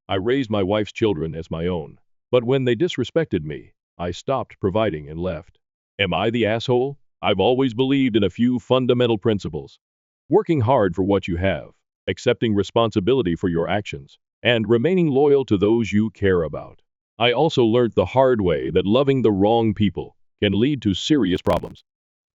I raised my wife's children as my own. But when they disrespected me, I stopped providing and left. Am I the asshole? I've always believed in a few fundamental principles. Working hard for what you have, accepting responsibility for your actions, and remaining loyal to those you care about. I also learned the hard way that loving the wrong people can lead to serious problems.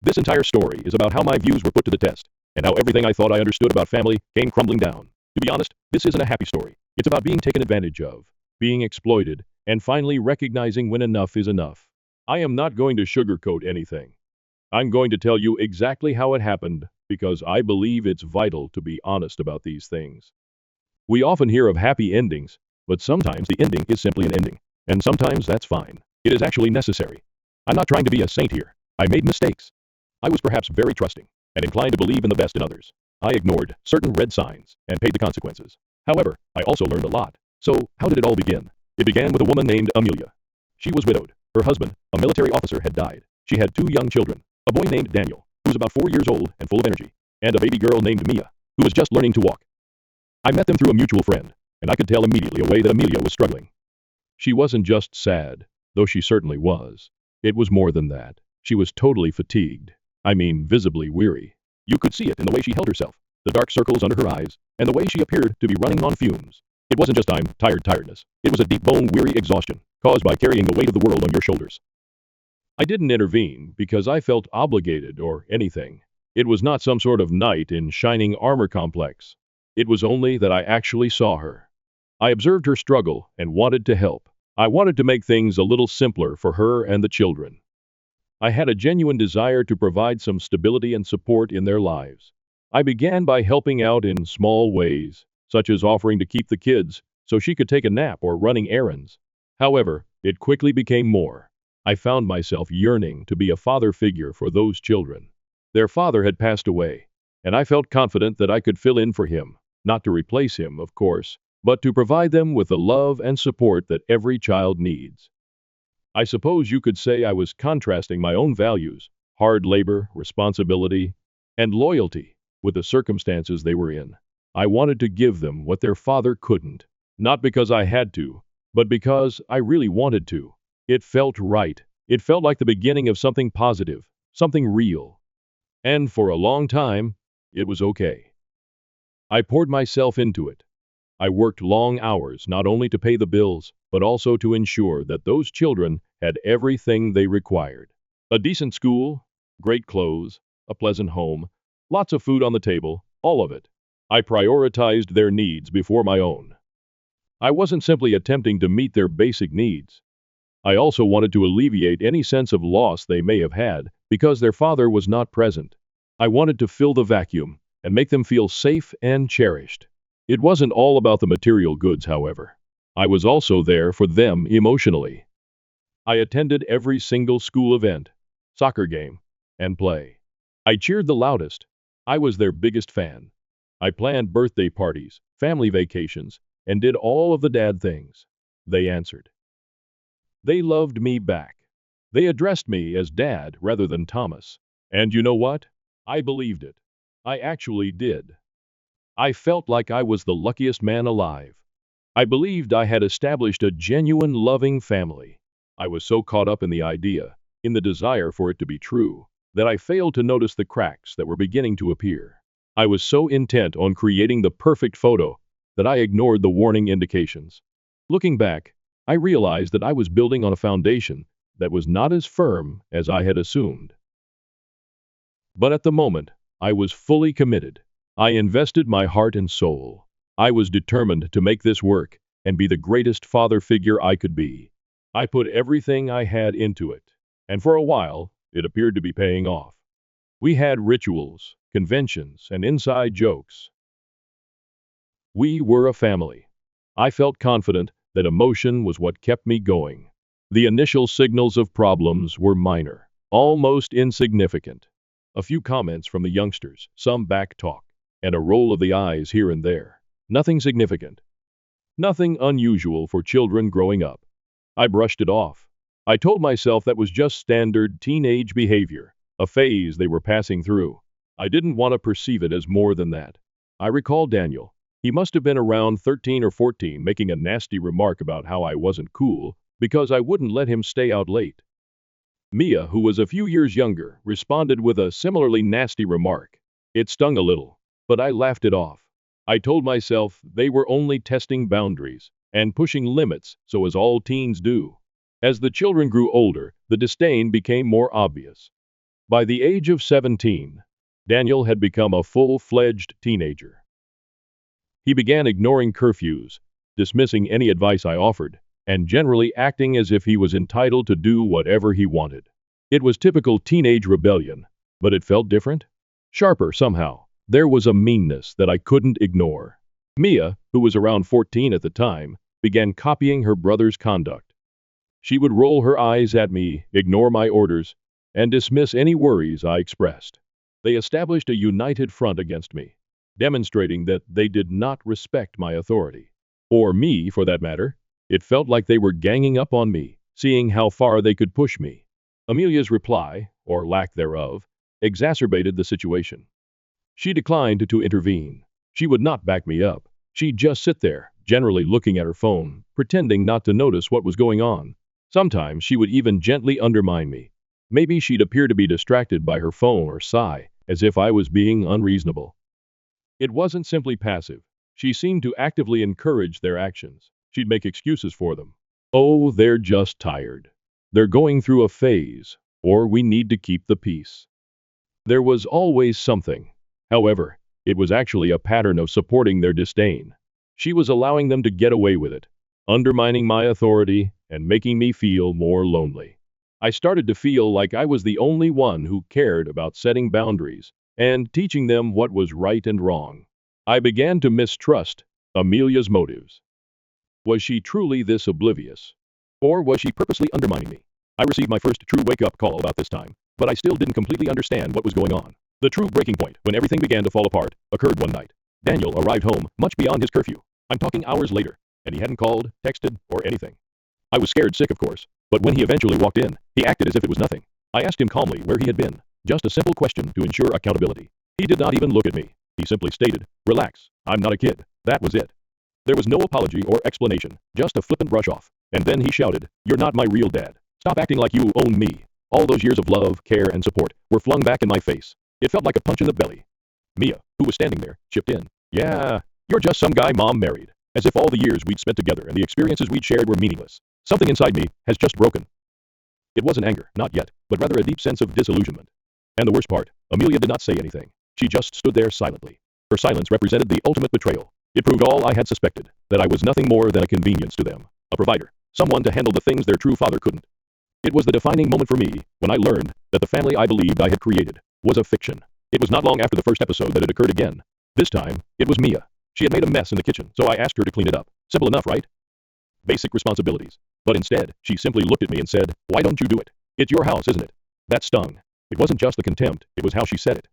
This entire story is about how my views were put to the test, and how everything I thought I understood about family came crumbling down. To be honest, this isn't a happy story. It's about being taken advantage of, being exploited, and finally recognizing when enough is enough. I am not going to sugarcoat anything. I'm going to tell you exactly how it happened because I believe it's vital to be honest about these things. We often hear of happy endings, but sometimes the ending is simply an ending, and sometimes that's fine. It is actually necessary. I'm not trying to be a saint here. I made mistakes. I was perhaps very trusting and inclined to believe in the best in others. I ignored certain red signs and paid the consequences. However, I also learned a lot. So, how did it all begin? It began with a woman named Amelia. She was widowed. Her husband, a military officer, had died. She had two young children, a boy named Daniel, who was about 4 years old and full of energy, and a baby girl named Mia, who was just learning to walk. I met them through a mutual friend, and I could tell immediately away that Amelia was struggling. She wasn't just sad, though she certainly was. It was more than that. She was totally fatigued. I mean, visibly weary. You could see it in the way she held herself, the dark circles under her eyes, and the way she appeared to be running on fumes. It wasn't just I'm tired tiredness. It was a deep bone weary exhaustion, caused by carrying the weight of the world on your shoulders. I didn't intervene because I felt obligated or anything. It was not some sort of knight in shining armor complex. It was only that I actually saw her. I observed her struggle and wanted to help. I wanted to make things a little simpler for her and the children. I had a genuine desire to provide some stability and support in their lives. I began by helping out in small ways, such as offering to keep the kids so she could take a nap or running errands. However, it quickly became more. I found myself yearning to be a father figure for those children. Their father had passed away, and I felt confident that I could fill in for him, not to replace him, of course, but to provide them with the love and support that every child needs. I suppose you could say I was contrasting my own values, hard labor, responsibility, and loyalty, with the circumstances they were in. I wanted to give them what their father couldn't, not because I had to, but because I really wanted to. It felt right. It felt like the beginning of something positive, something real. And for a long time, it was okay. I poured myself into it. I worked long hours not only to pay the bills, but also to ensure that those children had everything they required. A decent school, great clothes, a pleasant home, lots of food on the table, all of it. I prioritized their needs before my own. I wasn't simply attempting to meet their basic needs. I also wanted to alleviate any sense of loss they may have had because their father was not present. I wanted to fill the vacuum and make them feel safe and cherished. It wasn't all about the material goods, however. I was also there for them emotionally. I attended every single school event, soccer game, and play. I cheered the loudest. I was their biggest fan. I planned birthday parties, family vacations, and did all of the dad things. They answered. They loved me back. They addressed me as Dad rather than Thomas. And you know what? I believed it. I actually did. I felt like I was the luckiest man alive. I believed I had established a genuine, loving family. I was so caught up in the idea, in the desire for it to be true, that I failed to notice the cracks that were beginning to appear. I was so intent on creating the perfect photo that I ignored the warning indications. Looking back, I realized that I was building on a foundation that was not as firm as I had assumed. But at the moment, I was fully committed. I invested my heart and soul. I was determined to make this work and be the greatest father figure I could be. I put everything I had into it, and for a while, it appeared to be paying off. We had rituals, conventions, and inside jokes. We were a family. I felt confident that emotion was what kept me going. The initial signals of problems were minor, almost insignificant. A few comments from the youngsters, some back talk, and a roll of the eyes here and there. Nothing significant. Nothing unusual for children growing up. I brushed it off. I told myself that was just standard teenage behavior, a phase they were passing through. I didn't want to perceive it as more than that. I recalled Daniel, He must have been around 13 or 14, making a nasty remark about how I wasn't cool because I wouldn't let him stay out late. Mia, who was a few years younger, responded with a similarly nasty remark. It stung a little, but I laughed it off. I told myself they were only testing boundaries and pushing limits, so as all teens do. As the children grew older, the disdain became more obvious. By the age of 17, Daniel had become a full-fledged teenager. He began ignoring curfews, dismissing any advice I offered, and generally acting as if he was entitled to do whatever he wanted. It was typical teenage rebellion, but it felt different. Sharper somehow. There was a meanness that I couldn't ignore. Mia, who was around 14 at the time, began copying her brother's conduct. She would roll her eyes at me, ignore my orders, and dismiss any worries I expressed. They established a united front against me, demonstrating that they did not respect my authority. Or me, for that matter. It felt like they were ganging up on me, seeing how far they could push me. Amelia's reply, or lack thereof, exacerbated the situation. She declined to intervene. She would not back me up. She'd just sit there, generally looking at her phone, pretending not to notice what was going on. Sometimes she would even gently undermine me. Maybe she'd appear to be distracted by her phone or sigh, as if I was being unreasonable. It wasn't simply passive. She seemed to actively encourage their actions. She'd make excuses for them. Oh, they're just tired. They're going through a phase, or we need to keep the peace. There was always something. However, it was actually a pattern of supporting their disdain. She was allowing them to get away with it, undermining my authority and making me feel more lonely. I started to feel like I was the only one who cared about setting boundaries and teaching them what was right and wrong. I began to mistrust Amelia's motives. Was she truly this oblivious? Or was she purposely undermining me? I received my first true wake-up call about this time, but I still didn't completely understand what was going on. The true breaking point, when everything began to fall apart, occurred one night. Daniel arrived home much beyond his curfew. I'm talking hours later, and he hadn't called, texted, or anything. I was scared sick, of course, but when he eventually walked in, he acted as if it was nothing. I asked him calmly where he had been, just a simple question to ensure accountability. He did not even look at me. He simply stated, "Relax, I'm not a kid." That was it. There was no apology or explanation, just a flippant brush off. And then he shouted, "You're not my real dad. Stop acting like you own me." All those years of love, care, and support were flung back in my face. It felt like a punch in the belly. Mia, who was standing there, chipped in. "Yeah, you're just some guy mom married." As if all the years we'd spent together and the experiences we'd shared were meaningless. Something inside me has just broken. It wasn't anger, not yet, but rather a deep sense of disillusionment. And the worst part, Amelia did not say anything. She just stood there silently. Her silence represented the ultimate betrayal. It proved all I had suspected, that I was nothing more than a convenience to them, a provider, someone to handle the things their true father couldn't. It was the defining moment for me when I learned that the family I believed I had created was a fiction. It was not long after the first episode that it occurred again. This time, it was Mia. She had made a mess in the kitchen, so I asked her to clean it up. Simple enough, right? Basic responsibilities. But instead, she simply looked at me and said, "Why don't you do it? It's your house, isn't it?" That stung. It wasn't just the contempt, it was how she said it.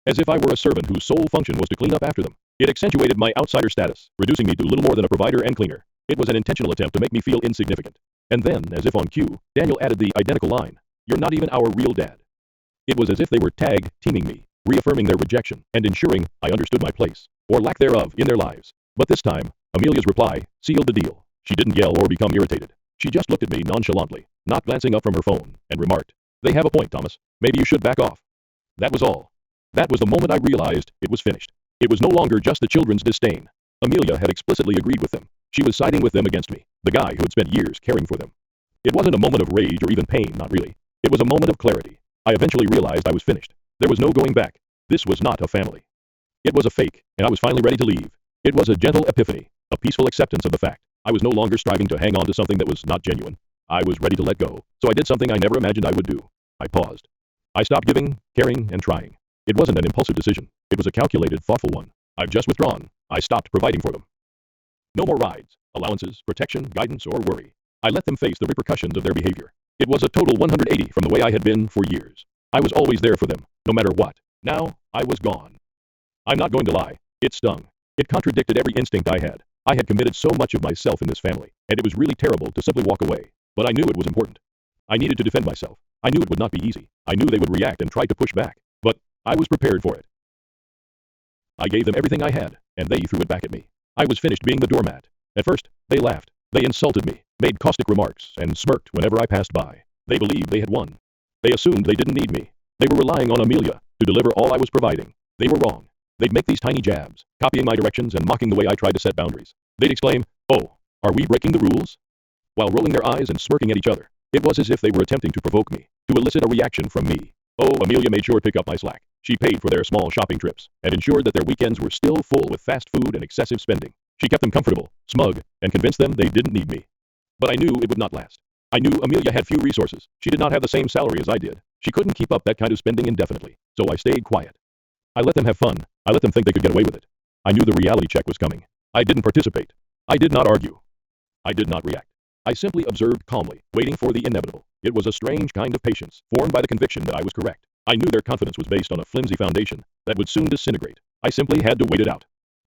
As if I were a servant whose sole function was to clean up after them. It accentuated my outsider status, reducing me to little more than a provider and cleaner. It was an intentional attempt to make me feel insignificant. And then, as if on cue, Daniel added the identical line, "You're not even our real dad." It was as if they were tag-teaming me, reaffirming their rejection, and ensuring I understood my place, or lack thereof, in their lives. But this time, Amelia's reply sealed the deal. She didn't yell or become irritated. She just looked at me nonchalantly, not glancing up from her phone, and remarked, "They have a point, Thomas. Maybe you should back off." That was all. That was the moment I realized it was finished. It was no longer just the children's disdain. Amelia had explicitly agreed with them. She was siding with them against me, the guy who had spent years caring for them. It wasn't a moment of rage or even pain, not really. It was a moment of clarity. I eventually realized I was finished. There was no going back. This was not a family. It was a fake, and I was finally ready to leave. It was a gentle epiphany, a peaceful acceptance of the fact. I was no longer striving to hang on to something that was not genuine. I was ready to let go, so I did something I never imagined I would do. I paused. I stopped giving, caring, and trying. It wasn't an impulsive decision. It was a calculated, thoughtful one. I've just withdrawn. I stopped providing for them. No more rides, allowances, protection, guidance, or worry. I let them face the repercussions of their behavior. It was a total 180 from the way I had been for years. I was always there for them, no matter what. Now, I was gone. I'm not going to lie. It stung. It contradicted every instinct I had. I had committed so much of myself in this family, and it was really terrible to simply walk away. But I knew it was important. I needed to defend myself. I knew it would not be easy. I knew they would react and try to push back. But I was prepared for it. I gave them everything I had. and they threw it back at me. I was finished being the doormat. At first, they laughed. They insulted me, made caustic remarks, and smirked whenever I passed by. They believed they had won. They assumed they didn't need me. They were relying on Amelia to deliver all I was providing. They were wrong. They'd make these tiny jabs, copying my directions and mocking the way I tried to set boundaries. They'd exclaim, "Oh, are we breaking the rules?" while rolling their eyes and smirking at each other. It was as if they were attempting to provoke me, to elicit a reaction from me. Oh, Amelia made sure to pick up my slack. She paid for their small shopping trips and ensured that their weekends were still full with fast food and excessive spending. She kept them comfortable, smug, and convinced them they didn't need me. But I knew it would not last. I knew Amelia had few resources. She did not have the same salary as I did. She couldn't keep up that kind of spending indefinitely, so I stayed quiet. I let them have fun. I let them think they could get away with it. I knew the reality check was coming. I didn't participate. I did not argue. I did not react. I simply observed calmly, waiting for the inevitable. It was a strange kind of patience, formed by the conviction that I was correct. I knew their confidence was based on a flimsy foundation that would soon disintegrate. I simply had to wait it out.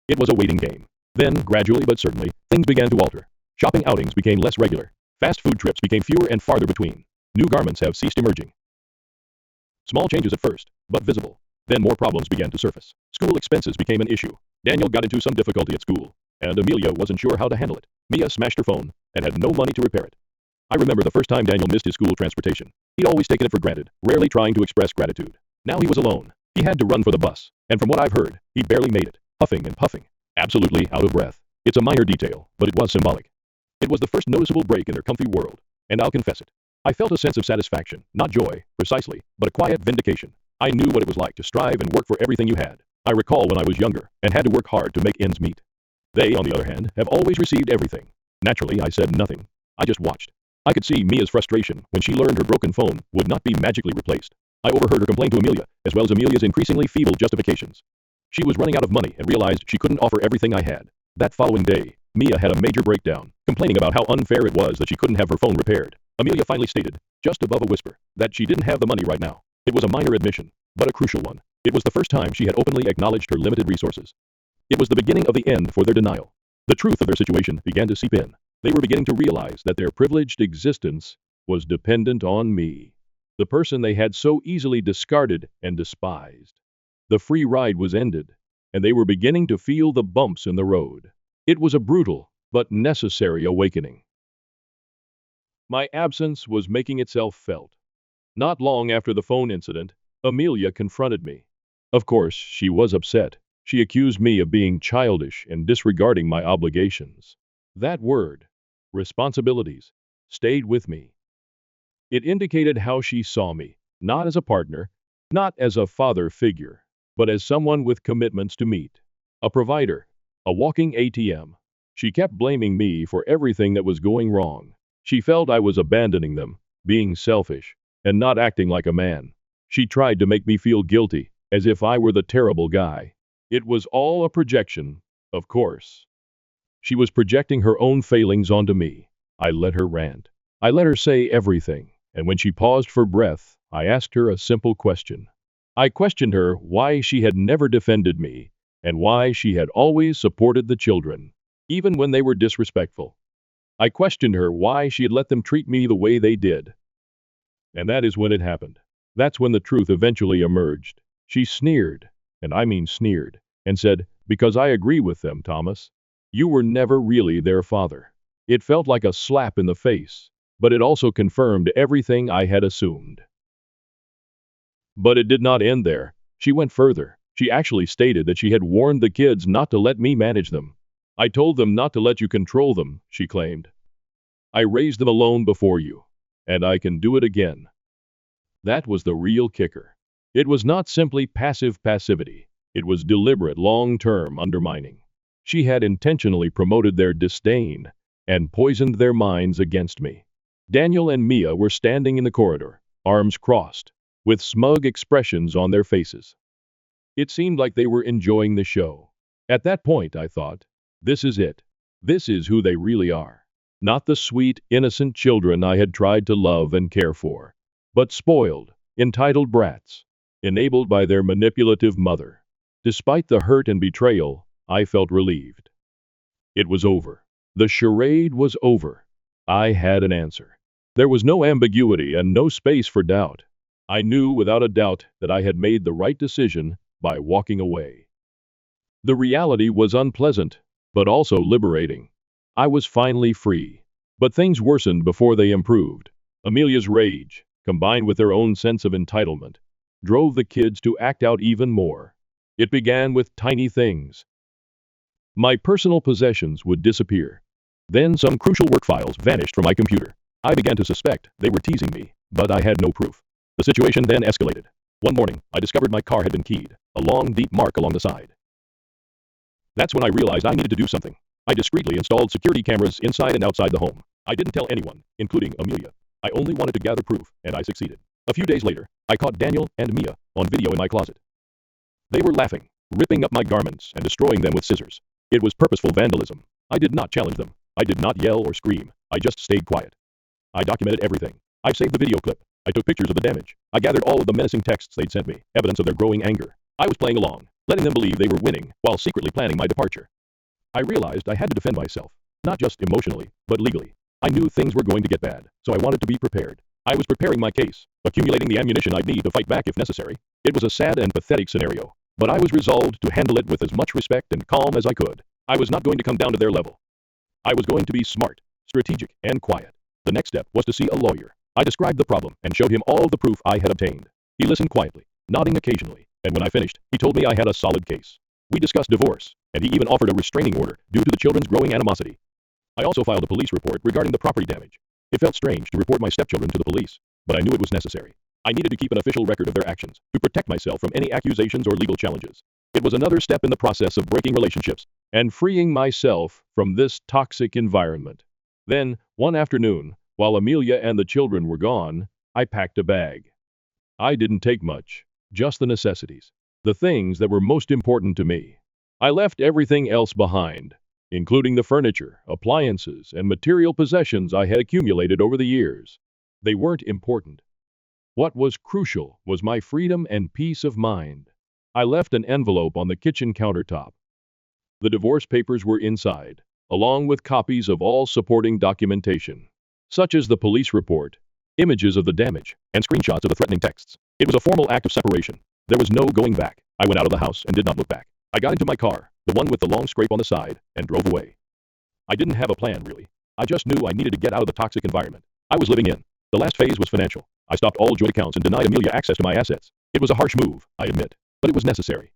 It was a waiting game. Then, gradually but certainly, things began to alter. Shopping outings became less regular. Fast food trips became fewer and farther between. New garments have ceased emerging. Small changes at first, but visible. Then more problems began to surface. School expenses became an issue. Daniel got into some difficulty at school, and Amelia wasn't sure how to handle it. Mia smashed her phone and had no money to repair it. I remember the first time Daniel missed his school transportation. He'd always taken it for granted, rarely trying to express gratitude. Now he was alone. He had to run for the bus, and from what I've heard, he barely made it, huffing and puffing, absolutely out of breath. It's a minor detail, but it was symbolic. It was the first noticeable break in their comfy world, and I'll confess it. I felt a sense of satisfaction, not joy, precisely, but a quiet vindication. I knew what it was like to strive and work for everything you had. I recall when I was younger and had to work hard to make ends meet. They, on the other hand, have always received everything. Naturally, I said nothing. I just watched. I could see Mia's frustration when she learned her broken phone would not be magically replaced. I overheard her complain to Amelia, as well as Amelia's increasingly feeble justifications. She was running out of money and realized she couldn't offer everything I had. That following day, Mia had a major breakdown, complaining about how unfair it was that she couldn't have her phone repaired. Amelia finally stated, just above a whisper, that she didn't have the money right now. It was a minor admission, but a crucial one. It was the first time she had openly acknowledged her limited resources. It was the beginning of the end for their denial. The truth of their situation began to seep in. They were beginning to realize that their privileged existence was dependent on me, the person they had so easily discarded and despised. The free ride was ended, and they were beginning to feel the bumps in the road. It was a brutal but necessary awakening. My absence was making itself felt. Not long after the phone incident, Amelia confronted me. Of course, she was upset. She accused me of being childish and disregarding my obligations. That word, responsibilities, stayed with me. It indicated how she saw me, not as a partner, not as a father figure, but as someone with commitments to meet. A provider, a walking ATM. She kept blaming me for everything that was going wrong. She felt I was abandoning them, being selfish, and not acting like a man. She tried to make me feel guilty, as if I were the terrible guy. It was all a projection, of course. She was projecting her own failings onto me. I let her rant. I let her say everything, and when she paused for breath, I asked her a simple question. I questioned her why she had never defended me, and why she had always supported the children, even when they were disrespectful. I questioned her why she had let them treat me the way they did. And that is when it happened. That's when the truth eventually emerged. She sneered, and I mean sneered, and said, "Because I agree with them, Thomas. You were never really their father." It felt like a slap in the face, but it also confirmed everything I had assumed. But it did not end there. She went further. She actually stated that she had warned the kids not to let me manage them. "I told them not to let you control them," she claimed. "I raised them alone before you, and I can do it again." That was the real kicker. It was not simply passive passivity. It was deliberate long-term undermining. She had intentionally promoted their disdain and poisoned their minds against me. Daniel and Mia were standing in the corridor, arms crossed, with smug expressions on their faces. It seemed like they were enjoying the show. At that point, I thought, this is it. This is who they really are. Not the sweet, innocent children I had tried to love and care for, but spoiled, entitled brats, enabled by their manipulative mother. Despite the hurt and betrayal, I felt relieved. It was over. The charade was over. I had an answer. There was no ambiguity and no space for doubt. I knew without a doubt that I had made the right decision by walking away. The reality was unpleasant, but also liberating. I was finally free. But things worsened before they improved. Amelia's rage, combined with their own sense of entitlement, drove the kids to act out even more. It began with tiny things. My personal possessions would disappear. Then some crucial work files vanished from my computer. I began to suspect they were teasing me, but I had no proof. The situation then escalated. One morning, I discovered my car had been keyed, a long, deep mark along the side. That's when I realized I needed to do something. I discreetly installed security cameras inside and outside the home. I didn't tell anyone, including Amelia. I only wanted to gather proof, and I succeeded. A few days later, I caught Daniel and Mia on video in my closet. They were laughing, ripping up my garments, and destroying them with scissors. It was purposeful vandalism. I did not challenge them. I did not yell or scream. I just stayed quiet. I documented everything. I saved the video clip. I took pictures of the damage. I gathered all of the menacing texts they'd sent me, evidence of their growing anger. I was playing along, letting them believe they were winning, while secretly planning my departure. I realized I had to defend myself, not just emotionally, but legally. I knew things were going to get bad, so I wanted to be prepared. I was preparing my case, accumulating the ammunition I'd need to fight back if necessary. It was a sad and pathetic scenario, but I was resolved to handle it with as much respect and calm as I could. I was not going to come down to their level. I was going to be smart, strategic, and quiet. The next step was to see a lawyer. I described the problem and showed him all of the proof I had obtained. He listened quietly, nodding occasionally, and when I finished, he told me I had a solid case. We discussed divorce, and he even offered a restraining order due to the children's growing animosity. I also filed a police report regarding the property damage. It felt strange to report my stepchildren to the police, but I knew it was necessary. I needed to keep an official record of their actions to protect myself from any accusations or legal challenges. It was another step in the process of breaking relationships and freeing myself from this toxic environment. Then, one afternoon, while Amelia and the children were gone, I packed a bag. I didn't take much, just the necessities, the things that were most important to me. I left everything else behind, including the furniture, appliances, and material possessions I had accumulated over the years. They weren't important. What was crucial was my freedom and peace of mind. I left an envelope on the kitchen countertop. The divorce papers were inside, along with copies of all supporting documentation, such as the police report, images of the damage, and screenshots of the threatening texts. It was a formal act of separation. There was no going back. I went out of the house and did not look back. I got into my car, the one with the long scrape on the side, and drove away. I didn't have a plan, really. I just knew I needed to get out of the toxic environment I was living in. The last phase was financial. I stopped all joint accounts and denied Amelia access to my assets. It was a harsh move, I admit, but it was necessary.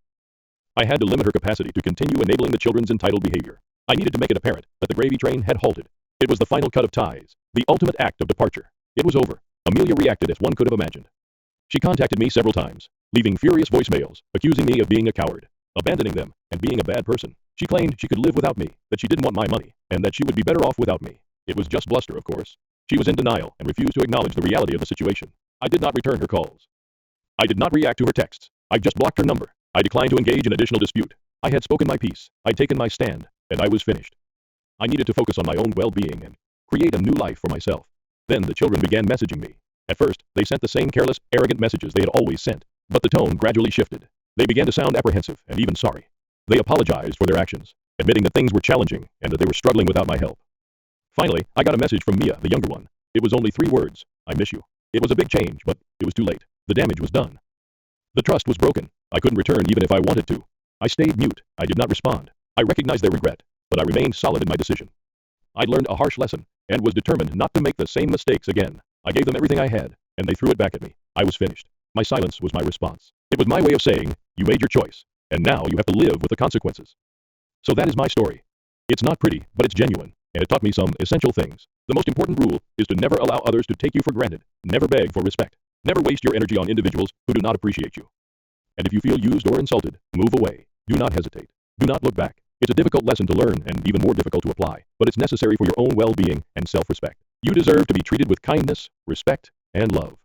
I had to limit her capacity to continue enabling the children's entitled behavior. I needed to make it apparent that the gravy train had halted. It was the final cut of ties, the ultimate act of departure. It was over. Amelia reacted as one could have imagined. She contacted me several times, leaving furious voicemails, accusing me of being a coward, abandoning them, and being a bad person. She claimed she could live without me, that she didn't want my money, and that she would be better off without me. It was just bluster, of course. She was in denial and refused to acknowledge the reality of the situation. I did not return her calls. I did not react to her texts. I just blocked her number. I declined to engage in additional dispute. I had spoken my piece. I'd taken my stand, and I was finished. I needed to focus on my own well-being and create a new life for myself. Then the children began messaging me. At first, they sent the same careless, arrogant messages they had always sent, but the tone gradually shifted. They began to sound apprehensive and even sorry. They apologized for their actions, admitting that things were challenging and that they were struggling without my help. Finally, I got a message from Mia, the younger one. It was only 3 words: I miss you. It was a big change, but it was too late. The damage was done. The trust was broken. I couldn't return even if I wanted to. I stayed mute. I did not respond. I recognized their regret, but I remained solid in my decision. I'd learned a harsh lesson and was determined not to make the same mistakes again. I gave them everything I had, and they threw it back at me. I was finished. My silence was my response. It was my way of saying, you made your choice, and now you have to live with the consequences. So that is my story. It's not pretty, but it's genuine, and it taught me some essential things. The most important rule is to never allow others to take you for granted. Never beg for respect. Never waste your energy on individuals who do not appreciate you. And if you feel used or insulted, move away. Do not hesitate. Do not look back. It's a difficult lesson to learn and even more difficult to apply, but it's necessary for your own well-being and self-respect. You deserve to be treated with kindness, respect, and love.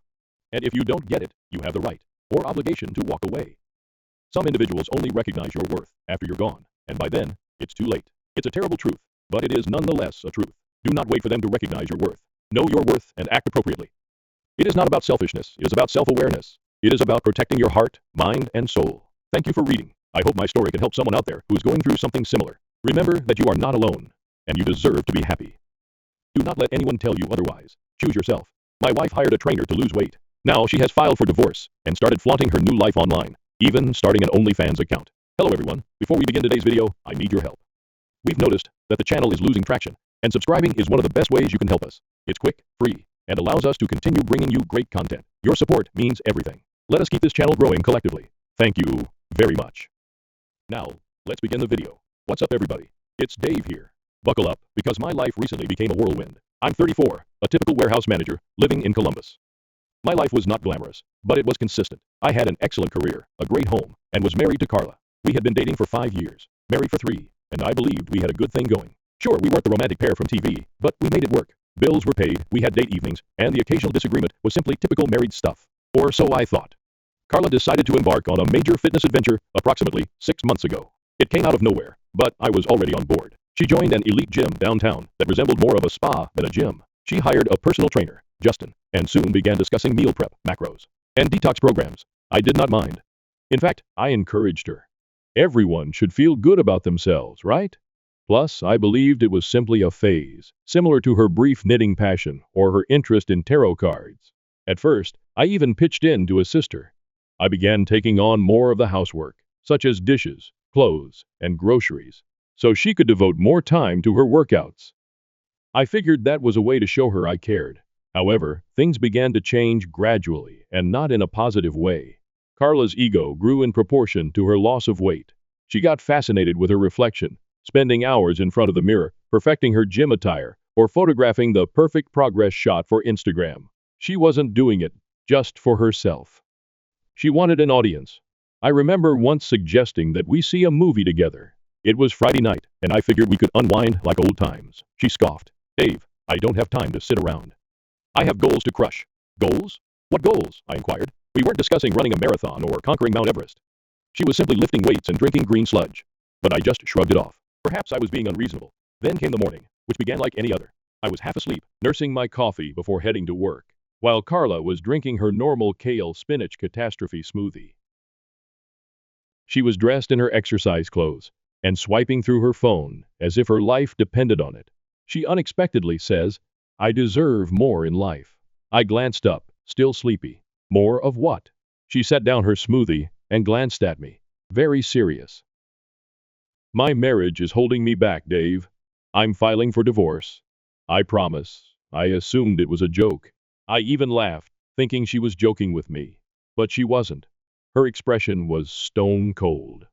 And if you don't get it, you have the right or obligation to walk away. Some individuals only recognize your worth after you're gone, and by then, it's too late. It's a terrible truth, but it is nonetheless a truth. Do not wait for them to recognize your worth. Know your worth and act appropriately. It is not about selfishness. It is about self-awareness. It is about protecting your heart, mind, and soul. Thank you for reading. I hope my story can help someone out there who is going through something similar. Remember that you are not alone, and you deserve to be happy. Do not let anyone tell you otherwise. Choose yourself. My wife hired a trainer to lose weight. Now she has filed for divorce and started flaunting her new life online, even starting an OnlyFans account. Hello everyone, before we begin today's video, I need your help. We've noticed that the channel is losing traction, and subscribing is one of the best ways you can help us. It's quick, free, and allows us to continue bringing you great content. Your support means everything. Let us keep this channel growing collectively. Thank you very much. Now, let's begin the video. What's up everybody? It's Dave here. Buckle up, because my life recently became a whirlwind. I'm 34, a typical warehouse manager, living in Columbus. My life was not glamorous, but it was consistent. I had an excellent career, a great home, and was married to Carla. We had been dating for 5 years, married for 3, and I believed we had a good thing going. Sure, we weren't the romantic pair from TV, but we made it work. Bills were paid, we had date evenings, and the occasional disagreement was simply typical married stuff. Or so I thought. Carla decided to embark on a major fitness adventure approximately 6 months ago. It came out of nowhere, but I was already on board. She joined an elite gym downtown that resembled more of a spa than a gym. She hired a personal trainer, Justin, and soon began discussing meal prep, macros, and detox programs. I did not mind. In fact, I encouraged her. Everyone should feel good about themselves, right? Plus, I believed it was simply a phase, similar to her brief knitting passion or her interest in tarot cards. At first, I even pitched in to assist her. I began taking on more of the housework, such as dishes, clothes, and groceries, so she could devote more time to her workouts. I figured that was a way to show her I cared. However, things began to change gradually and not in a positive way. Carla's ego grew in proportion to her loss of weight. She got fascinated with her reflection, spending hours in front of the mirror, perfecting her gym attire, or photographing the perfect progress shot for Instagram. She wasn't doing it just for herself. She wanted an audience. I remember once suggesting that we see a movie together. It was Friday night, and I figured we could unwind like old times. She scoffed. Dave, I don't have time to sit around. I have goals to crush. Goals? What goals? I inquired. We weren't discussing running a marathon or conquering Mount Everest. She was simply lifting weights and drinking green sludge. But I just shrugged it off. Perhaps I was being unreasonable. Then came the morning, which began like any other. I was half asleep, nursing my coffee before heading to work, while Carla was drinking her normal kale spinach catastrophe smoothie. She was dressed in her exercise clothes and swiping through her phone as if her life depended on it. She unexpectedly says, "I deserve more in life." I glanced up, still sleepy. More of what? She set down her smoothie and glanced at me, very serious. My marriage is holding me back, Dave. I'm filing for divorce. I promise. I assumed it was a joke. I even laughed, thinking she was joking with me. But she wasn't. Her expression was stone cold.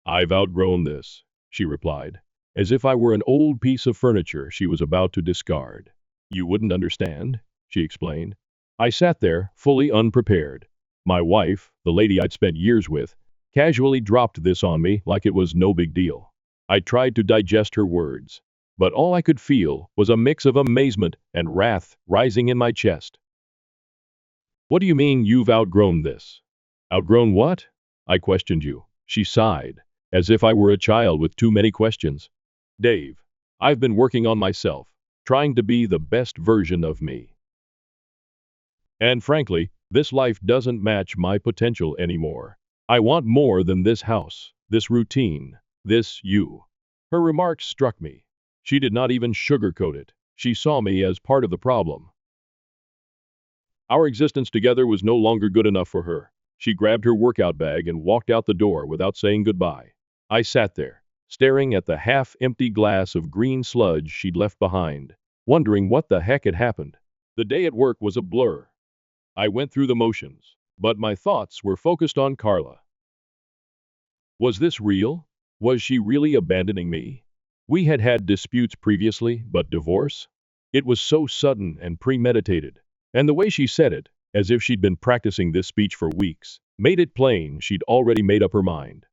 I've outgrown this, she replied, as if I were an old piece of furniture she was about to discard. You wouldn't understand, she explained. I sat there, fully unprepared. My wife, the lady I'd spent years with, casually dropped this on me like it was no big deal. I tried to digest her words, but all I could feel was a mix of amazement and wrath rising in my chest. What do you mean you've outgrown this? Outgrown what? I questioned you. She sighed, as if I were a child with too many questions. Dave, I've been working on myself, trying to be the best version of me. And frankly, this life doesn't match my potential anymore. I want more than this house, this routine, this you. Her remarks struck me. She did not even sugarcoat it. She saw me as part of the problem. Our existence together was no longer good enough for her. She grabbed her workout bag and walked out the door without saying goodbye. I sat there, staring at the half-empty glass of green sludge she'd left behind, wondering what the heck had happened. The day at work was a blur. I went through the motions, but my thoughts were focused on Carla. Was this real? Was she really abandoning me? We had had disputes previously, but divorce? It was so sudden and premeditated, and the way she said it, as if she'd been practicing this speech for weeks, made it plain she'd already made up her mind.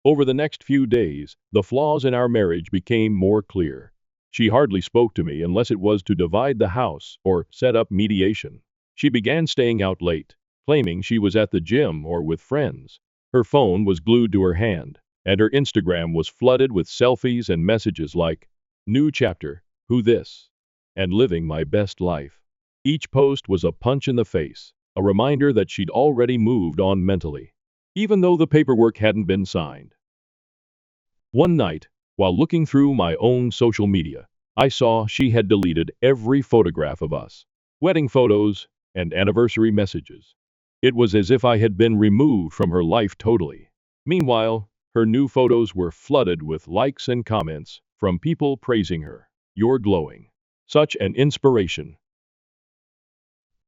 Over the next few days, the flaws in our marriage became more clear. She hardly spoke to me unless it was to divide the house or set up mediation. She began staying out late, claiming she was at the gym or with friends. Her phone was glued to her hand, and her Instagram was flooded with selfies and messages like, "New chapter, who this?" and "Living my best life." Each post was a punch in the face, a reminder that she'd already moved on mentally, even though the paperwork hadn't been signed. One night, while looking through my own social media, I saw she had deleted every photograph of us, wedding photos, and anniversary messages. It was as if I had been removed from her life totally. Meanwhile, her new photos were flooded with likes and comments from people praising her. You're glowing. Such an inspiration.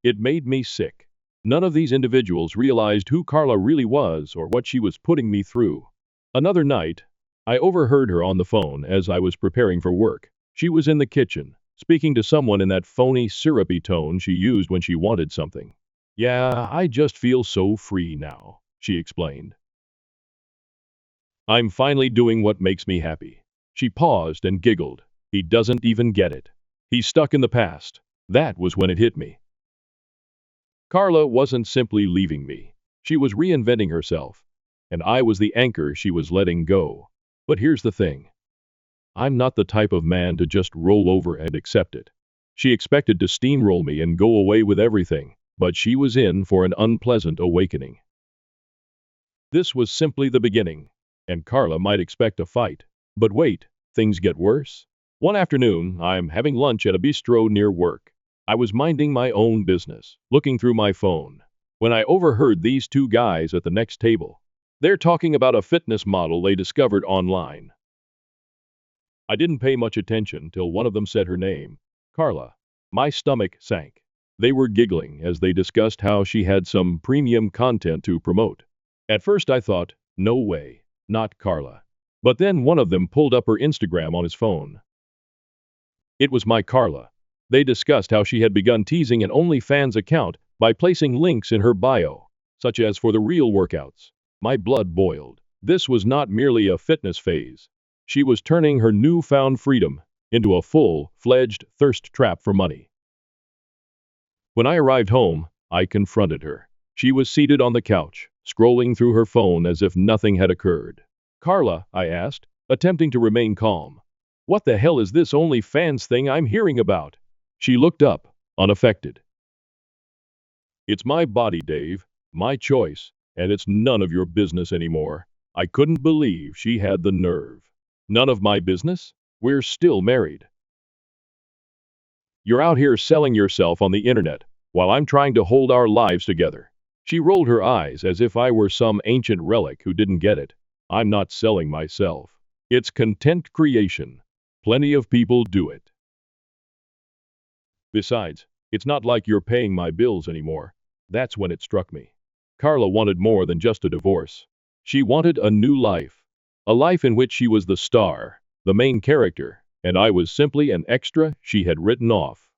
It made me sick. None of these individuals realized who Carla really was or what she was putting me through. Another night, I overheard her on the phone as I was preparing for work. She was in the kitchen, speaking to someone in that phony, syrupy tone she used when she wanted something. Yeah, I just feel so free now, she explained. I'm finally doing what makes me happy. She paused and giggled. He doesn't even get it. He's stuck in the past. That was when it hit me. Carla wasn't simply leaving me. She was reinventing herself, and I was the anchor she was letting go. But here's the thing. I'm not the type of man to just roll over and accept it. She expected to steamroll me and go away with everything, but she was in for an unpleasant awakening. This was simply the beginning, and Carla might expect a fight. But wait, things get worse. One afternoon, I'm having lunch at a bistro near work. I was minding my own business, looking through my phone, when I overheard these two guys at the next table. They're talking about a fitness model they discovered online. I didn't pay much attention till one of them said her name, Carla. My stomach sank. They were giggling as they discussed how she had some premium content to promote. At first I thought, no way, not Carla. But then one of them pulled up her Instagram on his phone. It was my Carla. They discussed how she had begun teasing an OnlyFans account by placing links in her bio, such as for the real workouts. My blood boiled. This was not merely a fitness phase. She was turning her newfound freedom into a full-fledged thirst trap for money. When I arrived home, I confronted her. She was seated on the couch, scrolling through her phone as if nothing had occurred. Carla, I asked, attempting to remain calm. What the hell is this OnlyFans thing I'm hearing about? She looked up, unaffected. It's my body, Dave, my choice, and it's none of your business anymore. I couldn't believe she had the nerve. None of my business? We're still married. You're out here selling yourself on the internet, while I'm trying to hold our lives together. She rolled her eyes as if I were some ancient relic who didn't get it. I'm not selling myself. It's content creation. Plenty of people do it. Besides, it's not like you're paying my bills anymore. That's when it struck me. Carla wanted more than just a divorce. She wanted a new life. A life in which she was the star, the main character, and I was simply an extra she had written off.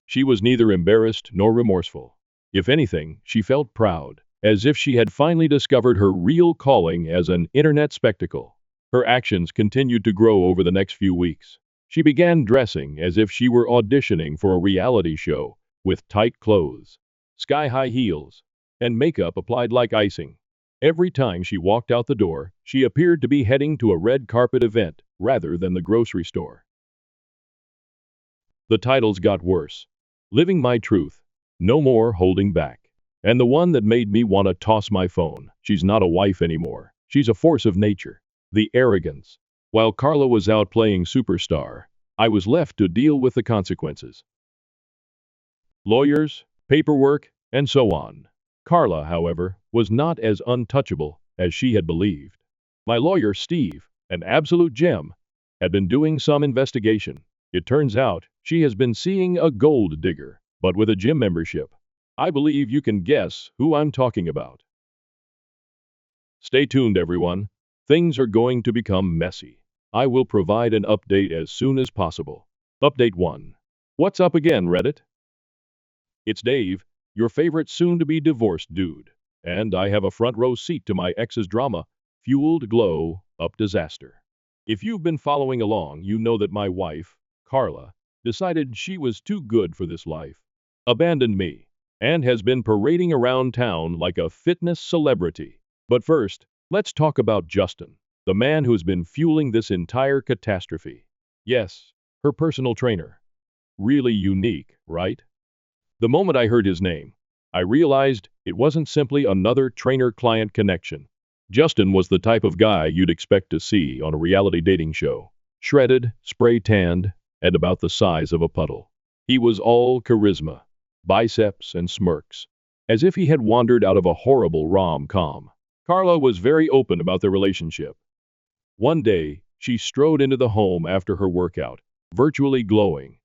She was neither embarrassed nor remorseful. If anything, she felt proud, as if she had finally discovered her real calling as an internet spectacle. Her actions continued to grow over the next few weeks. She began dressing as if she were auditioning for a reality show, with tight clothes, sky-high heels, and makeup applied like icing. Every time she walked out the door, she appeared to be heading to a red carpet event rather than the grocery store. The titles got worse. Living My Truth, No More Holding Back, and the one that made me want to toss my phone. She's not a wife anymore. She's a force of nature. The arrogance. While Carla was out playing superstar, I was left to deal with the consequences. Lawyers, paperwork, and so on. Carla, however, was not as untouchable as she had believed. My lawyer, Steve, an absolute gem, had been doing some investigation. It turns out she has been seeing a gold digger, but with a gym membership. I believe you can guess who I'm talking about. Stay tuned, everyone. Things are going to become messy. I will provide an update as soon as possible. Update 1. What's up again, Reddit? It's Dave, your favorite soon-to-be divorced dude, and I have a front row seat to my ex's drama-fueled glow-up disaster. If you've been following along, you know that my wife, Carla, decided she was too good for this life, abandoned me, and has been parading around town like a fitness celebrity. But first, let's talk about Justin, the man who's been fueling this entire catastrophe. Yes, her personal trainer. Really unique, right? The moment I heard his name, I realized it wasn't simply another trainer-client connection. Justin was the type of guy you'd expect to see on a reality dating show. Shredded, spray-tanned, and about the size of a puddle. He was all charisma, biceps and smirks, as if he had wandered out of a horrible rom-com. Carla was very open about their relationship. One day, she strode into the home after her workout, virtually glowing.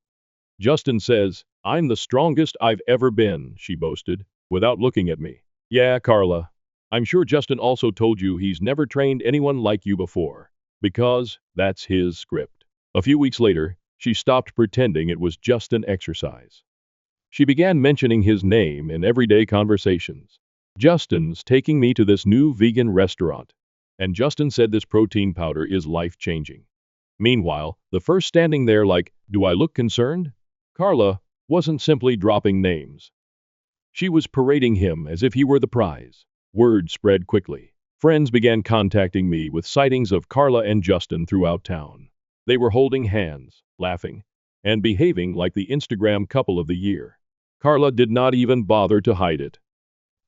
Justin says, "I'm the strongest I've ever been," she boasted, without looking at me. Yeah, Carla. I'm sure Justin also told you he's never trained anyone like you before, because that's his script. A few weeks later, she stopped pretending it was just an exercise. She began mentioning his name in everyday conversations. Justin's taking me to this new vegan restaurant, and Justin said this protein powder is life-changing. Meanwhile, the first standing there like, "Do I look concerned?" Carla wasn't simply dropping names. She was parading him as if he were the prize. Word spread quickly. Friends began contacting me with sightings of Carla and Justin throughout town. They were holding hands, laughing, and behaving like the Instagram couple of the year. Carla did not even bother to hide it.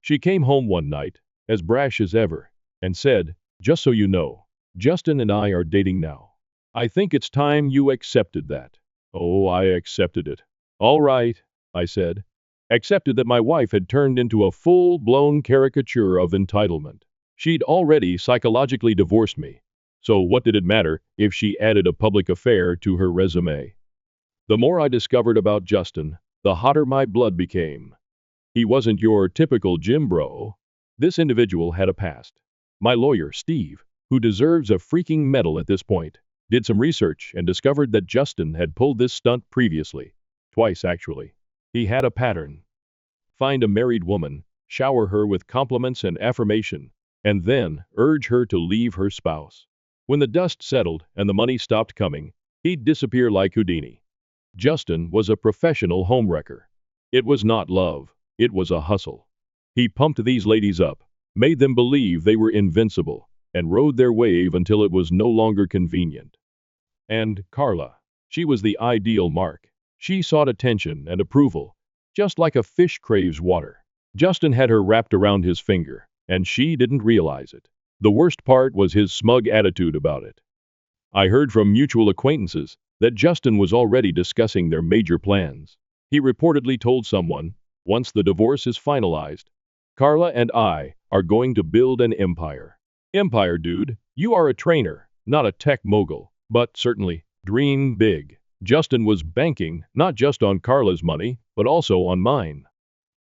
She came home one night, as brash as ever, and said, "Just so you know, Justin and I are dating now. I think it's time you accepted that." Oh, I accepted it. All right, I said. Accepted that my wife had turned into a full-blown caricature of entitlement. She'd already psychologically divorced me. So what did it matter if she added a public affair to her resume? The more I discovered about Justin, the hotter my blood became. He wasn't your typical gym bro. This individual had a past. My lawyer, Steve, who deserves a freaking medal at this point, did some research and discovered that Justin had pulled this stunt previously. Twice, actually. He had a pattern. Find a married woman, shower her with compliments and affirmation, and then urge her to leave her spouse. When the dust settled and the money stopped coming, he'd disappear like Houdini. Justin was a professional homewrecker. It was not love, it was a hustle. He pumped these ladies up, made them believe they were invincible, and rode their wave until it was no longer convenient. And Carla, she was the ideal mark. She sought attention and approval, just like a fish craves water. Justin had her wrapped around his finger, and she didn't realize it. The worst part was his smug attitude about it. I heard from mutual acquaintances that Justin was already discussing their major plans. He reportedly told someone, "Once the divorce is finalized, Carla and I are going to build an empire." Empire, dude. You are a trainer, not a tech mogul, but certainly, dream big. Justin was banking not just on Carla's money, but also on mine.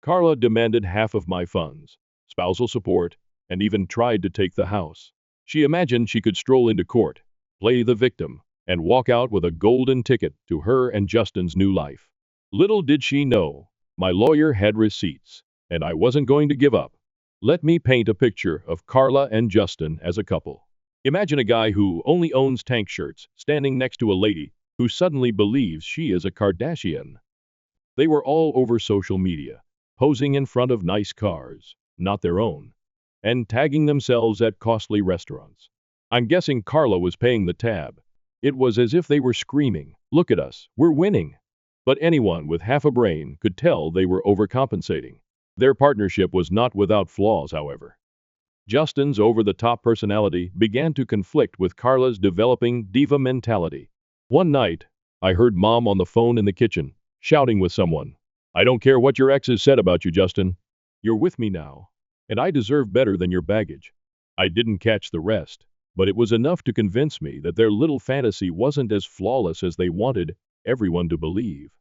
Carla demanded half of my funds, spousal support, and even tried to take the house. She imagined she could stroll into court, play the victim, and walk out with a golden ticket to her and Justin's new life. Little did she know, my lawyer had receipts, and I wasn't going to give up. Let me paint a picture of Carla and Justin as a couple. Imagine a guy who only owns tank shirts standing next to a lady who suddenly believes she is a Kardashian. They were all over social media, posing in front of nice cars, not their own, and tagging themselves at costly restaurants. I'm guessing Carla was paying the tab. It was as if they were screaming, "Look at us, we're winning." But anyone with half a brain could tell they were overcompensating. Their partnership was not without flaws, however. Justin's over-the-top personality began to conflict with Carla's developing diva mentality. One night, I heard Mom on the phone in the kitchen, shouting with someone, "I don't care what your exes said about you, Justin. You're with me now, and I deserve better than your baggage." I didn't catch the rest, but it was enough to convince me that their little fantasy wasn't as flawless as they wanted everyone to believe.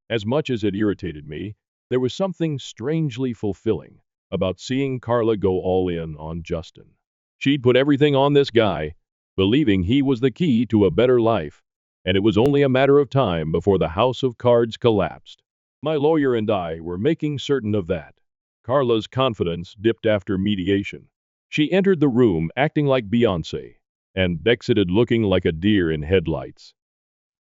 As much as it irritated me, there was something strangely fulfilling about seeing Carla go all in on Justin. She'd put everything on this guy, believing he was the key to a better life, and it was only a matter of time before the house of cards collapsed. My lawyer and I were making certain of that. Carla's confidence dipped after mediation. She entered the room acting like Beyoncé, and exited looking like a deer in headlights.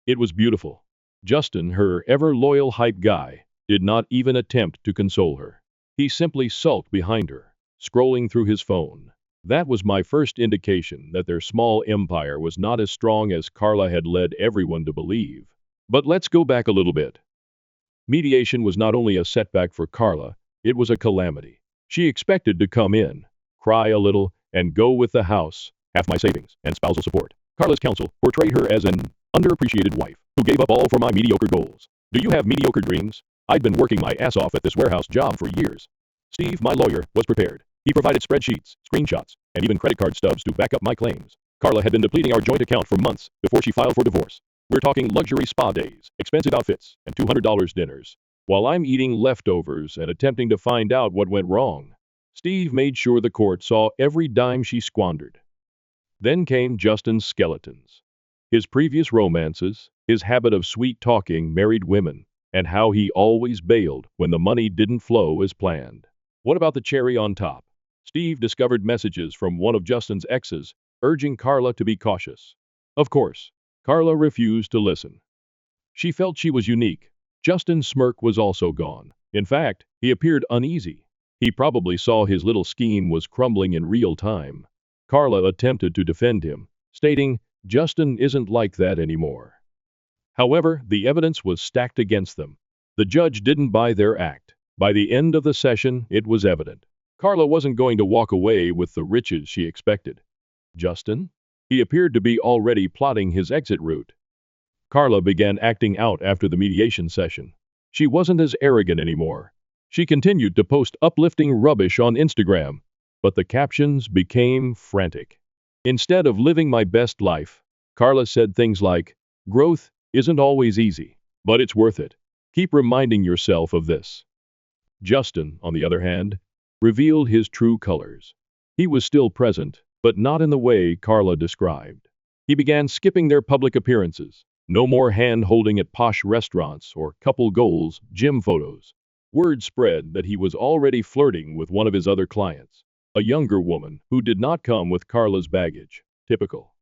It was beautiful. Justin, her ever-loyal hype guy, did not even attempt to console her. He simply sulked behind her, scrolling through his phone. That was my first indication that their small empire was not as strong as Carla had led everyone to believe. But let's go back a little bit. Mediation was not only a setback for Carla, it was a calamity. She expected to come in, cry a little, and go with the house, half my savings, and spousal support. Carla's counsel portrayed her as an underappreciated wife who gave up all for my mediocre goals. Do you have mediocre dreams? I'd been working my ass off at this warehouse job for years. Steve, my lawyer, was prepared. He provided spreadsheets, screenshots, and even credit card stubs to back up my claims. Carla had been depleting our joint account for months before she filed for divorce. We're talking luxury spa days, expensive outfits, and $200 dinners. While I'm eating leftovers and attempting to find out what went wrong, Steve made sure the court saw every dime she squandered. Then came Justin's skeletons. His previous romances, his habit of sweet-talking married women, and how he always bailed when the money didn't flow as planned. What about the cherry on top? Steve discovered messages from one of Justin's exes urging Carla to be cautious. Of course, Carla refused to listen. She felt she was unique. Justin's smirk was also gone. In fact, he appeared uneasy. He probably saw his little scheme was crumbling in real time. Carla attempted to defend him, stating, "Justin isn't like that anymore." However, the evidence was stacked against them. The judge didn't buy their act. By the end of the session, it was evident. Carla wasn't going to walk away with the riches she expected. Justin? He appeared to be already plotting his exit route. Carla began acting out after the mediation session. She wasn't as arrogant anymore. She continued to post uplifting rubbish on Instagram, but the captions became frantic. Instead of living my best life, Carla said things like, "Growth isn't always easy, but it's worth it. Keep reminding yourself of this." Justin, on the other hand, revealed his true colors. He was still present, but not in the way Carla described. He began skipping their public appearances. No more hand-holding at posh restaurants or couple goals, gym photos. Word spread that he was already flirting with one of his other clients, a younger woman who did not come with Carla's baggage. Typical.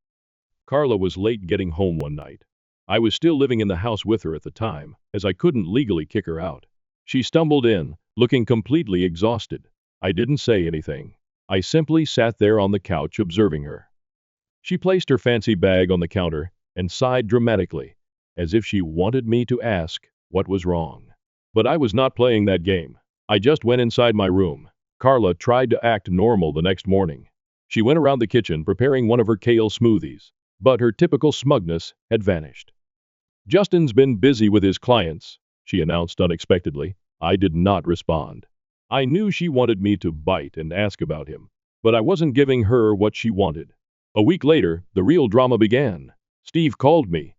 Carla was late getting home one night. I was still living in the house with her at the time, as I couldn't legally kick her out. She stumbled in, looking completely exhausted. I didn't say anything. I simply sat there on the couch observing her. She placed her fancy bag on the counter and sighed dramatically, as if she wanted me to ask what was wrong. But I was not playing that game. I just went inside my room. Carla tried to act normal the next morning. She went around the kitchen preparing one of her kale smoothies, but her typical smugness had vanished. "Justin's been busy with his clients," she announced unexpectedly. I did not respond. I knew she wanted me to bite and ask about him, but I wasn't giving her what she wanted. A week later, the real drama began. Steve called me.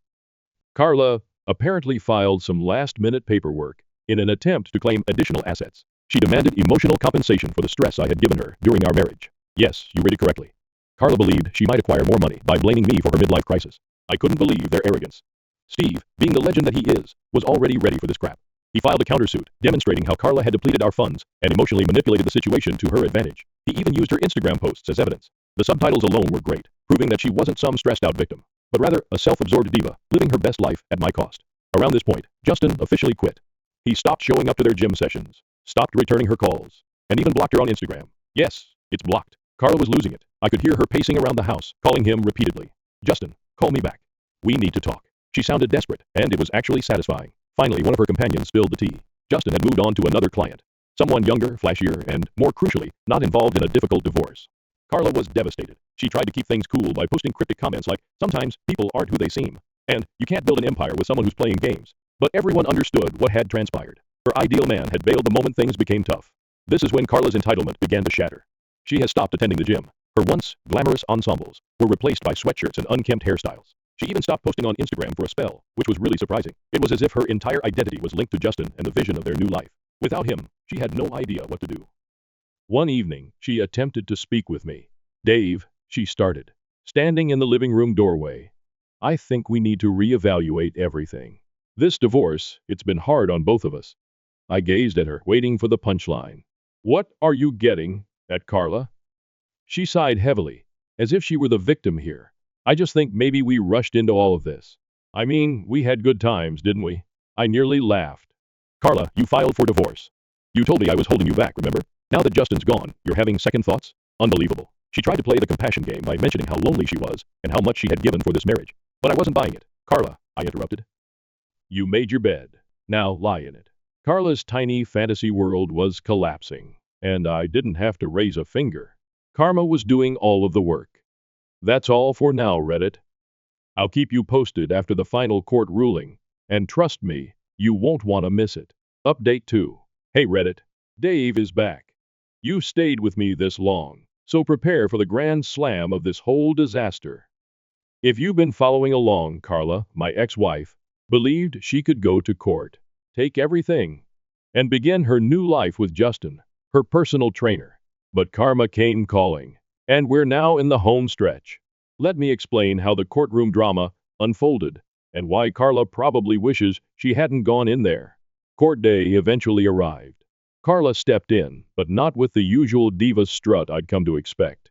Carla apparently filed some last-minute paperwork in an attempt to claim additional assets. She demanded emotional compensation for the stress I had given her during our marriage. Yes, you read it correctly. Carla believed she might acquire more money by blaming me for her midlife crisis. I couldn't believe their arrogance. Steve, being the legend that he is, was already ready for this crap. He filed a countersuit, demonstrating how Carla had depleted our funds and emotionally manipulated the situation to her advantage. He even used her Instagram posts as evidence. The subtitles alone were great, proving that she wasn't some stressed-out victim, but rather a self-absorbed diva, living her best life at my cost. Around this point, Justin officially quit. He stopped showing up to their gym sessions, stopped returning her calls, and even blocked her on Instagram. Yes, it's blocked. Carla was losing it. I could hear her pacing around the house, calling him repeatedly. "Justin, call me back. We need to talk." She sounded desperate, and it was actually satisfying. Finally, one of her companions spilled the tea. Justin had moved on to another client. Someone younger, flashier, and, more crucially, not involved in a difficult divorce. Carla was devastated. She tried to keep things cool by posting cryptic comments like, "Sometimes people aren't who they seem," and "You can't build an empire with someone who's playing games." But everyone understood what had transpired. Her ideal man had bailed the moment things became tough. This is when Carla's entitlement began to shatter. She has stopped attending the gym. Her once glamorous ensembles were replaced by sweatshirts and unkempt hairstyles. She even stopped posting on Instagram for a spell, which was really surprising. It was as if her entire identity was linked to Justin and the vision of their new life. Without him, she had no idea what to do. One evening, she attempted to speak with me. "Dave," she started, standing in the living room doorway, "I think we need to reevaluate everything. This divorce, it's been hard on both of us." I gazed at her, waiting for the punchline. "What are you getting at, Carla?" She sighed heavily, as if she were the victim here. "I just think maybe we rushed into all of this. I mean, we had good times, didn't we?" I nearly laughed. "Carla, you filed for divorce. You told me I was holding you back, remember? Now that Justin's gone, you're having second thoughts? Unbelievable." She tried to play the compassion game by mentioning how lonely she was and how much she had given for this marriage. But I wasn't buying it. "Carla," I interrupted. "You made your bed. Now lie in it." Carla's tiny fantasy world was collapsing, and I didn't have to raise a finger. Karma was doing all of the work. That's all for now, Reddit. I'll keep you posted after the final court ruling, and trust me, you won't want to miss it. Update 2. Hey Reddit, Dave is back. You stayed with me this long, so prepare for the grand slam of this whole disaster. If you've been following along, Carla, my ex-wife, believed she could go to court, take everything, and begin her new life with Justin, her personal trainer. But karma came calling, and we're now in the home stretch. Let me explain how the courtroom drama unfolded and why Carla probably wishes she hadn't gone in there. Court day eventually arrived. Carla stepped in, but not with the usual diva strut I'd come to expect.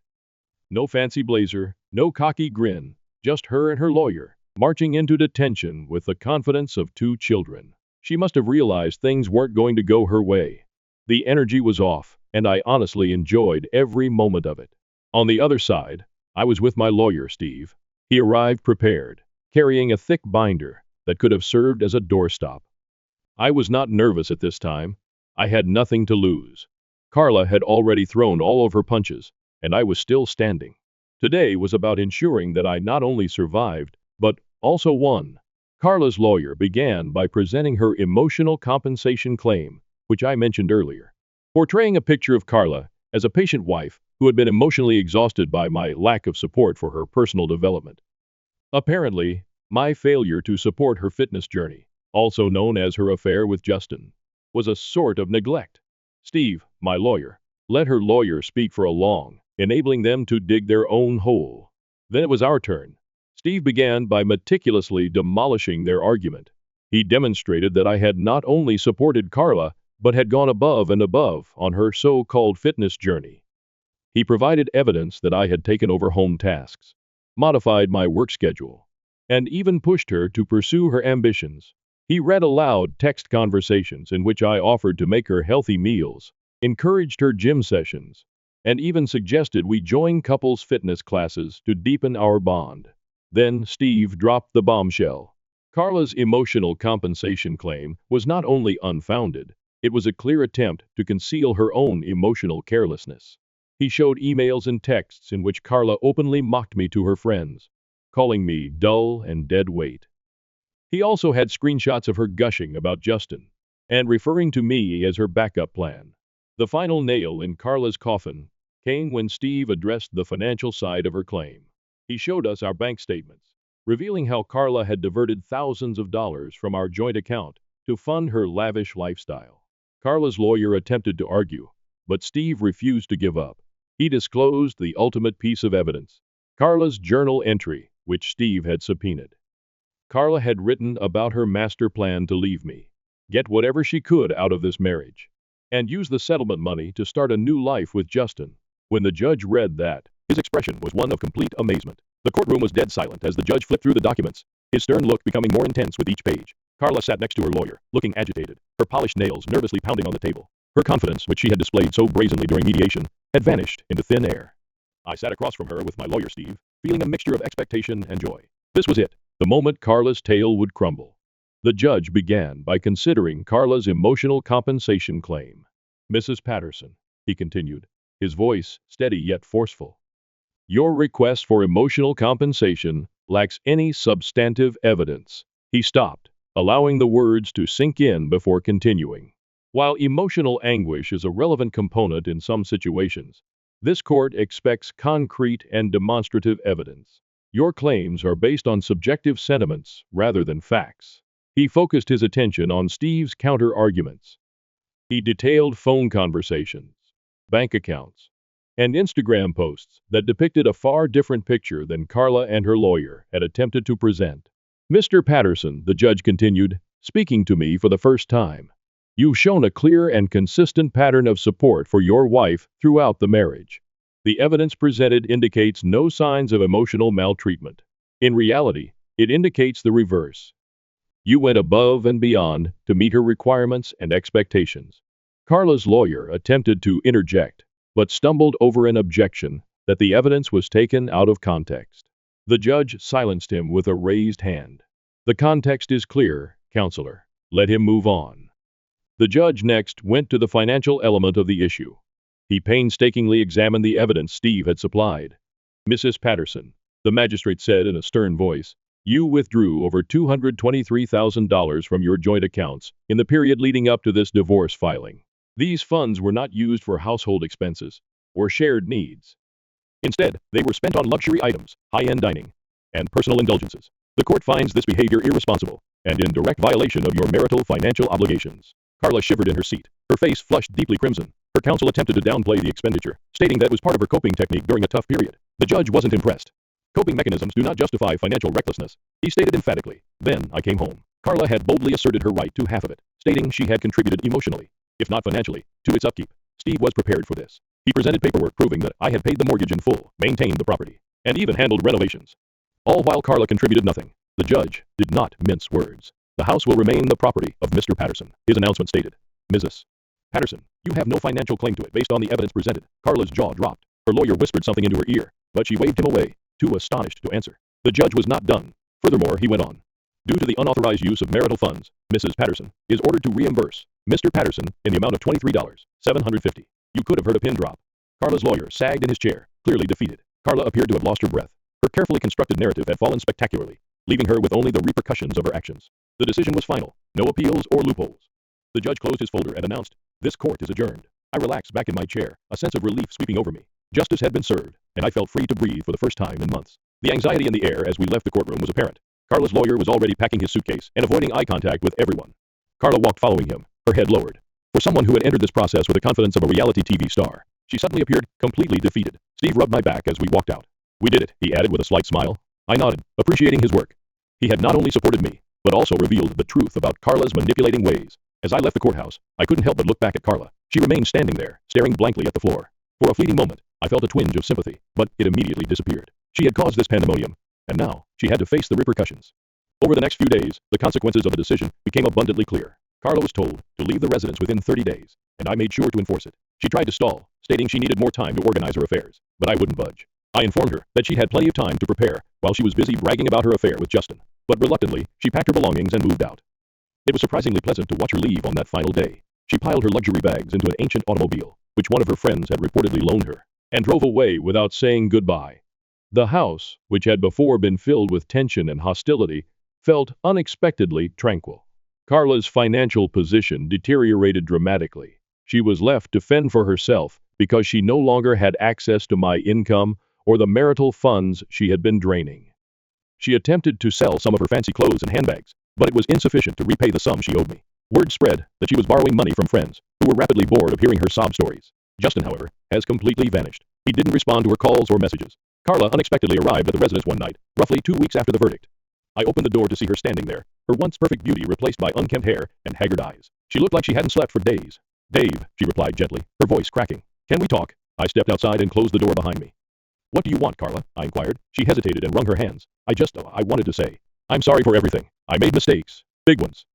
No fancy blazer, no cocky grin, just her and her lawyer, marching into detention with the confidence of two children. She must have realized things weren't going to go her way. The energy was off, and I honestly enjoyed every moment of it. On the other side, I was with my lawyer, Steve. He arrived prepared, carrying a thick binder that could have served as a doorstop. I was not nervous at this time. I had nothing to lose. Carla had already thrown all of her punches, and I was still standing. Today was about ensuring that I not only survived, but also won. Carla's lawyer began by presenting her emotional compensation claim, which I mentioned earlier, portraying a picture of Carla as a patient wife who had been emotionally exhausted by my lack of support for her personal development. Apparently, my failure to support her fitness journey, also known as her affair with Justin, was a sort of neglect. Steve, my lawyer, let her lawyer speak for a long, enabling them to dig their own hole. Then it was our turn. Steve began by meticulously demolishing their argument. He demonstrated that I had not only supported Carla, but had gone above and above on her so-called fitness journey. He provided evidence that I had taken over home tasks, modified my work schedule, and even pushed her to pursue her ambitions. He read aloud text conversations in which I offered to make her healthy meals, encouraged her gym sessions, and even suggested we join couples fitness classes to deepen our bond. Then Steve dropped the bombshell. Carla's emotional compensation claim was not only unfounded, it was a clear attempt to conceal her own emotional carelessness. He showed emails and texts in which Carla openly mocked me to her friends, calling me dull and dead weight. He also had screenshots of her gushing about Justin and referring to me as her backup plan. The final nail in Carla's coffin came when Steve addressed the financial side of her claim. He showed us our bank statements, revealing how Carla had diverted thousands of dollars from our joint account to fund her lavish lifestyle. Carla's lawyer attempted to argue, but Steve refused to give up. He disclosed the ultimate piece of evidence, Carla's journal entry, which Steve had subpoenaed. Carla had written about her master plan to leave me, get whatever she could out of this marriage, and use the settlement money to start a new life with Justin. When the judge read that, his expression was one of complete amazement. The courtroom was dead silent as the judge flipped through the documents, his stern look becoming more intense with each page. Carla sat next to her lawyer, looking agitated, her polished nails nervously pounding on the table. Her confidence, which she had displayed so brazenly during mediation, had vanished into thin air. I sat across from her with my lawyer Steve, feeling a mixture of expectation and joy. This was it, the moment Carla's tale would crumble. The judge began by considering Carla's emotional compensation claim. Mrs. Patterson, he continued, his voice steady yet forceful. Your request for emotional compensation lacks any substantive evidence. He stopped, allowing the words to sink in before continuing. While emotional anguish is a relevant component in some situations, this court expects concrete and demonstrative evidence. Your claims are based on subjective sentiments rather than facts. He focused his attention on Steve's counter-arguments. He detailed phone conversations, bank accounts, and Instagram posts that depicted a far different picture than Carla and her lawyer had attempted to present. Mr. Patterson, the judge continued, speaking to me for the first time. You've shown a clear and consistent pattern of support for your wife throughout the marriage. The evidence presented indicates no signs of emotional maltreatment. In reality, it indicates the reverse. You went above and beyond to meet her requirements and expectations. Carla's lawyer attempted to interject, but stumbled over an objection that the evidence was taken out of context. The judge silenced him with a raised hand. The context is clear, counselor. Let him move on. The judge next went to the financial element of the issue. He painstakingly examined the evidence Steve had supplied. Mrs. Patterson, the magistrate said in a stern voice, you withdrew over $223,000 from your joint accounts in the period leading up to this divorce filing. These funds were not used for household expenses or shared needs. Instead, they were spent on luxury items, high-end dining, and personal indulgences. The court finds this behavior irresponsible and in direct violation of your marital financial obligations. Carla shivered in her seat, her face flushed deeply crimson. Her counsel attempted to downplay the expenditure, stating that it was part of her coping technique during a tough period. The judge wasn't impressed. Coping mechanisms do not justify financial recklessness, he stated emphatically. Then I came home. Carla had boldly asserted her right to half of it, stating she had contributed emotionally, if not financially, to its upkeep. Steve was prepared for this. He presented paperwork proving that I had paid the mortgage in full, maintained the property, and even handled renovations. All while Carla contributed nothing. The judge did not mince words. The house will remain the property of Mr. Patterson, his announcement stated. Mrs. Patterson, you have no financial claim to it based on the evidence presented. Carla's jaw dropped. Her lawyer whispered something into her ear, but she waved him away, too astonished to answer. The judge was not done. Furthermore, he went on. Due to the unauthorized use of marital funds, Mrs. Patterson is ordered to reimburse Mr. Patterson in the amount of $23,750. You could have heard a pin drop. Carla's lawyer sagged in his chair, clearly defeated. Carla appeared to have lost her breath. Her carefully constructed narrative had fallen spectacularly, leaving her with only the repercussions of her actions. The decision was final. No appeals or loopholes. The judge closed his folder and announced, "This court is adjourned." I relaxed back in my chair, a sense of relief sweeping over me. Justice had been served, and I felt free to breathe for the first time in months. The anxiety in the air as we left the courtroom was apparent. Carla's lawyer was already packing his suitcase and avoiding eye contact with everyone. Carla walked following him, her head lowered. For someone who had entered this process with the confidence of a reality TV star, she suddenly appeared completely defeated. Steve rubbed my back as we walked out. We did it, he added with a slight smile. I nodded, appreciating his work. He had not only supported me, but also revealed the truth about Carla's manipulating ways. As I left the courthouse, I couldn't help but look back at Carla. She remained standing there, staring blankly at the floor. For a fleeting moment, I felt a twinge of sympathy, but it immediately disappeared. She had caused this pandemonium, and now she had to face the repercussions. Over the next few days, the consequences of the decision became abundantly clear. Carla was told to leave the residence within 30 days, and I made sure to enforce it. She tried to stall, stating she needed more time to organize her affairs, but I wouldn't budge. I informed her that she'd had plenty of time to prepare while she was busy bragging about her affair with Justin, but reluctantly, she packed her belongings and moved out. It was surprisingly pleasant to watch her leave on that final day. She piled her luxury bags into an ancient automobile, which one of her friends had reportedly loaned her, and drove away without saying goodbye. The house, which had before been filled with tension and hostility, felt unexpectedly tranquil. Carla's financial position deteriorated dramatically. She was left to fend for herself because she no longer had access to my income or the marital funds she had been draining. She attempted to sell some of her fancy clothes and handbags, but it was insufficient to repay the sum she owed me. Word spread that she was borrowing money from friends, who were rapidly bored of hearing her sob stories. Justin, however, has completely vanished. He didn't respond to her calls or messages. Carla unexpectedly arrived at the residence one night, roughly 2 weeks after the verdict. I opened the door to see her standing there, her once perfect beauty replaced by unkempt hair and haggard eyes. She looked like she hadn't slept for days. "Dave," she replied gently, her voice cracking. "Can we talk?" I stepped outside and closed the door behind me. "What do you want, Carla?" I inquired. She hesitated and wrung her hands. I wanted to say, I'm sorry for everything. I made mistakes. Big ones.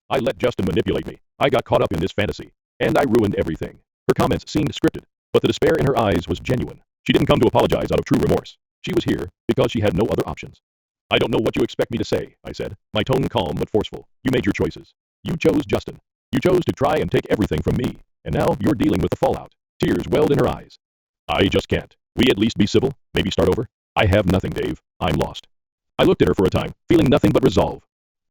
I let Justin manipulate me. I got caught up in this fantasy. And I ruined everything." Her comments seemed scripted, but the despair in her eyes was genuine. She didn't come to apologize out of true remorse. She was here because she had no other options. "I don't know what you expect me to say," I said, my tone calm but forceful. "You made your choices. You chose Justin. You chose to try and take everything from me, and now you're dealing with the fallout." Tears welled in her eyes. "I just can't. We at least be civil? Maybe start over?" "I have nothing, Dave. I'm lost." I looked at her for a time, feeling nothing but resolve.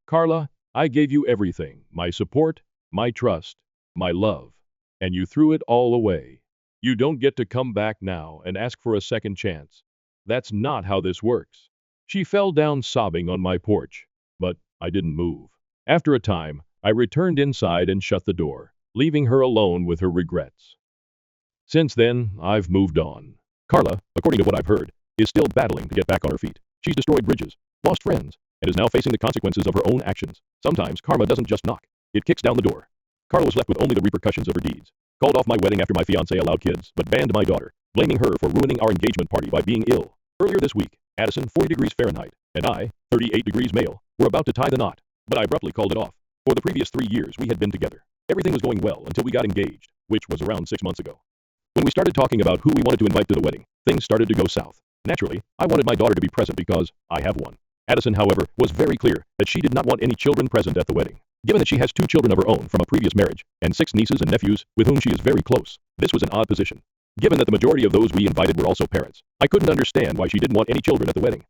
"Carla, I gave you everything. My support, my trust, my love. And you threw it all away. You don't get to come back now and ask for a second chance. That's not how this works." She fell down sobbing on my porch, but I didn't move. After a time, I returned inside and shut the door, leaving her alone with her regrets. Since then, I've moved on. Carla, according to what I've heard, is still battling to get back on her feet. She's destroyed bridges, lost friends, and is now facing the consequences of her own actions. Sometimes karma doesn't just knock, it kicks down the door. Carla was left with only the repercussions of her deeds. Called off my wedding after my fiancé allowed kids, but banned my daughter, blaming her for ruining our engagement party by being ill. Earlier this week, Addison, 40 degrees Fahrenheit, and I, 38 degrees male, were about to tie the knot, but I abruptly called it off. For the previous 3 years we had been together. Everything was going well until we got engaged, which was around 6 months ago. When we started talking about who we wanted to invite to the wedding, things started to go south. Naturally, I wanted my daughter to be present because I have one. Addison, however, was very clear that she did not want any children present at the wedding. Given that she has 2 children of her own from a previous marriage, and 6 nieces and nephews with whom she is very close, this was an odd position. Given that the majority of those we invited were also parents, I couldn't understand why she didn't want any children at the wedding.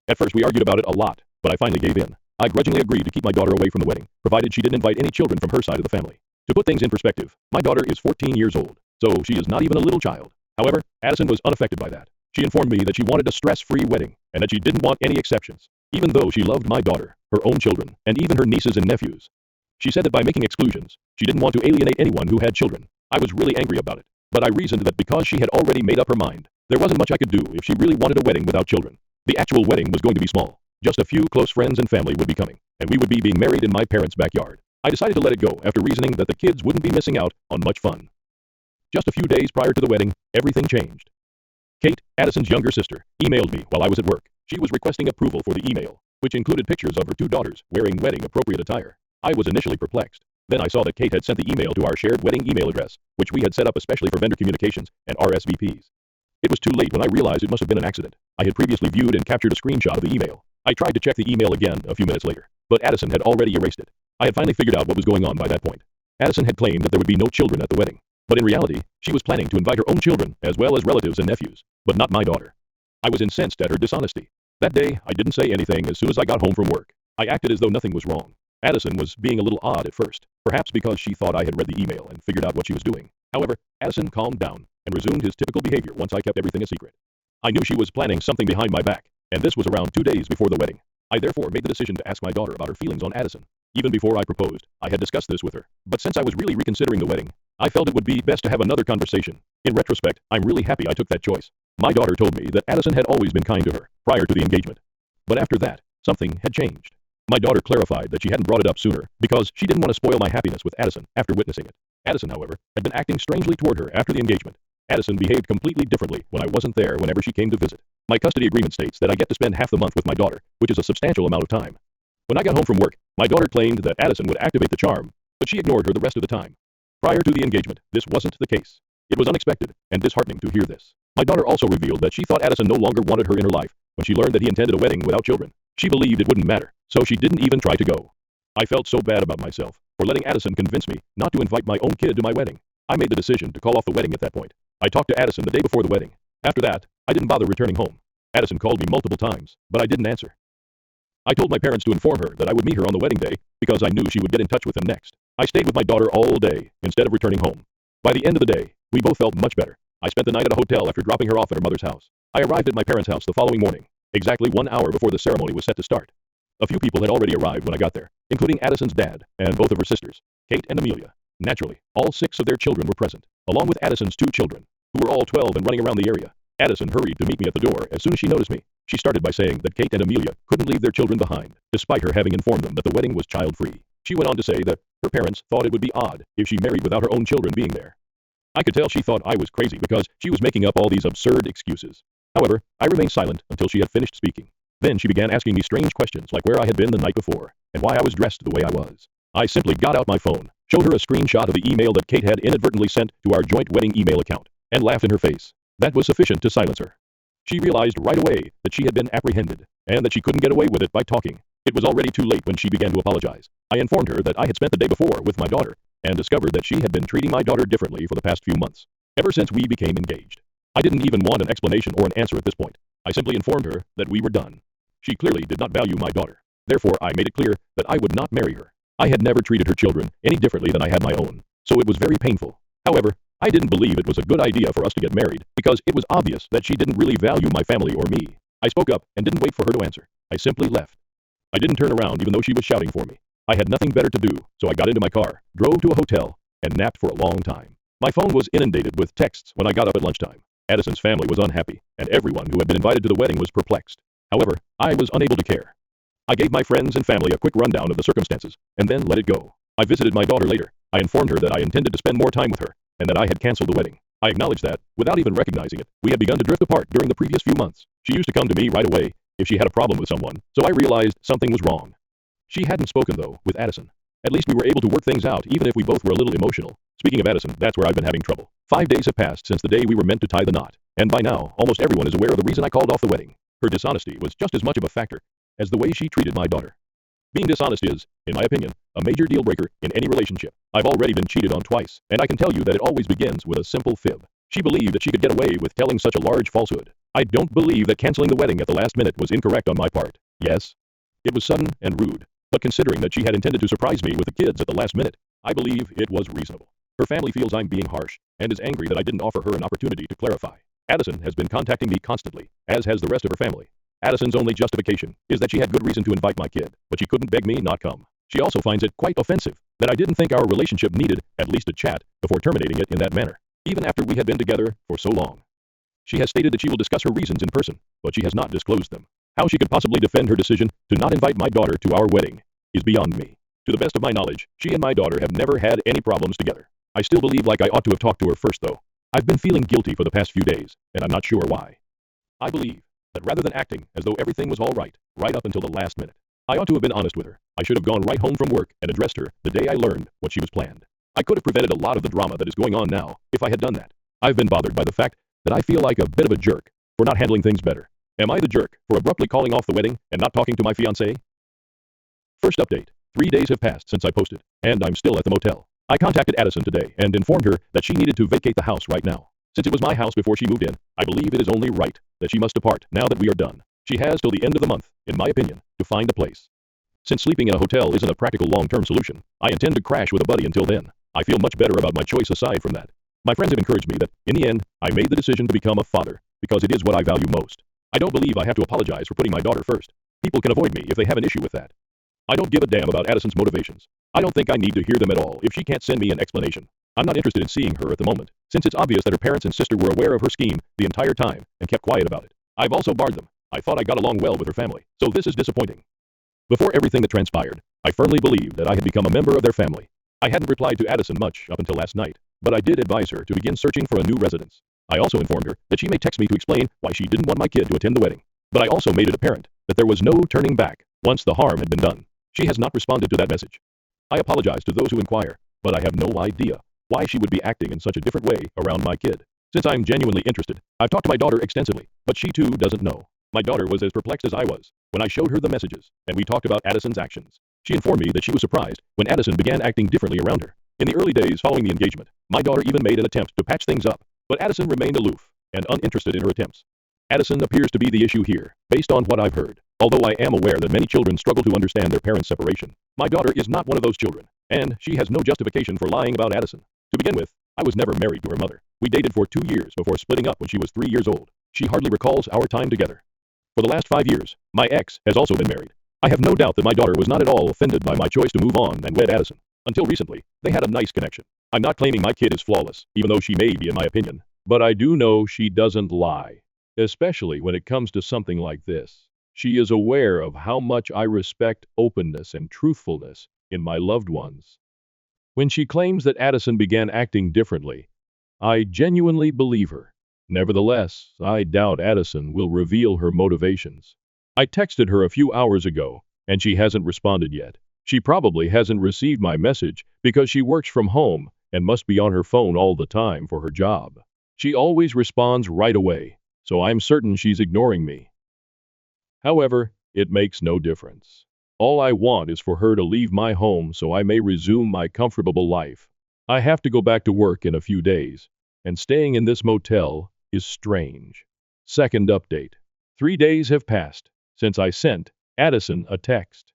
At first we argued about it a lot, but I finally gave in. I grudgingly agreed to keep my daughter away from the wedding, provided she didn't invite any children from her side of the family. To put things in perspective, my daughter is 14 years old, so she is not even a little child. However, Addison was unaffected by that. She informed me that she wanted a stress-free wedding and that she didn't want any exceptions, even though she loved my daughter, her own children, and even her nieces and nephews. She said that by making exclusions, she didn't want to alienate anyone who had children. I was really angry about it, but I reasoned that because she had already made up her mind, there wasn't much I could do if she really wanted a wedding without children. The actual wedding was going to be small. Just a few close friends and family would be coming, and we would be being married in my parents' backyard. I decided to let it go after reasoning that the kids wouldn't be missing out on much fun. Just a few days prior to the wedding, everything changed. Kate, Addison's younger sister, emailed me while I was at work. She was requesting approval for the email, which included pictures of her two daughters wearing wedding-appropriate attire. I was initially perplexed. Then I saw that Kate had sent the email to our shared wedding email address, which we had set up especially for vendor communications and RSVPs. It was too late when I realized it must have been an accident. I had previously viewed and captured a screenshot of the email. I tried to check the email again a few minutes later, but Addison had already erased it. I had finally figured out what was going on by that point. Addison had claimed that there would be no children at the wedding, but in reality, she was planning to invite her own children as well as relatives and nephews, but not my daughter. I was incensed at her dishonesty. That day, I didn't say anything as soon as I got home from work. I acted as though nothing was wrong. Addison was being a little odd at first, perhaps because she thought I had read the email and figured out what she was doing. However, Addison calmed down and resumed his typical behavior once I kept everything a secret. I knew she was planning something behind my back, and this was around 2 days before the wedding. I therefore made the decision to ask my daughter about her feelings on Addison. Even before I proposed, I had discussed this with her, but since I was really reconsidering the wedding, I felt it would be best to have another conversation. In retrospect, I'm really happy I took that choice. My daughter told me that Addison had always been kind to her, prior to the engagement. But after that, something had changed. My daughter clarified that she hadn't brought it up sooner because she didn't want to spoil my happiness with Addison after witnessing it. Addison, however, had been acting strangely toward her after the engagement. Addison behaved completely differently when I wasn't there whenever she came to visit. My custody agreement states that I get to spend half the month with my daughter, which is a substantial amount of time. When I got home from work, my daughter claimed that Addison would activate the charm, but she ignored her the rest of the time. Prior to the engagement, this wasn't the case. It was unexpected and disheartening to hear this. My daughter also revealed that she thought Addison no longer wanted her in her life when she learned that he intended a wedding without children. She believed it wouldn't matter, so she didn't even try to go. I felt so bad about myself for letting Addison convince me not to invite my own kid to my wedding. I made the decision to call off the wedding at that point. I talked to Addison the day before the wedding. After that, I didn't bother returning home. Addison called me multiple times, but I didn't answer. I told my parents to inform her that I would meet her on the wedding day because I knew she would get in touch with them next. I stayed with my daughter all day instead of returning home. By the end of the day, we both felt much better. I spent the night at a hotel after dropping her off at her mother's house. I arrived at my parents' house the following morning, exactly 1 hour before the ceremony was set to start. A few people had already arrived when I got there, including Addison's dad and both of her sisters, Kate and Amelia. Naturally, all 6 of their children were present, along with Addison's 2 children, who were all 12 and running around the area. Addison hurried to meet me at the door as soon as she noticed me. She started by saying that Kate and Amelia couldn't leave their children behind, despite her having informed them that the wedding was child-free. She went on to say that her parents thought it would be odd if she married without her own children being there. I could tell she thought I was crazy because she was making up all these absurd excuses. However, I remained silent until she had finished speaking. Then she began asking me strange questions like where I had been the night before and why I was dressed the way I was. I simply got out my phone, showed her a screenshot of the email that Kate had inadvertently sent to our joint wedding email account, and laughed in her face. That was sufficient to silence her. She realized right away that she had been apprehended and that she couldn't get away with it by talking. It was already too late when she began to apologize. I informed her that I had spent the day before with my daughter and discovered that she had been treating my daughter differently for the past few months, ever since we became engaged. I didn't even want an explanation or an answer at this point. I simply informed her that we were done. She clearly did not value my daughter. Therefore, I made it clear that I would not marry her. I had never treated her children any differently than I had my own, so it was very painful. However, I didn't believe it was a good idea for us to get married because it was obvious that she didn't really value my family or me. I spoke up and didn't wait for her to answer. I simply left. I didn't turn around even though she was shouting for me. I had nothing better to do, so I got into my car, drove to a hotel, and napped for a long time. My phone was inundated with texts when I got up at lunchtime. Addison's family was unhappy, and everyone who had been invited to the wedding was perplexed. However, I was unable to care. I gave my friends and family a quick rundown of the circumstances, and then let it go. I visited my daughter later. I informed her that I intended to spend more time with her, and that I had canceled the wedding. I acknowledged that, without even recognizing it, we had begun to drift apart during the previous few months. She used to come to me right away if she had a problem with someone, so I realized something was wrong. She hadn't spoken, though, with Addison. At least we were able to work things out, even if we both were a little emotional. Speaking of Addison, that's where I've been having trouble. 5 days have passed since the day we were meant to tie the knot, and by now, almost everyone is aware of the reason I called off the wedding. Her dishonesty was just as much of a factor as the way she treated my daughter. Being dishonest is, in my opinion, a major deal breaker in any relationship. I've already been cheated on twice, and I can tell you that it always begins with a simple fib. She believed that she could get away with telling such a large falsehood. I don't believe that canceling the wedding at the last minute was incorrect on my part. Yes, it was sudden and rude, but considering that she had intended to surprise me with the kids at the last minute, I believe it was reasonable. Her family feels I'm being harsh and is angry that I didn't offer her an opportunity to clarify. Addison has been contacting me constantly, as has the rest of her family. Addison's only justification is that she had good reason to invite my kid, but she couldn't beg me not come. She also finds it quite offensive that I didn't think our relationship needed at least a chat before terminating it in that manner, even after we had been together for so long. She has stated that she will discuss her reasons in person, but she has not disclosed them. How she could possibly defend her decision to not invite my daughter to our wedding is beyond me. To the best of my knowledge, she and my daughter have never had any problems together. I still believe like I ought to have talked to her first though. I've been feeling guilty for the past few days, and I'm not sure why. I believe that rather than acting as though everything was all right up until the last minute, I ought to have been honest with her. I should have gone right home from work and addressed her the day I learned what she was planned. I could have prevented a lot of the drama that is going on now if I had done that. I've been bothered by the fact that I feel like a bit of a jerk for not handling things better. Am I the jerk for abruptly calling off the wedding and not talking to my fiancée? First update. 3 days have passed since I posted, and I'm still at the motel. I contacted Addison today and informed her that she needed to vacate the house right now. Since it was my house before she moved in, I believe it is only right that she must depart now that we are done. She has till the end of the month, in my opinion, to find a place. Since sleeping in a hotel isn't a practical long-term solution, I intend to crash with a buddy until then. I feel much better about my choice aside from that. My friends have encouraged me that, in the end, I made the decision to become a father, because it is what I value most. I don't believe I have to apologize for putting my daughter first. People can avoid me if they have an issue with that. I don't give a damn about Addison's motivations. I don't think I need to hear them at all if she can't send me an explanation. I'm not interested in seeing her at the moment, since it's obvious that her parents and sister were aware of her scheme the entire time and kept quiet about it. I've also barred them. I thought I got along well with her family, so this is disappointing. Before everything that transpired, I firmly believed that I had become a member of their family. I hadn't replied to Addison much up until last night, but I did advise her to begin searching for a new residence. I also informed her that she may text me to explain why she didn't want my kid to attend the wedding. But I also made it apparent that there was no turning back once the harm had been done. She has not responded to that message. I apologize to those who inquire, but I have no idea why she would be acting in such a different way around my kid. Since I'm genuinely interested, I've talked to my daughter extensively, but she too doesn't know. My daughter was as perplexed as I was when I showed her the messages, and we talked about Addison's actions. She informed me that she was surprised when Addison began acting differently around her. In the early days following the engagement, my daughter even made an attempt to patch things up, but Addison remained aloof and uninterested in her attempts. Addison appears to be the issue here, based on what I've heard. Although I am aware that many children struggle to understand their parents' separation, my daughter is not one of those children, and she has no justification for lying about Addison. To begin with, I was never married to her mother. We dated for 2 years before splitting up when she was 3 years old. She hardly recalls our time together. For the last 5 years, my ex has also been married. I have no doubt that my daughter was not at all offended by my choice to move on and wed Addison. Until recently, they had a nice connection. I'm not claiming my kid is flawless, even though she may be in my opinion. But I do know she doesn't lie, especially when it comes to something like this. She is aware of how much I respect openness and truthfulness in my loved ones. When she claims that Addison began acting differently, I genuinely believe her. Nevertheless, I doubt Addison will reveal her motivations. I texted her a few hours ago, and she hasn't responded yet. She probably hasn't received my message because she works from home and must be on her phone all the time for her job. She always responds right away, so I'm certain she's ignoring me. However, it makes no difference. All I want is for her to leave my home so I may resume my comfortable life. I have to go back to work in a few days, and staying in this motel is strange. Second update. 3 days have passed since I sent Addison a text.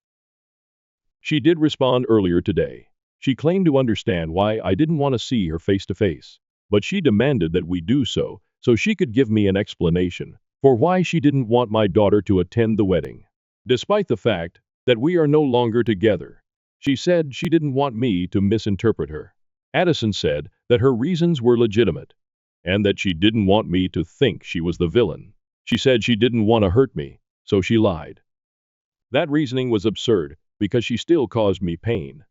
She did respond earlier today. She claimed to understand why I didn't want to see her face to face, but she demanded that we do so she could give me an explanation for why she didn't want my daughter to attend the wedding. Despite the fact that we are no longer together, she said she didn't want me to misinterpret her. Addison said that her reasons were legitimate, and that she didn't want me to think she was the villain. She said she didn't want to hurt me, so she lied. That reasoning was absurd because she still caused me pain.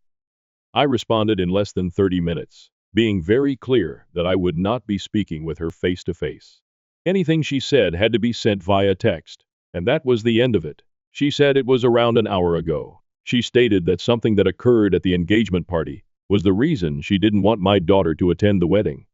I responded in less than 30 minutes, being very clear that I would not be speaking with her face to face. Anything she said had to be sent via text, and that was the end of it. She said it was around an hour ago. She stated that something that occurred at the engagement party was the reason she didn't want my daughter to attend the wedding.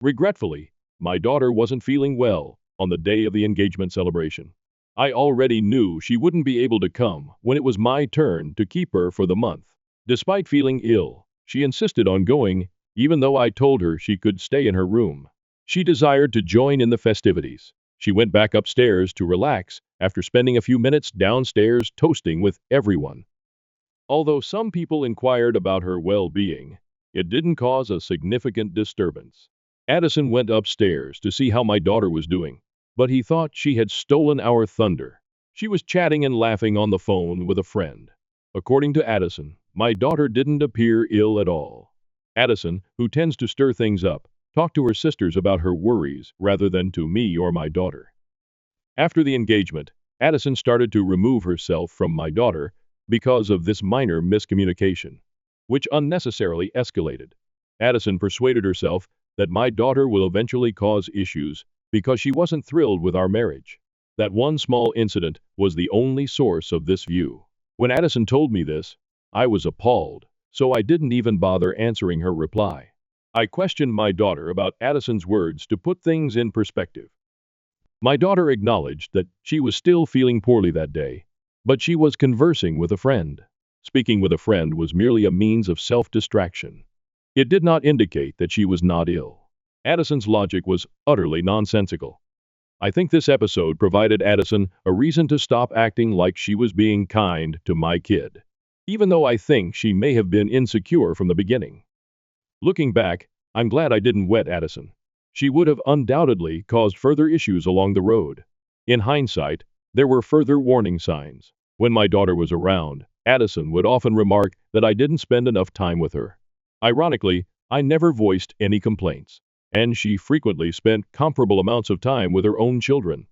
Regretfully, my daughter wasn't feeling well on the day of the engagement celebration. I already knew she wouldn't be able to come when it was my turn to keep her for the month. Despite feeling ill, she insisted on going, even though I told her she could stay in her room. She desired to join in the festivities. She went back upstairs to relax after spending a few minutes downstairs toasting with everyone. Although some people inquired about her well-being, it didn't cause a significant disturbance. Addison went upstairs to see how my daughter was doing, but he thought she had stolen our thunder. She was chatting and laughing on the phone with a friend. According to Addison, my daughter didn't appear ill at all. Addison, who tends to stir things up, talked to her sisters about her worries rather than to me or my daughter. After the engagement, Addison started to remove herself from my daughter because of this minor miscommunication, which unnecessarily escalated. Addison persuaded herself that my daughter will eventually cause issues because she wasn't thrilled with our marriage. That one small incident was the only source of this view. When Addison told me this, I was appalled, so I didn't even bother answering her reply. I questioned my daughter about Addison's words to put things in perspective. My daughter acknowledged that she was still feeling poorly that day, but she was conversing with a friend. Speaking with a friend was merely a means of self-distraction. It did not indicate that she was not ill. Addison's logic was utterly nonsensical. I think this episode provided Addison a reason to stop acting like she was being kind to my kid, even though I think she may have been insecure from the beginning. Looking back, I'm glad I didn't wet Addison. She would have undoubtedly caused further issues along the road. In hindsight, there were further warning signs. When my daughter was around, Addison would often remark that I didn't spend enough time with her. Ironically, I never voiced any complaints, and she frequently spent comparable amounts of time with her own children.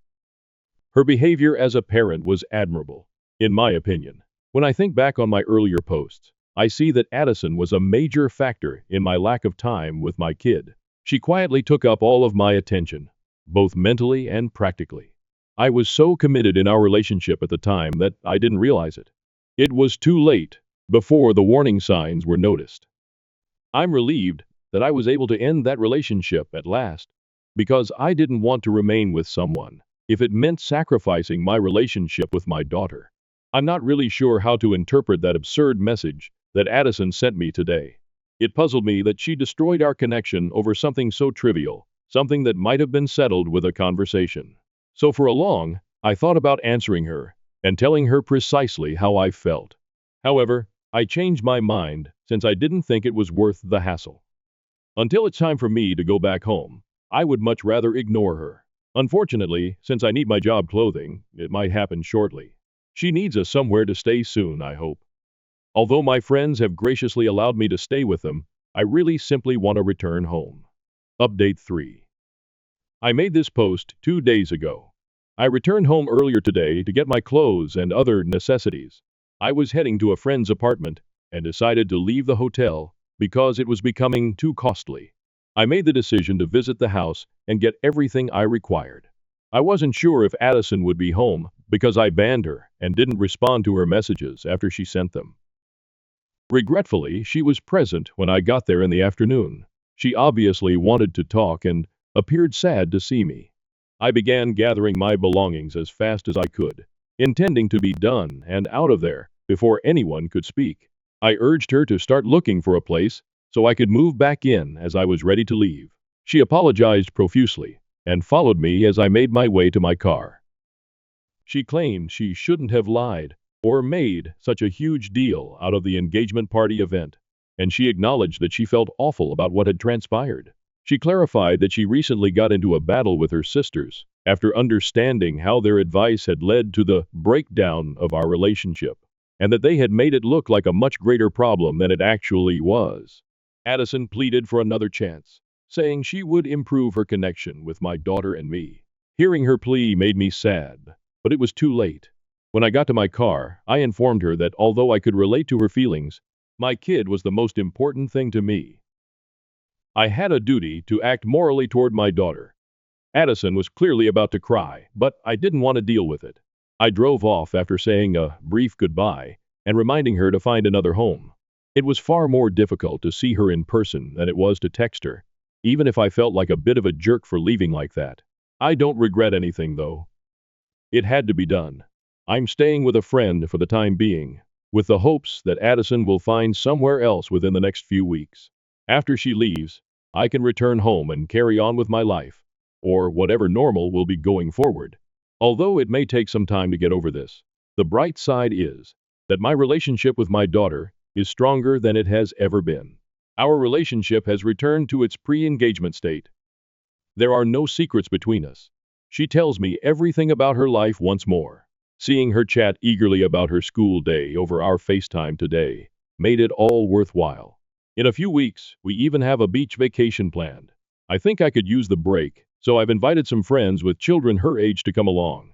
Her behavior as a parent was admirable, in my opinion. When I think back on my earlier posts, I see that Addison was a major factor in my lack of time with my kid. She quietly took up all of my attention, both mentally and practically. I was so committed in our relationship at the time that I didn't realize it. It was too late, before the warning signs were noticed. I'm relieved that I was able to end that relationship at last, because I didn't want to remain with someone if it meant sacrificing my relationship with my daughter. I'm not really sure how to interpret that absurd message that Addison sent me today. It puzzled me that she destroyed our connection over something so trivial, something that might have been settled with a conversation. So for a long, I thought about answering her and telling her precisely how I felt. However, I changed my mind since I didn't think it was worth the hassle. Until it's time for me to go back home, I would much rather ignore her. Unfortunately, since I need my job clothing, it might happen shortly. She needs us somewhere to stay soon, I hope. Although my friends have graciously allowed me to stay with them, I really simply want to return home. Update 3. I made this post 2 days ago. I returned home earlier today to get my clothes and other necessities. I was heading to a friend's apartment and decided to leave the hotel because it was becoming too costly. I made the decision to visit the house and get everything I required. I wasn't sure if Addison would be home because I banned her and didn't respond to her messages after she sent them. Regretfully, she was present when I got there in the afternoon. She obviously wanted to talk and appeared sad to see me. I began gathering my belongings as fast as I could, intending to be done and out of there before anyone could speak. I urged her to start looking for a place so I could move back in as I was ready to leave. She apologized profusely and followed me as I made my way to my car. She claimed she shouldn't have lied or made such a huge deal out of the engagement party event, and she acknowledged that she felt awful about what had transpired. She clarified that she recently got into a battle with her sisters after understanding how their advice had led to the breakdown of our relationship, and that they had made it look like a much greater problem than it actually was. Addison pleaded for another chance, saying she would improve her connection with my daughter and me. Hearing her plea made me sad, but it was too late. When I got to my car, I informed her that although I could relate to her feelings, my kid was the most important thing to me. I had a duty to act morally toward my daughter. Addison was clearly about to cry, but I didn't want to deal with it. I drove off after saying a brief goodbye and reminding her to find another home. It was far more difficult to see her in person than it was to text her, even if I felt like a bit of a jerk for leaving like that. I don't regret anything, though. It had to be done. I'm staying with a friend for the time being, with the hopes that Addison will find somewhere else within the next few weeks. After she leaves, I can return home and carry on with my life, or whatever normal will be going forward. Although it may take some time to get over this, the bright side is that my relationship with my daughter is stronger than it has ever been. Our relationship has returned to its pre-engagement state. There are no secrets between us. She tells me everything about her life once more. Seeing her chat eagerly about her school day over our FaceTime today made it all worthwhile. In a few weeks, we even have a beach vacation planned. I think I could use the break, so I've invited some friends with children her age to come along.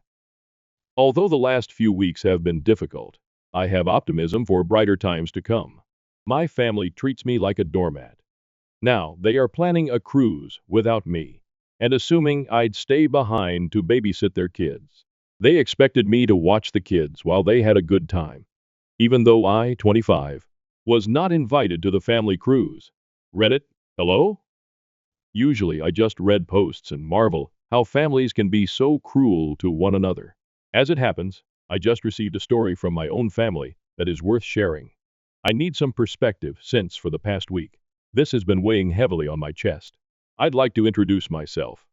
Although the last few weeks have been difficult, I have optimism for brighter times to come. My family treats me like a doormat. Now, they are planning a cruise without me, and assuming I'd stay behind to babysit their kids. They expected me to watch the kids while they had a good time, even though I, 25, was not invited to the family cruise. Reddit, hello? Usually I just read posts and marvel how families can be so cruel to one another. As it happens, I just received a story from my own family that is worth sharing. I need some perspective since, for the past week, this has been weighing heavily on my chest. I'd like to introduce myself.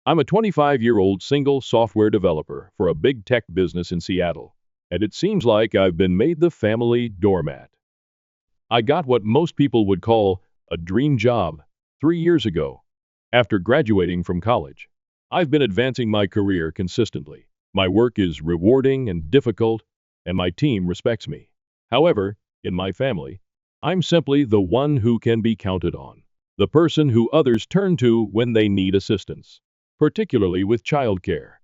I'm a 25-year-old single software developer for a big tech business in Seattle, and it seems like I've been made the family doormat. I got what most people would call a dream job 3 years ago, after graduating from college. I've been advancing my career consistently. My work is rewarding and difficult, and my team respects me. However, in my family, I'm simply the one who can be counted on, the person who others turn to when they need assistance, particularly with childcare.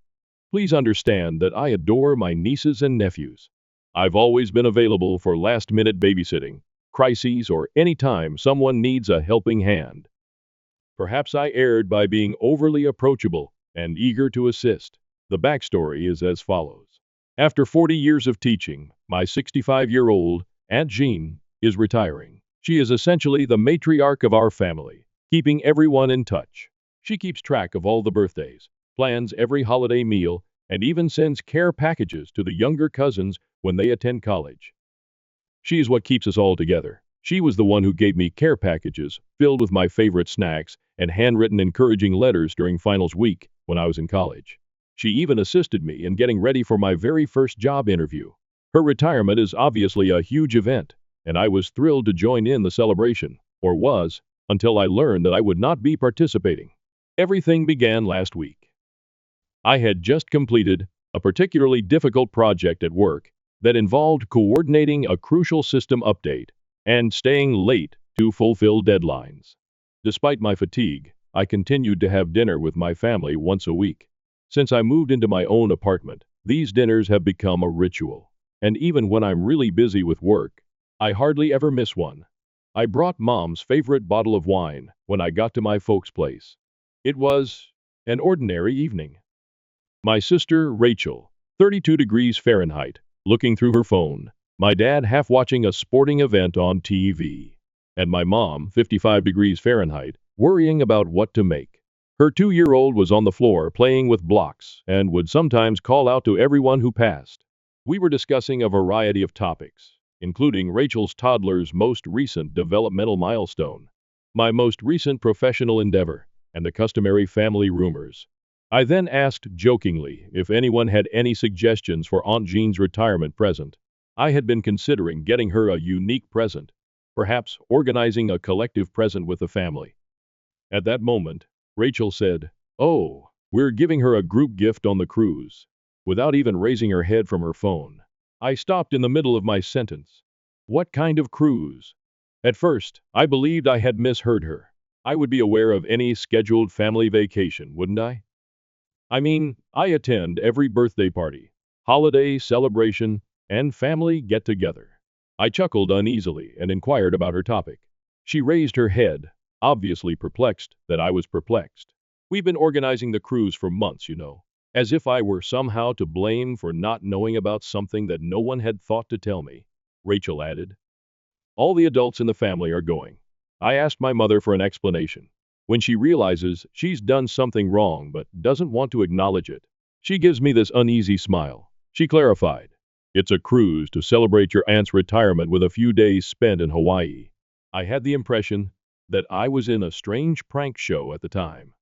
Please understand that I adore my nieces and nephews. I've always been available for last-minute babysitting, crises, or any time someone needs a helping hand. Perhaps I erred by being overly approachable and eager to assist. The backstory is as follows. After 40 years of teaching, my 65-year-old Aunt Jean is retiring. She is essentially the matriarch of our family, keeping everyone in touch. She keeps track of all the birthdays, plans every holiday meal, and even sends care packages to the younger cousins when they attend college. She is what keeps us all together. She was the one who gave me care packages filled with my favorite snacks and handwritten encouraging letters during finals week when I was in college. She even assisted me in getting ready for my very first job interview. Her retirement is obviously a huge event, and I was thrilled to join in the celebration, or was, until I learned that I would not be participating. Everything began last week. I had just completed a particularly difficult project at work that involved coordinating a crucial system update and staying late to fulfill deadlines. Despite my fatigue, I continued to have dinner with my family once a week. Since I moved into my own apartment, these dinners have become a ritual. And even when I'm really busy with work, I hardly ever miss one. I brought Mom's favorite bottle of wine when I got to my folks' place. It was an ordinary evening. My sister, Rachel, 32 degrees Fahrenheit, looking through her phone. My dad half watching a sporting event on TV. And my mom, 55 degrees Fahrenheit, worrying about what to make. Her 2-year-old was on the floor playing with blocks and would sometimes call out to everyone who passed. We were discussing a variety of topics, including Rachel's toddler's most recent developmental milestone, my most recent professional endeavor, and the customary family rumors. I then asked jokingly if anyone had any suggestions for Aunt Jean's retirement present. I had been considering getting her a unique present, perhaps organizing a collective present with the family. At that moment, Rachel said, "Oh, we're giving her a group gift on the cruise," without even raising her head from her phone. I stopped in the middle of my sentence. What kind of cruise? At first, I believed I had misheard her. I would be aware of any scheduled family vacation, wouldn't I? I mean, I attend every birthday party, holiday celebration, and family get-together. I chuckled uneasily and inquired about her topic. She raised her head, obviously perplexed that I was perplexed. "We've been organizing the cruise for months, you know." As if I were somehow to blame for not knowing about something that no one had thought to tell me, Rachel added. "All the adults in the family are going." I asked my mother for an explanation. When she realizes she's done something wrong but doesn't want to acknowledge it, she gives me this uneasy smile. She clarified, "It's a cruise to celebrate your aunt's retirement with a few days spent in Hawaii." I had the impression that I was in a strange prank show at the time.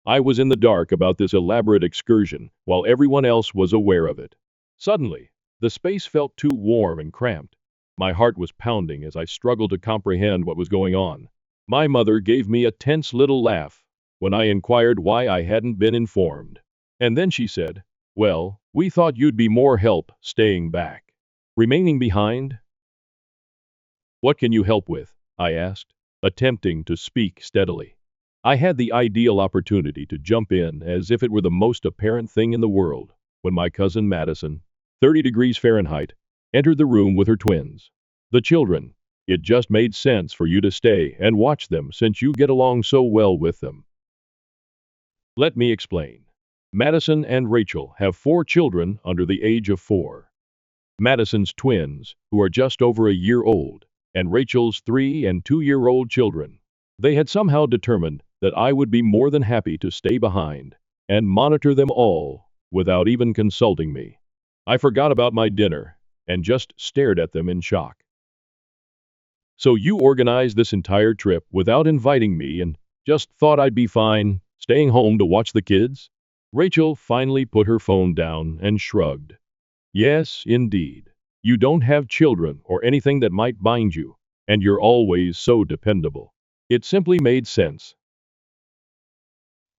I was in the dark about this elaborate excursion while everyone else was aware of it. Suddenly, The space felt too warm and cramped. My heart was pounding as I struggled to comprehend what was going on. My mother gave me a tense little laugh when I inquired why I hadn't been informed. And then she said, "Well, we thought you'd be more help staying back. Remaining behind?" "What can you help with?" I asked, attempting to speak steadily. I had the ideal opportunity to jump in as if it were the most apparent thing in the world when my cousin Madison, 30 degrees Fahrenheit, entered the room with her twins. "The children. It just made sense for you to stay and watch them since you get along so well with them." Let me explain. Madison and Rachel have 4 children under the age of 4. Madison's twins, who are just over a year old, and Rachel's 3 and 2-year-old children. They had somehow determined that I would be more than happy to stay behind and monitor them all without even consulting me. I forgot about my dinner and just stared at them in shock. "So you organized this entire trip without inviting me and just thought I'd be fine staying home to watch the kids?" Rachel finally put her phone down and shrugged. "Yes, indeed. You don't have children or anything that might bind you, and you're always so dependable. It simply made sense."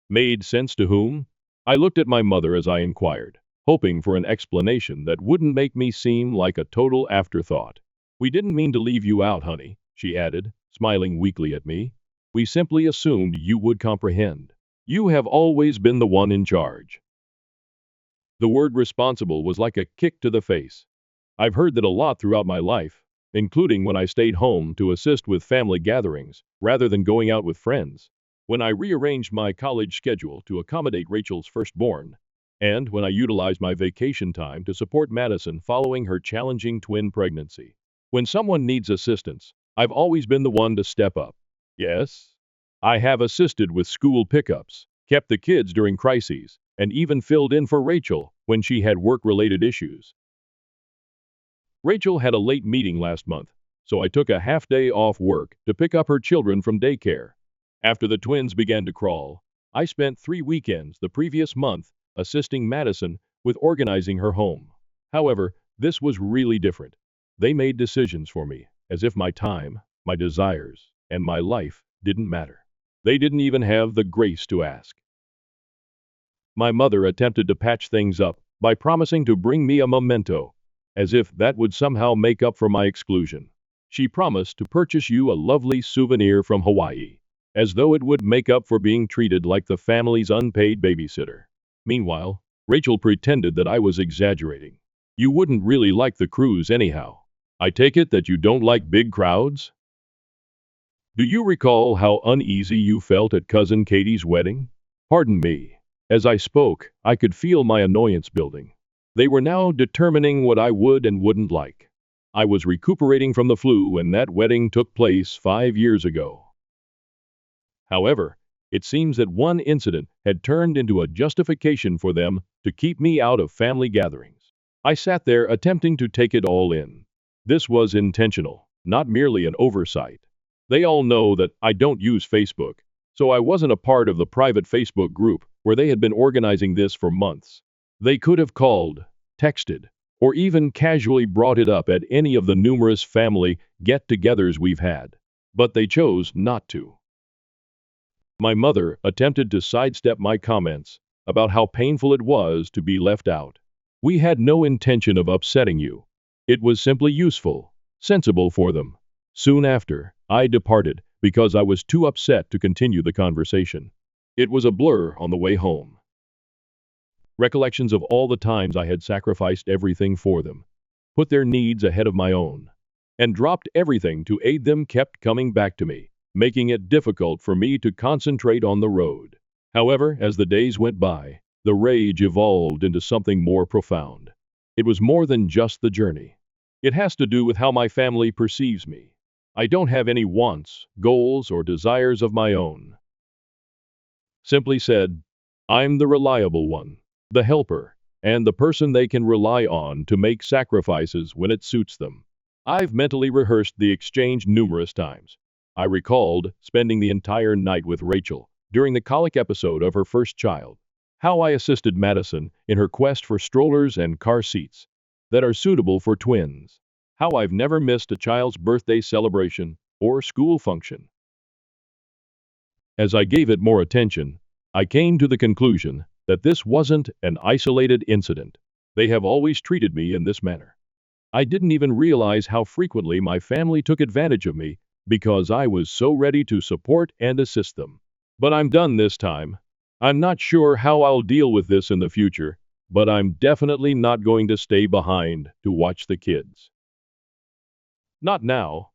Made sense to whom? I looked at my mother as I inquired, hoping for an explanation that wouldn't make me seem like a total afterthought. "We didn't mean to leave you out, honey," she added, smiling weakly at me. "We simply assumed you would comprehend. You have always been the one in charge." The word responsible was like a kick to the face. I've heard that a lot throughout my life, including when I stayed home to assist with family gatherings rather than going out with friends, when I rearranged my college schedule to accommodate Rachel's firstborn, and when I utilized my vacation time to support Madison following her challenging twin pregnancy. When someone needs assistance, I've always been the one to step up. Yes, I have assisted with school pickups, kept the kids during crises, and even filled in for Rachel when she had work-related issues. Rachel had a late meeting last month, so I took a half-day off work to pick up her children from daycare. After the twins began to crawl, I spent 3 weekends the previous month assisting Madison with organizing her home. However, this was really different. They made decisions for me, as if my time, my desires, and my life didn't matter. They didn't even have the grace to ask. My mother attempted to patch things up by promising to bring me a memento, as if that would somehow make up for my exclusion. She promised to purchase you a lovely souvenir from Hawaii, as though it would make up for being treated like the family's unpaid babysitter. Meanwhile, Rachel pretended that I was exaggerating. "You wouldn't really like the cruise anyhow. I take it that you don't like big crowds?" "Do you recall how uneasy you felt at Cousin Katie's wedding?" Pardon me. As I spoke, I could feel my annoyance building. They were now determining what I would and wouldn't like. I was recuperating from the flu when that wedding took place 5 years ago. However, it seems that one incident had turned into a justification for them to keep me out of family gatherings. I sat there attempting to take it all in. This was intentional, not merely an oversight. They all know that I don't use Facebook, so I wasn't a part of the private Facebook group where they had been organizing this for months. They could have called, texted, or even casually brought it up at any of the numerous family get-togethers we've had, but they chose not to. My mother attempted to sidestep my comments about how painful it was to be left out. "We had no intention of upsetting you. It was simply useful, sensible for them." Soon after, I departed because I was too upset to continue the conversation. It was a blur on the way home. Recollections of all the times I had sacrificed everything for them, put their needs ahead of my own, and dropped everything to aid them kept coming back to me, making it difficult for me to concentrate on the road. However, as the days went by, the rage evolved into something more profound. It was more than just the journey. It has to do with how my family perceives me. I don't have any wants, goals, or desires of my own. Simply said, I'm the reliable one, the helper, and the person they can rely on to make sacrifices when it suits them. I've mentally rehearsed the exchange numerous times. I recalled spending the entire night with Rachel during the colic episode of her first child, how I assisted Madison in her quest for strollers and car seats, that are suitable for twins. How I've never missed a child's birthday celebration or school function. As I gave it more attention, I came to the conclusion that this wasn't an isolated incident. They have always treated me in this manner. I didn't even realize how frequently my family took advantage of me because I was so ready to support and assist them. But I'm done this time. I'm not sure how I'll deal with this in the future, but I'm definitely not going to stay behind to watch the kids. Not now.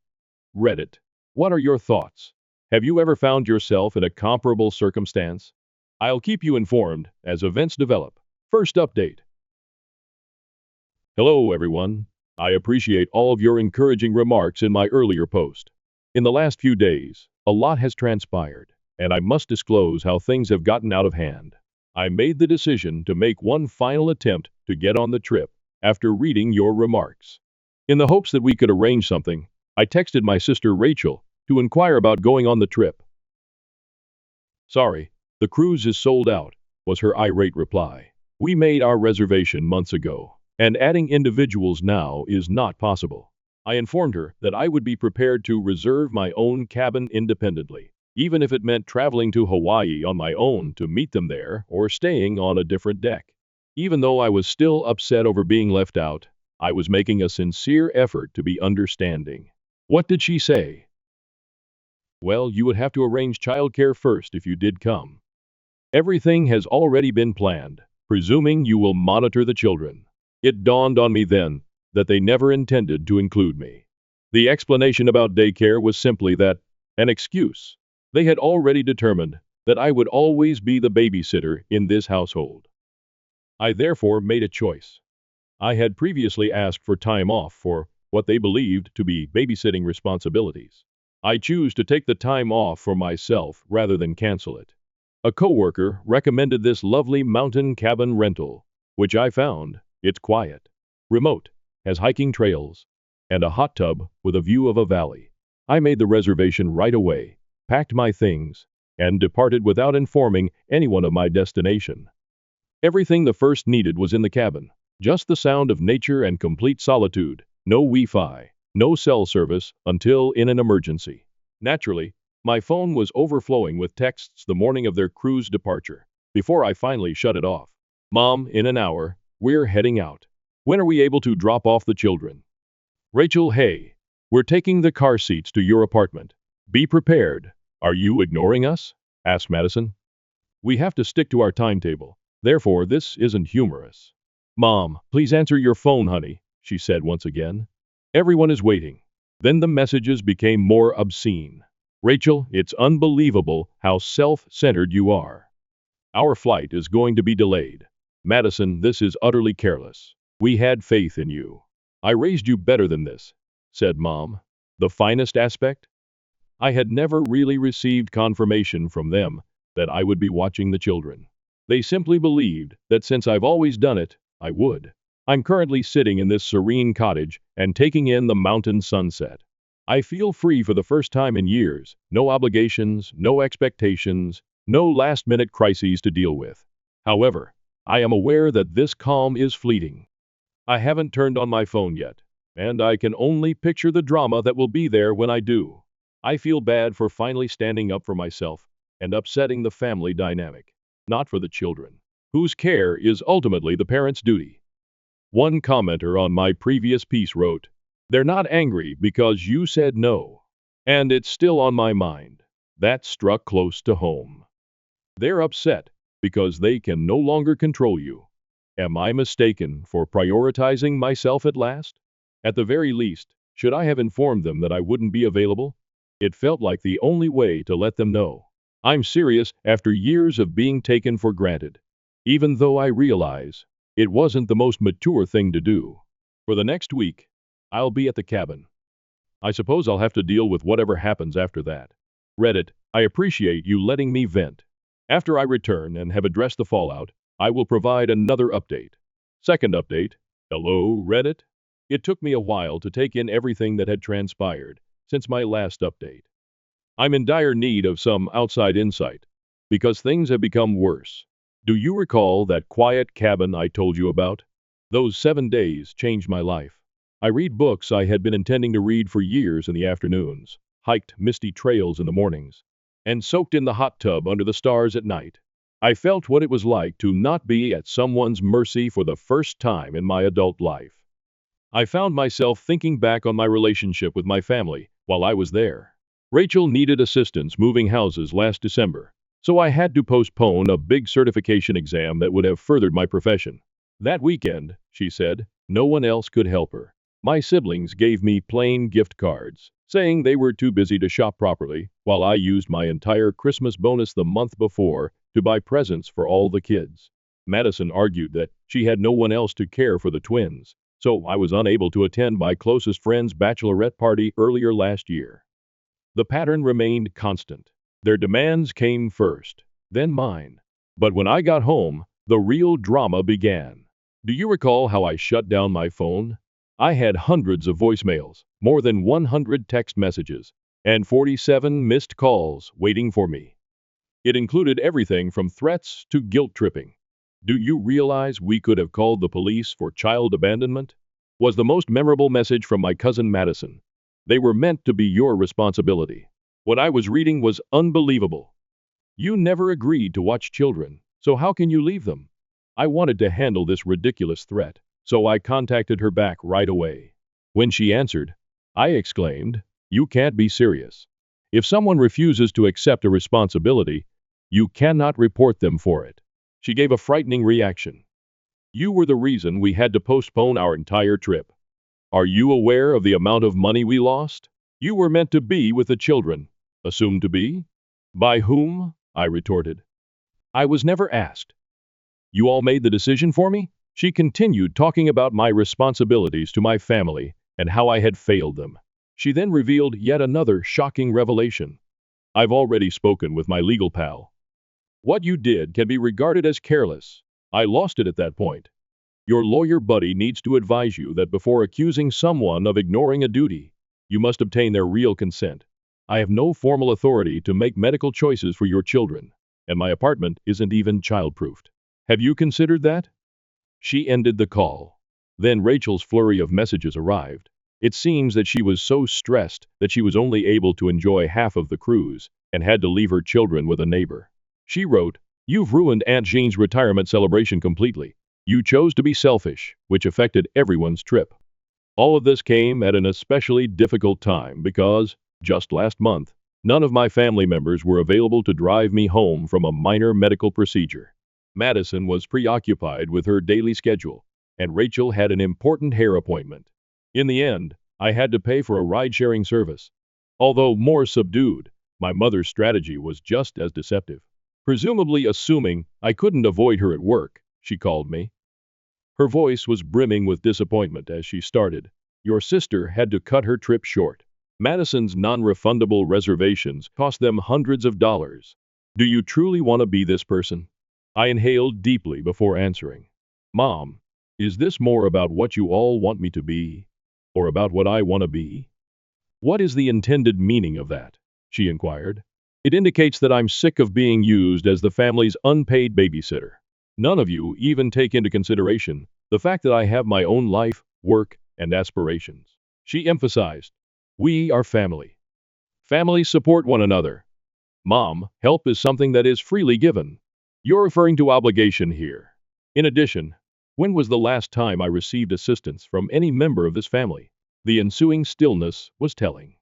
Reddit. What are your thoughts? Have you ever found yourself in a comparable circumstance? I'll keep you informed as events develop. First update. Hello, everyone. I appreciate all of your encouraging remarks in my earlier post. In the last few days, a lot has transpired, and I must disclose how things have gotten out of hand. I made the decision to make one final attempt to get on the trip after reading your remarks. In the hopes that we could arrange something, I texted my sister Rachel to inquire about going on the trip. Sorry, the cruise is sold out, was her irate reply. We made our reservation months ago, and adding individuals now is not possible. I informed her that I would be prepared to reserve my own cabin independently, even if it meant traveling to Hawaii on my own to meet them there or staying on a different deck. Even though I was still upset over being left out, I was making a sincere effort to be understanding. What did she say? Well, you would have to arrange childcare first if you did come. Everything has already been planned, presuming you will monitor the children. It dawned on me then that they never intended to include me. The explanation about daycare was simply that, an excuse. They had already determined that I would always be the babysitter in this household. I therefore made a choice. I had previously asked for time off for what they believed to be babysitting responsibilities. I choose to take the time off for myself rather than cancel it. A coworker recommended this lovely mountain cabin rental, which I found. It's quiet, remote, has hiking trails, and a hot tub with a view of a valley. I made the reservation right away, packed my things, and departed without informing anyone of my destination. Everything the first needed was in the cabin. Just the sound of nature and complete solitude. No Wi-Fi, no cell service until in an emergency. Naturally, my phone was overflowing with texts the morning of their cruise departure, before I finally shut it off. Mom, in an hour, we're heading out. When are we able to drop off the children? Rachel, hey, we're taking the car seats to your apartment. Be prepared. Are you ignoring us? Asked Madison. We have to stick to our timetable. Therefore, this isn't humorous. Mom, please answer your phone, honey, she said once again. Everyone is waiting. Then the messages became more obscene. Rachel, it's unbelievable how self-centered you are. Our flight is going to be delayed. Madison, this is utterly careless. We had faith in you. I raised you better than this, said Mom. The finest aspect? I had never really received confirmation from them that I would be watching the children. They simply believed that since I've always done it, I would. I'm currently sitting in this serene cottage and taking in the mountain sunset. I feel free for the first time in years, no obligations, no expectations, no last-minute crises to deal with. However, I am aware that this calm is fleeting. I haven't turned on my phone yet, and I can only picture the drama that will be there when I do. I feel bad for finally standing up for myself and upsetting the family dynamic, not for the children, whose care is ultimately the parents' duty. One commenter on my previous piece wrote, "They're not angry because you said no. And it's still on my mind." That struck close to home. They're upset because they can no longer control you. Am I mistaken for prioritizing myself at last? At the very least, should I have informed them that I wouldn't be available? It felt like the only way to let them know. I'm serious after years of being taken for granted, even though I realize it wasn't the most mature thing to do. For the next week, I'll be at the cabin. I suppose I'll have to deal with whatever happens after that. Reddit, I appreciate you letting me vent. After I return and have addressed the fallout, I will provide another update. Second update. Hello, Reddit? It took me a while to take in everything that had transpired since my last update. I'm in dire need of some outside insight, because things have become worse. Do you recall that quiet cabin I told you about? Those 7 days changed my life. I read books I had been intending to read for years in the afternoons, hiked misty trails in the mornings, and soaked in the hot tub under the stars at night. I felt what it was like to not be at someone's mercy for the first time in my adult life. I found myself thinking back on my relationship with my family while I was there. Rachel needed assistance moving houses last December, so I had to postpone a big certification exam that would have furthered my profession. That weekend, she said, no one else could help her. My siblings gave me plain gift cards, saying they were too busy to shop properly, while I used my entire Christmas bonus the month before to buy presents for all the kids. Madison argued that she had no one else to care for the twins, so I was unable to attend my closest friend's bachelorette party earlier last year. The pattern remained constant. Their demands came first, then mine. But when I got home, the real drama began. Do you recall how I shut down my phone? I had hundreds of voicemails, more than 100 text messages, and 47 missed calls waiting for me. It included everything from threats to guilt tripping. Do you realize we could have called the police for child abandonment? Was the most memorable message from my cousin Madison. They were meant to be your responsibility. What I was reading was unbelievable. You never agreed to watch children, so how can you leave them? I wanted to handle this ridiculous threat, so I contacted her back right away. When she answered, I exclaimed, "You can't be serious. If someone refuses to accept a responsibility, you cannot report them for it." She gave a frightening reaction. "You were the reason we had to postpone our entire trip. Are you aware of the amount of money we lost? You were meant to be with the children. Assumed to be? By whom?" I retorted. "I was never asked. You all made the decision for me?" She continued talking about my responsibilities to my family and how I had failed them. She then revealed yet another shocking revelation. "I've already spoken with my legal pal. What you did can be regarded as careless. I lost it at that point. Your lawyer buddy needs to advise you that before accusing someone of ignoring a duty, you must obtain their real consent. I have no formal authority to make medical choices for your children, and my apartment isn't even child-proofed. Have you considered that?" She ended the call. Then Rachel's flurry of messages arrived. It seems that she was so stressed that she was only able to enjoy half of the cruise and had to leave her children with a neighbor. She wrote, "You've ruined Aunt Jean's retirement celebration completely. You chose to be selfish, which affected everyone's trip." All of this came at an especially difficult time because, just last month, none of my family members were available to drive me home from a minor medical procedure. Madison was preoccupied with her daily schedule, and Rachel had an important hair appointment. In the end, I had to pay for a ride-sharing service. Although more subdued, my mother's strategy was just as deceptive. Presumably assuming I couldn't avoid her at work, she called me. Her voice was brimming with disappointment as she started. "Your sister had to cut her trip short. Madison's non-refundable reservations cost them hundreds of dollars. Do you truly want to be this person?" I inhaled deeply before answering. "Mom, is this more about what you all want me to be, or about what I want to be?" "What is the intended meaning of that?" she inquired. "It indicates that I'm sick of being used as the family's unpaid babysitter. None of you even take into consideration the fact that I have my own life, work, and aspirations." She emphasized, "We are family. Families support one another. Mom, help is something that is freely given. You're referring to obligation here. In addition, when was the last time I received assistance from any member of this family?" The ensuing stillness was telling.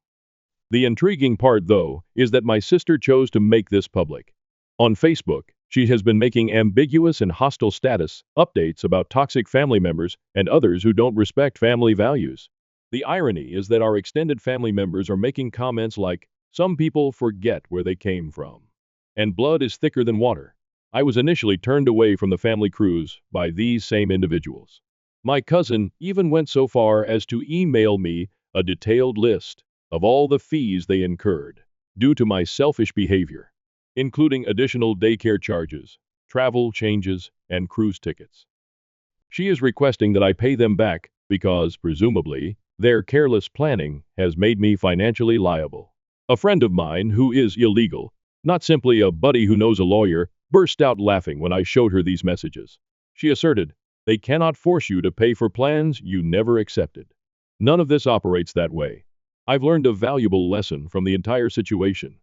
The intriguing part, though, is that my sister chose to make this public. On Facebook, she has been making ambiguous and hostile status updates about toxic family members and others who don't respect family values. The irony is that our extended family members are making comments like, "Some people forget where they came from," and "Blood is thicker than water." I was initially turned away from the family cruise by these same individuals. My cousin even went so far as to email me a detailed list of all the fees they incurred due to my selfish behavior, including additional daycare charges, travel changes, and cruise tickets. She is requesting that I pay them back because, presumably, their careless planning has made me financially liable. A friend of mine who is illegal, not simply a buddy who knows a lawyer, burst out laughing when I showed her these messages. She asserted, They cannot force you to pay for plans you never accepted. None of this operates that way. I've learned a valuable lesson from the entire situation.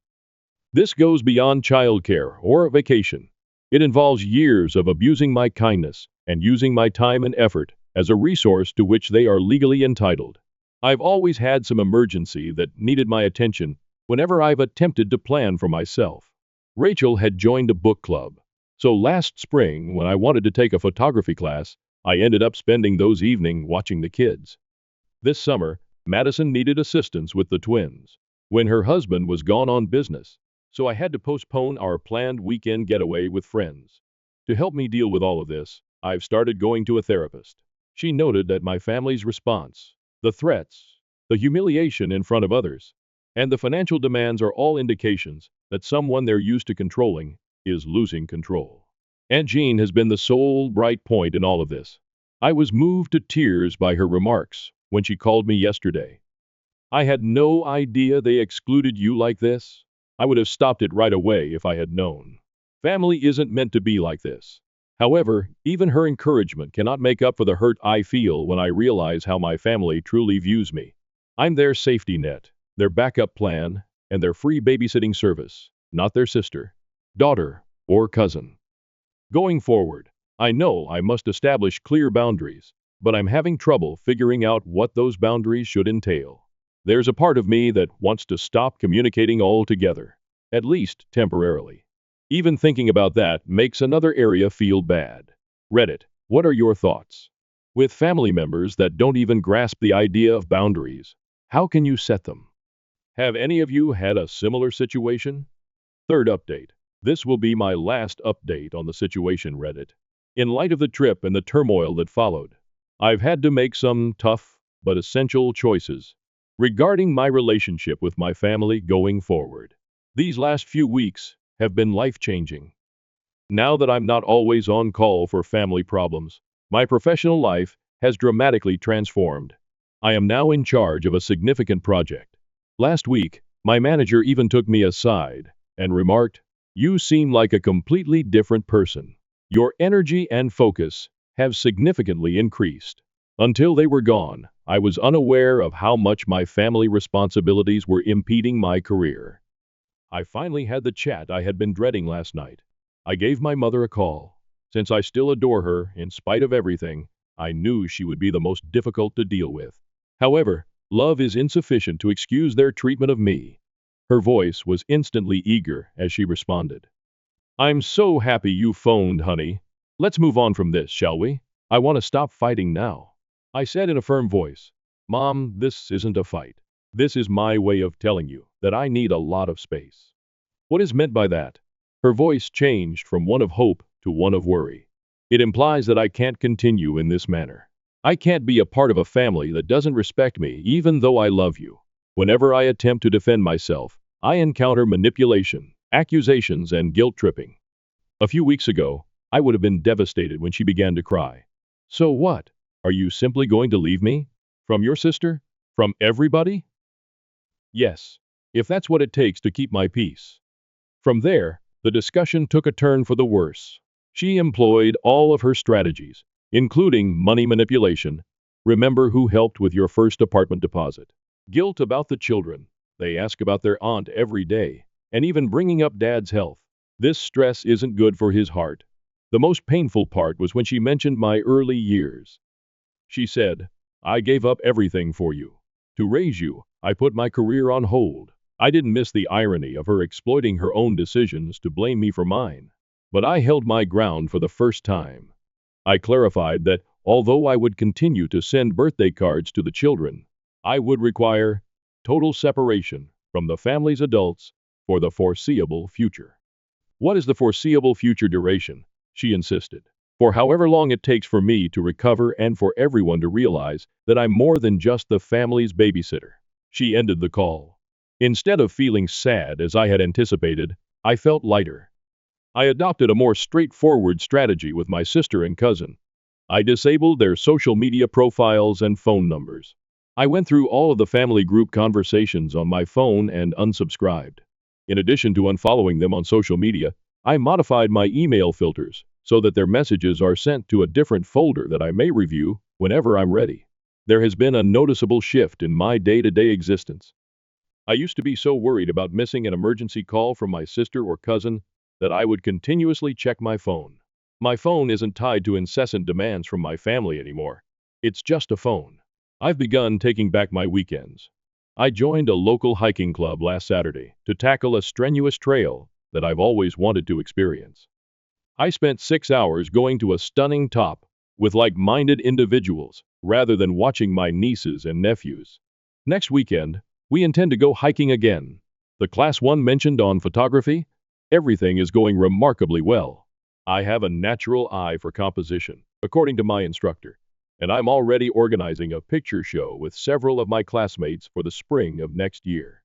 This goes beyond childcare or a vacation. It involves years of abusing my kindness and using my time and effort as a resource to which they are legally entitled. I've always had some emergency that needed my attention whenever I've attempted to plan for myself. Rachel had joined a book club. So last spring, when I wanted to take a photography class, I ended up spending those evenings watching the kids. This summer, Madison needed assistance with the twins when her husband was gone on business, so I had to postpone our planned weekend getaway with friends. To help me deal with all of this, I've started going to a therapist. She noted that my family's response, the threats, the humiliation in front of others, and the financial demands are all indications that someone they're used to controlling is losing control. Aunt Jean has been the sole bright point in all of this. I was moved to tears by her remarks when she called me yesterday. I had no idea they excluded you like this. I would have stopped it right away if I had known. Family isn't meant to be like this. However, even her encouragement cannot make up for the hurt I feel when I realize how my family truly views me. I'm their safety net, their backup plan, and their free babysitting service, not their sister, daughter, or cousin. Going forward, I know I must establish clear boundaries, but I'm having trouble figuring out what those boundaries should entail. There's a part of me that wants to stop communicating altogether, at least temporarily. Even thinking about that makes another area feel bad. Reddit, what are your thoughts? With family members that don't even grasp the idea of boundaries, how can you set them? Have any of you had a similar situation? Third update. This will be my last update on the situation, Reddit. In light of the trip and the turmoil that followed, I've had to make some tough but essential choices regarding my relationship with my family going forward. These last few weeks have been life-changing. Now that I'm not always on call for family problems, my professional life has dramatically transformed. I am now in charge of a significant project. Last week, my manager even took me aside and remarked, "You seem like a completely different person. Your energy and focus have significantly increased." Until they were gone, I was unaware of how much my family responsibilities were impeding my career. I finally had the chat I had been dreading last night. I gave my mother a call. Since I still adore her, in spite of everything, I knew she would be the most difficult to deal with. However, love is insufficient to excuse their treatment of me. Her voice was instantly eager as she responded. "I'm so happy you phoned, honey. Let's move on from this, shall we? I want to stop fighting now." I said in a firm voice, "Mom, this isn't a fight. This is my way of telling you that I need a lot of space." "What is meant by that?" Her voice changed from one of hope to one of worry. "It implies that I can't continue in this manner. I can't be a part of a family that doesn't respect me even though I love you. Whenever I attempt to defend myself, I encounter manipulation, accusations, and guilt tripping." A few weeks ago, I would have been devastated when she began to cry. "So what? Are you simply going to leave me? From your sister? From everybody?" "Yes, if that's what it takes to keep my peace." From there, the discussion took a turn for the worse. She employed all of her strategies, including money manipulation. Remember who helped with your first apartment deposit? Guilt about the children. They ask about their aunt every day, and even bringing up dad's health. This stress isn't good for his heart. The most painful part was when she mentioned my early years. She said, "I gave up everything for you. To raise you, I put my career on hold." I didn't miss the irony of her exploiting her own decisions to blame me for mine. But I held my ground for the first time. I clarified that, although I would continue to send birthday cards to the children, I would require total separation from the family's adults for the foreseeable future. "What is the foreseeable future duration?" she insisted. "For however long it takes for me to recover and for everyone to realize that I'm more than just the family's babysitter." She ended the call. Instead of feeling sad as I had anticipated, I felt lighter. I adopted a more straightforward strategy with my sister and cousin. I disabled their social media profiles and phone numbers. I went through all of the family group conversations on my phone and unsubscribed. In addition to unfollowing them on social media, I modified my email filters so that their messages are sent to a different folder that I may review whenever I'm ready. There has been a noticeable shift in my day-to-day existence. I used to be so worried about missing an emergency call from my sister or cousin that I would continuously check my phone. My phone isn't tied to incessant demands from my family anymore. It's just a phone. I've begun taking back my weekends. I joined a local hiking club last Saturday to tackle a strenuous trail that I've always wanted to experience. I spent 6 hours going to a stunning top with like-minded individuals rather than watching my nieces and nephews. Next weekend, we intend to go hiking again. The class 1 mentioned on photography, everything is going remarkably well. I have a natural eye for composition, according to my instructor, and I'm already organizing a picture show with several of my classmates for the spring of next year.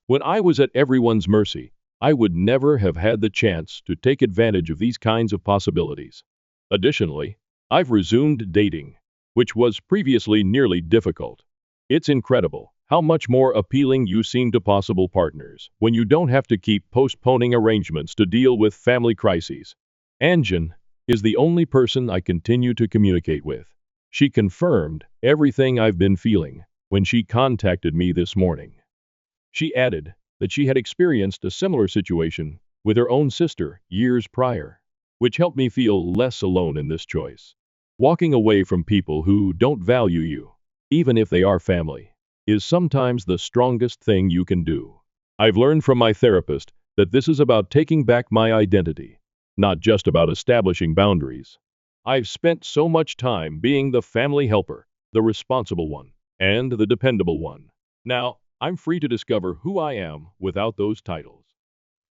When I was at everyone's mercy, I would never have had the chance to take advantage of these kinds of possibilities. Additionally, I've resumed dating, which was previously nearly difficult. It's incredible how much more appealing you seem to possible partners when you don't have to keep postponing arrangements to deal with family crises. Anjan is the only person I continue to communicate with. She confirmed everything I've been feeling when she contacted me this morning. She added that she had experienced a similar situation with her own sister years prior, which helped me feel less alone in this choice. Walking away from people who don't value you, even if they are family, is sometimes the strongest thing you can do. I've learned from my therapist that this is about taking back my identity, not just about establishing boundaries. I've spent so much time being the family helper, the responsible one, and the dependable one. Now, I'm free to discover who I am without those titles.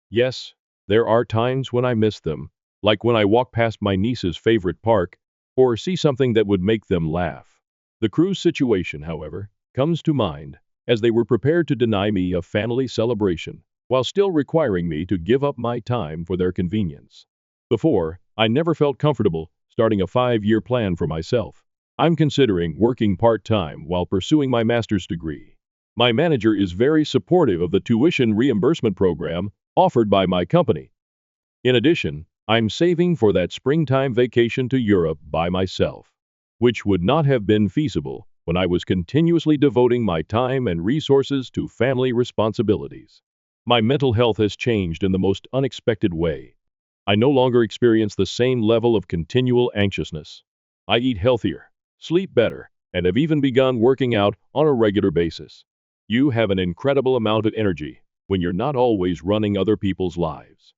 Yes, there are times when I miss them, like when I walk past my niece's favorite park or see something that would make them laugh. The cruise situation, however, comes to mind, as they were prepared to deny me a family celebration, while still requiring me to give up my time for their convenience. Before, I never felt comfortable starting a 5-year plan for myself. I'm considering working part-time while pursuing my master's degree. My manager is very supportive of the tuition reimbursement program offered by my company. In addition, I'm saving for that springtime vacation to Europe by myself, which would not have been feasible when I was continuously devoting my time and resources to family responsibilities. My mental health has changed in the most unexpected way. I no longer experience the same level of continual anxiousness. I eat healthier, sleep better, and have even begun working out on a regular basis. You have an incredible amount of energy when you're not always running other people's lives.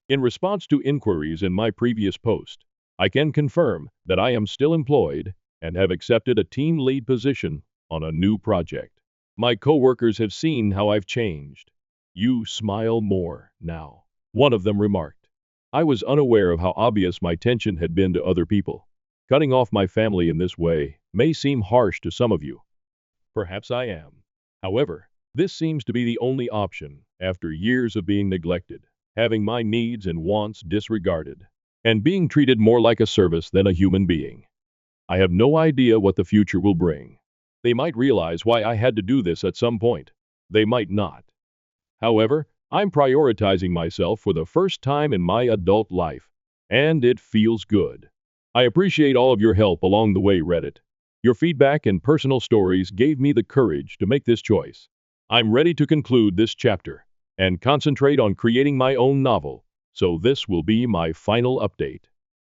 In response to inquiries in my previous post, I can confirm that I am still employed and have accepted a team lead position on a new project. My coworkers have seen how I've changed. You smile more now, one of them remarked. I was unaware of how obvious my tension had been to other people. Cutting off my family in this way may seem harsh to some of you. Perhaps I am. However, this seems to be the only option after years of being neglected, having my needs and wants disregarded, and being treated more like a service than a human being. I have no idea what the future will bring. They might realize why I had to do this at some point. They might not. However, I'm prioritizing myself for the first time in my adult life, and it feels good. I appreciate all of your help along the way, Reddit. Your feedback and personal stories gave me the courage to make this choice. I'm ready to conclude this chapter and concentrate on creating my own novel, so this will be my final update.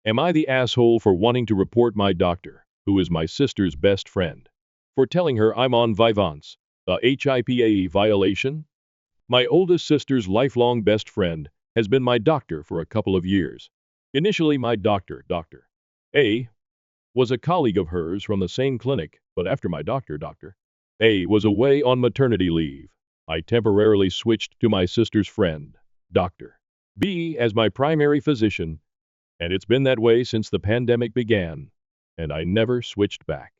Am I the asshole for wanting to report my doctor, who is my sister's best friend, for telling her I'm on Vyvanse, a HIPAA violation? My oldest sister's lifelong best friend has been my doctor for a couple of years. Initially my Dr. A, was a colleague of hers from the same clinic, but after my Dr. A was away on maternity leave, I temporarily switched to my sister's friend, Dr. B, as my primary physician, and it's been that way since the pandemic began, and I never switched back.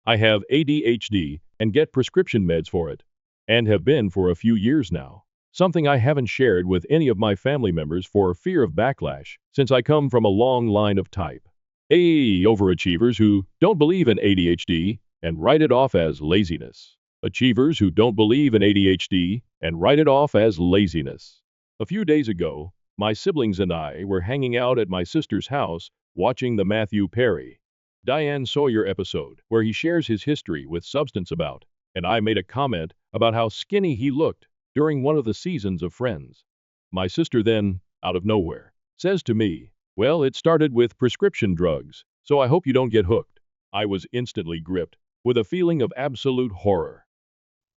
I have ADHD and get prescription meds for it, and have been for a few years now, something I haven't shared with any of my family members for fear of backlash, since I come from a long line of type A overachievers who don't believe in ADHD and write it off as laziness. Achievers who don't believe in ADHD and write it off as laziness. A few days ago, My siblings and I were hanging out at my sister's house watching the Matthew Perry, Diane Sawyer episode where he shares his history with substance about, and I made a comment about how skinny he looked during one of the seasons of Friends. My sister then, out of nowhere, says to me, "Well, it started with prescription drugs, so I hope you don't get hooked." I was instantly gripped with a feeling of absolute horror.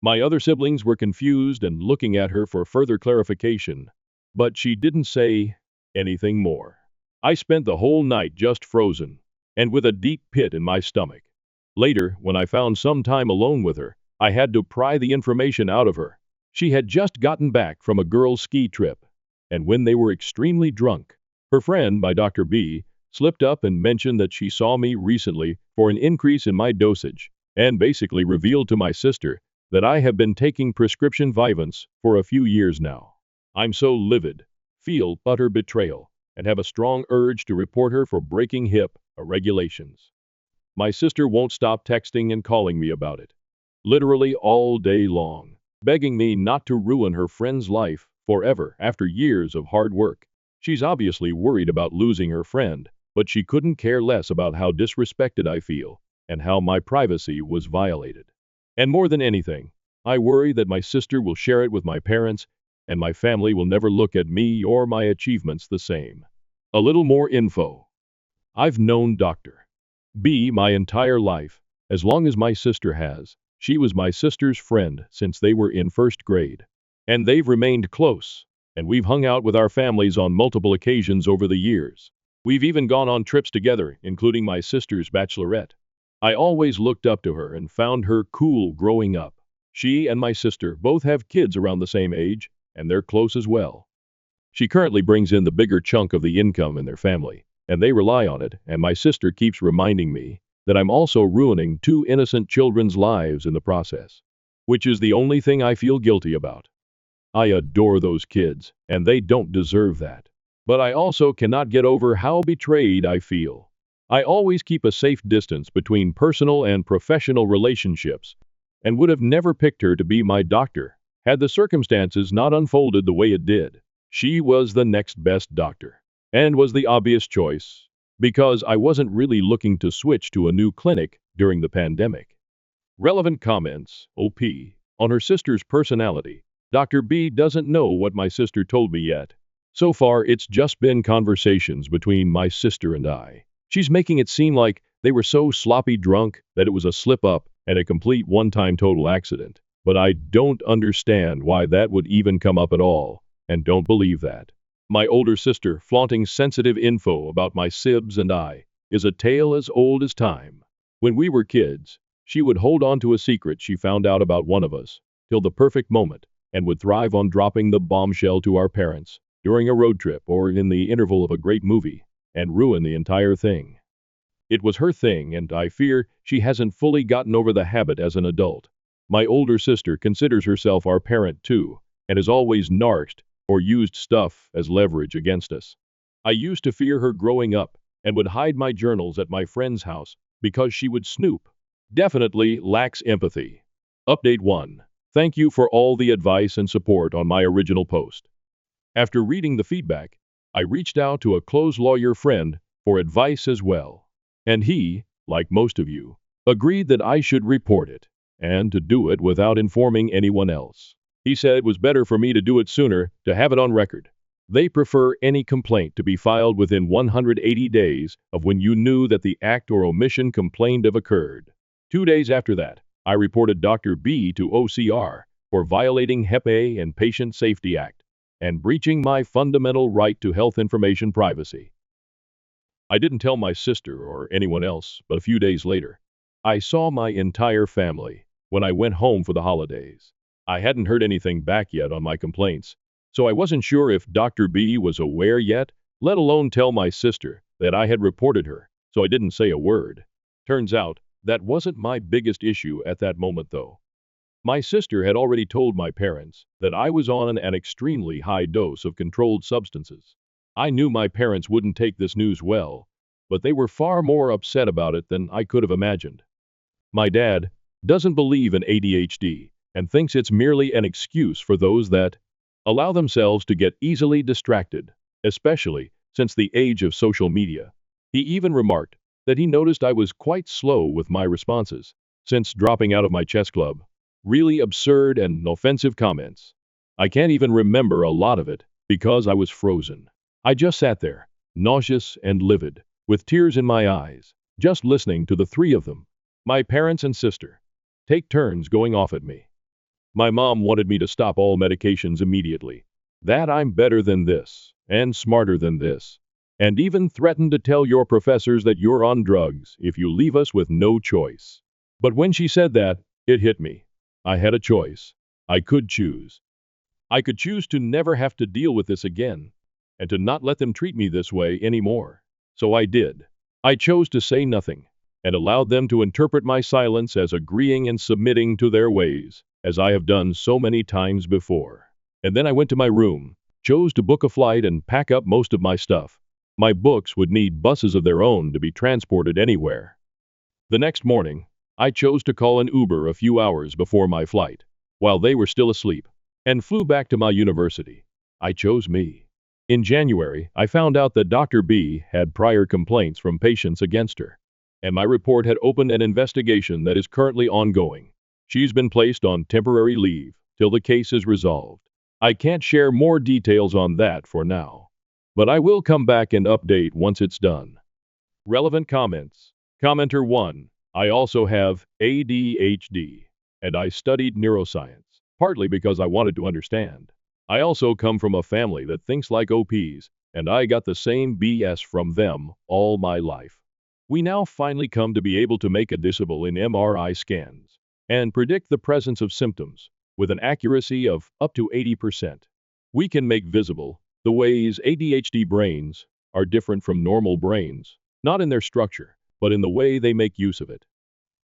My other siblings were confused and looking at her for further clarification, but she didn't say anything more. I spent the whole night just frozen and with a deep pit in my stomach. Later, when I found some time alone with her, I had to pry the information out of her. She had just gotten back from a girls' ski trip, and when they were extremely drunk, her friend, by Dr. B, slipped up and mentioned that she saw me recently for an increase in my dosage, and basically revealed to my sister that I have been taking prescription Vyvanse for a few years now. I'm so livid, feel utter betrayal, and have a strong urge to report her for breaking HIPAA regulations. My sister won't stop texting and calling me about it, literally all day long, begging me not to ruin her friend's life forever after years of hard work. She's obviously worried about losing her friend, but she couldn't care less about how disrespected I feel and how my privacy was violated. And more than anything, I worry that my sister will share it with my parents and my family will never look at me or my achievements the same. A little more info. I've known Dr. B my entire life, as long as my sister has. She was my sister's friend since they were in first grade. And they've remained close, and we've hung out with our families on multiple occasions over the years. We've even gone on trips together, including my sister's bachelorette. I always looked up to her and found her cool growing up. She and my sister both have kids around the same age, and they're close as well. She currently brings in the bigger chunk of the income in their family, and they rely on it, and my sister keeps reminding me that I'm also ruining two innocent children's lives in the process, which is the only thing I feel guilty about. I adore those kids, and they don't deserve that. But I also cannot get over how betrayed I feel. I always keep a safe distance between personal and professional relationships, and would have never picked her to be my doctor had the circumstances not unfolded the way it did. She was the next best doctor, and was the obvious choice, because I wasn't really looking to switch to a new clinic during the pandemic. Relevant comments, OP, on her sister's personality. Dr. B doesn't know what my sister told me yet. So far, it's just been conversations between my sister and I. She's making it seem like they were so sloppy drunk that it was a slip-up and a complete one-time total accident. But I don't understand why that would even come up at all, and don't believe that. My older sister flaunting sensitive info about my sibs and I is a tale as old as time. When we were kids, she would hold on to a secret she found out about one of us till the perfect moment, and would thrive on dropping the bombshell to our parents during a road trip or in the interval of a great movie, and ruin the entire thing. It was her thing, and I fear she hasn't fully gotten over the habit as an adult. My older sister considers herself our parent too, and has always narked or used stuff as leverage against us. I used to fear her growing up, and would hide my journals at my friend's house because she would snoop. Definitely lacks empathy. Update 1. Thank you for all the advice and support on my original post. After reading the feedback, I reached out to a close lawyer friend for advice as well. And he, like most of you, agreed that I should report it, and to do it without informing anyone else. He said it was better for me to do it sooner, to have it on record. They prefer any complaint to be filed within 180 days of when you knew that the act or omission complained of occurred. 2 days after that, I reported Dr. B to OCR for violating HIPAA and Patient Safety Act, and breaching my fundamental right to health information privacy. I didn't tell my sister or anyone else, but a few days later, I saw my entire family when I went home for the holidays. I hadn't heard anything back yet on my complaints, so I wasn't sure if Dr. B was aware yet, let alone tell my sister that I had reported her, so I didn't say a word. Turns out, that wasn't my biggest issue at that moment though. My sister had already told my parents that I was on an extremely high dose of controlled substances. I knew my parents wouldn't take this news well, but they were far more upset about it than I could have imagined. My dad doesn't believe in ADHD and thinks it's merely an excuse for those that allow themselves to get easily distracted. especially since the age of social media. He even remarked that he noticed I was quite slow with my responses since dropping out of my chess club. Really absurd and offensive comments. I can't even remember a lot of it because I was frozen. I just sat there, nauseous and livid, with tears in my eyes, just listening to the three of them, my parents and sister, take turns going off at me. My mom wanted me to stop all medications immediately, that I'm better than this, and smarter than this, and even threatened to tell your professors that you're on drugs if you leave us with no choice. But when she said that, it hit me. I had a choice. I could choose. I could choose to never have to deal with this again, and to not let them treat me this way anymore. So I did. I chose to say nothing, and allowed them to interpret my silence as agreeing and submitting to their ways, as I have done so many times before. And then I went to my room, chose to book a flight and pack up most of my stuff. My books would need buses of their own to be transported anywhere. The next morning, I chose to call an Uber a few hours before my flight, while they were still asleep, and flew back to my university. I chose me. In January, I found out that Dr. B had prior complaints from patients against her, and my report had opened an investigation that is currently ongoing. She's been placed on temporary leave till the case is resolved. I can't share more details on that for now, but I will come back and update once it's done. Relevant comments. Commenter 1. I also have ADHD, and I studied neuroscience, partly because I wanted to understand. I also come from a family that thinks like OPs, and I got the same BS from them all my life. We now finally come to be able to make a disable in MRI scans and predict the presence of symptoms with an accuracy of up to 80%. We can make visible the ways ADHD brains are different from normal brains, not in their structure, but in the way they make use of it.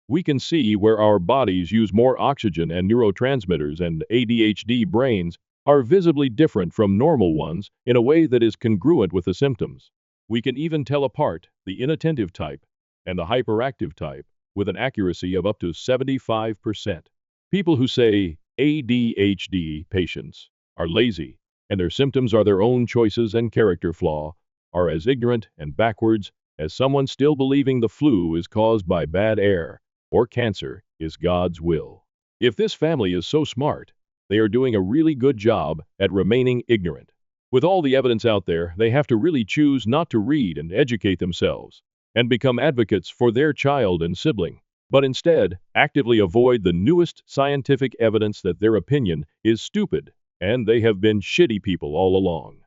We can see where our bodies use more oxygen and neurotransmitters, and ADHD brains are visibly different from normal ones in a way that is congruent with the symptoms. We can even tell apart the inattentive type and the hyperactive type with an accuracy of up to 75%. People who say ADHD patients are lazy and their symptoms are their own choices and character flaw are as ignorant and backwards as someone still believing the flu is caused by bad air or cancer is God's will. If this family is so smart, they are doing a really good job at remaining ignorant. With all the evidence out there, they have to really choose not to read and educate themselves and become advocates for their child and sibling, but instead actively avoid the newest scientific evidence that their opinion is stupid and they have been shitty people all along.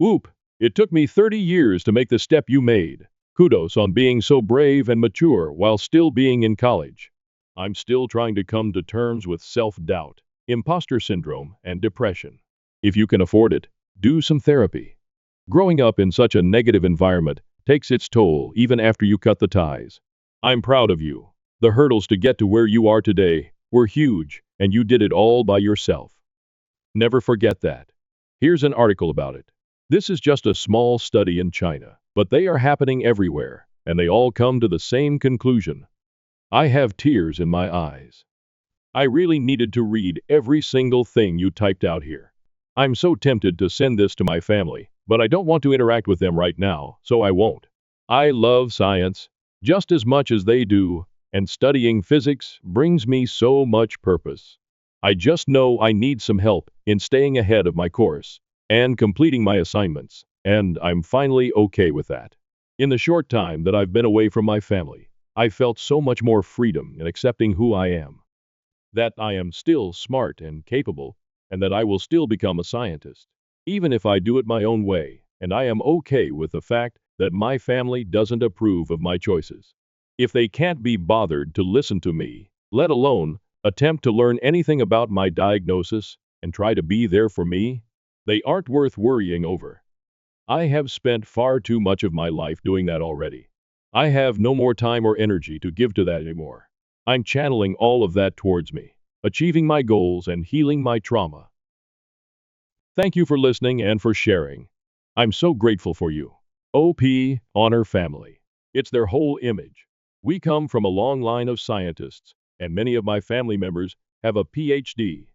Oop, it took me 30 years to make the step you made. Kudos on being so brave and mature while still being in college. I'm still trying to come to terms with self-doubt, imposter syndrome, and depression. If you can afford it, do some therapy. Growing up in such a negative environment takes its toll even after you cut the ties. I'm proud of you. The hurdles to get to where you are today were huge, and you did it all by yourself. Never forget that. Here's an article about it. This is just a small study in China, but they are happening everywhere, and they all come to the same conclusion. I have tears in my eyes. I really needed to read every single thing you typed out here. I'm so tempted to send this to my family, but I don't want to interact with them right now, so I won't. I love science just as much as they do, and studying physics brings me so much purpose. I just know I need some help in staying ahead of my course and completing my assignments, and I'm finally okay with that. In the short time that I've been away from my family, I felt so much more freedom in accepting who I am. That I am still smart and capable, and that I will still become a scientist, even if I do it my own way, and I am okay with the fact that my family doesn't approve of my choices. If they can't be bothered to listen to me, let alone attempt to learn anything about my diagnosis and try to be there for me, they aren't worth worrying over. I have spent far too much of my life doing that already. I have no more time or energy to give to that anymore. I'm channeling all of that towards me, achieving my goals and healing my trauma. Thank you for listening and for sharing. I'm so grateful for you. OP, honor family. It's their whole image. We come from a long line of scientists, and many of my family members have a PhD.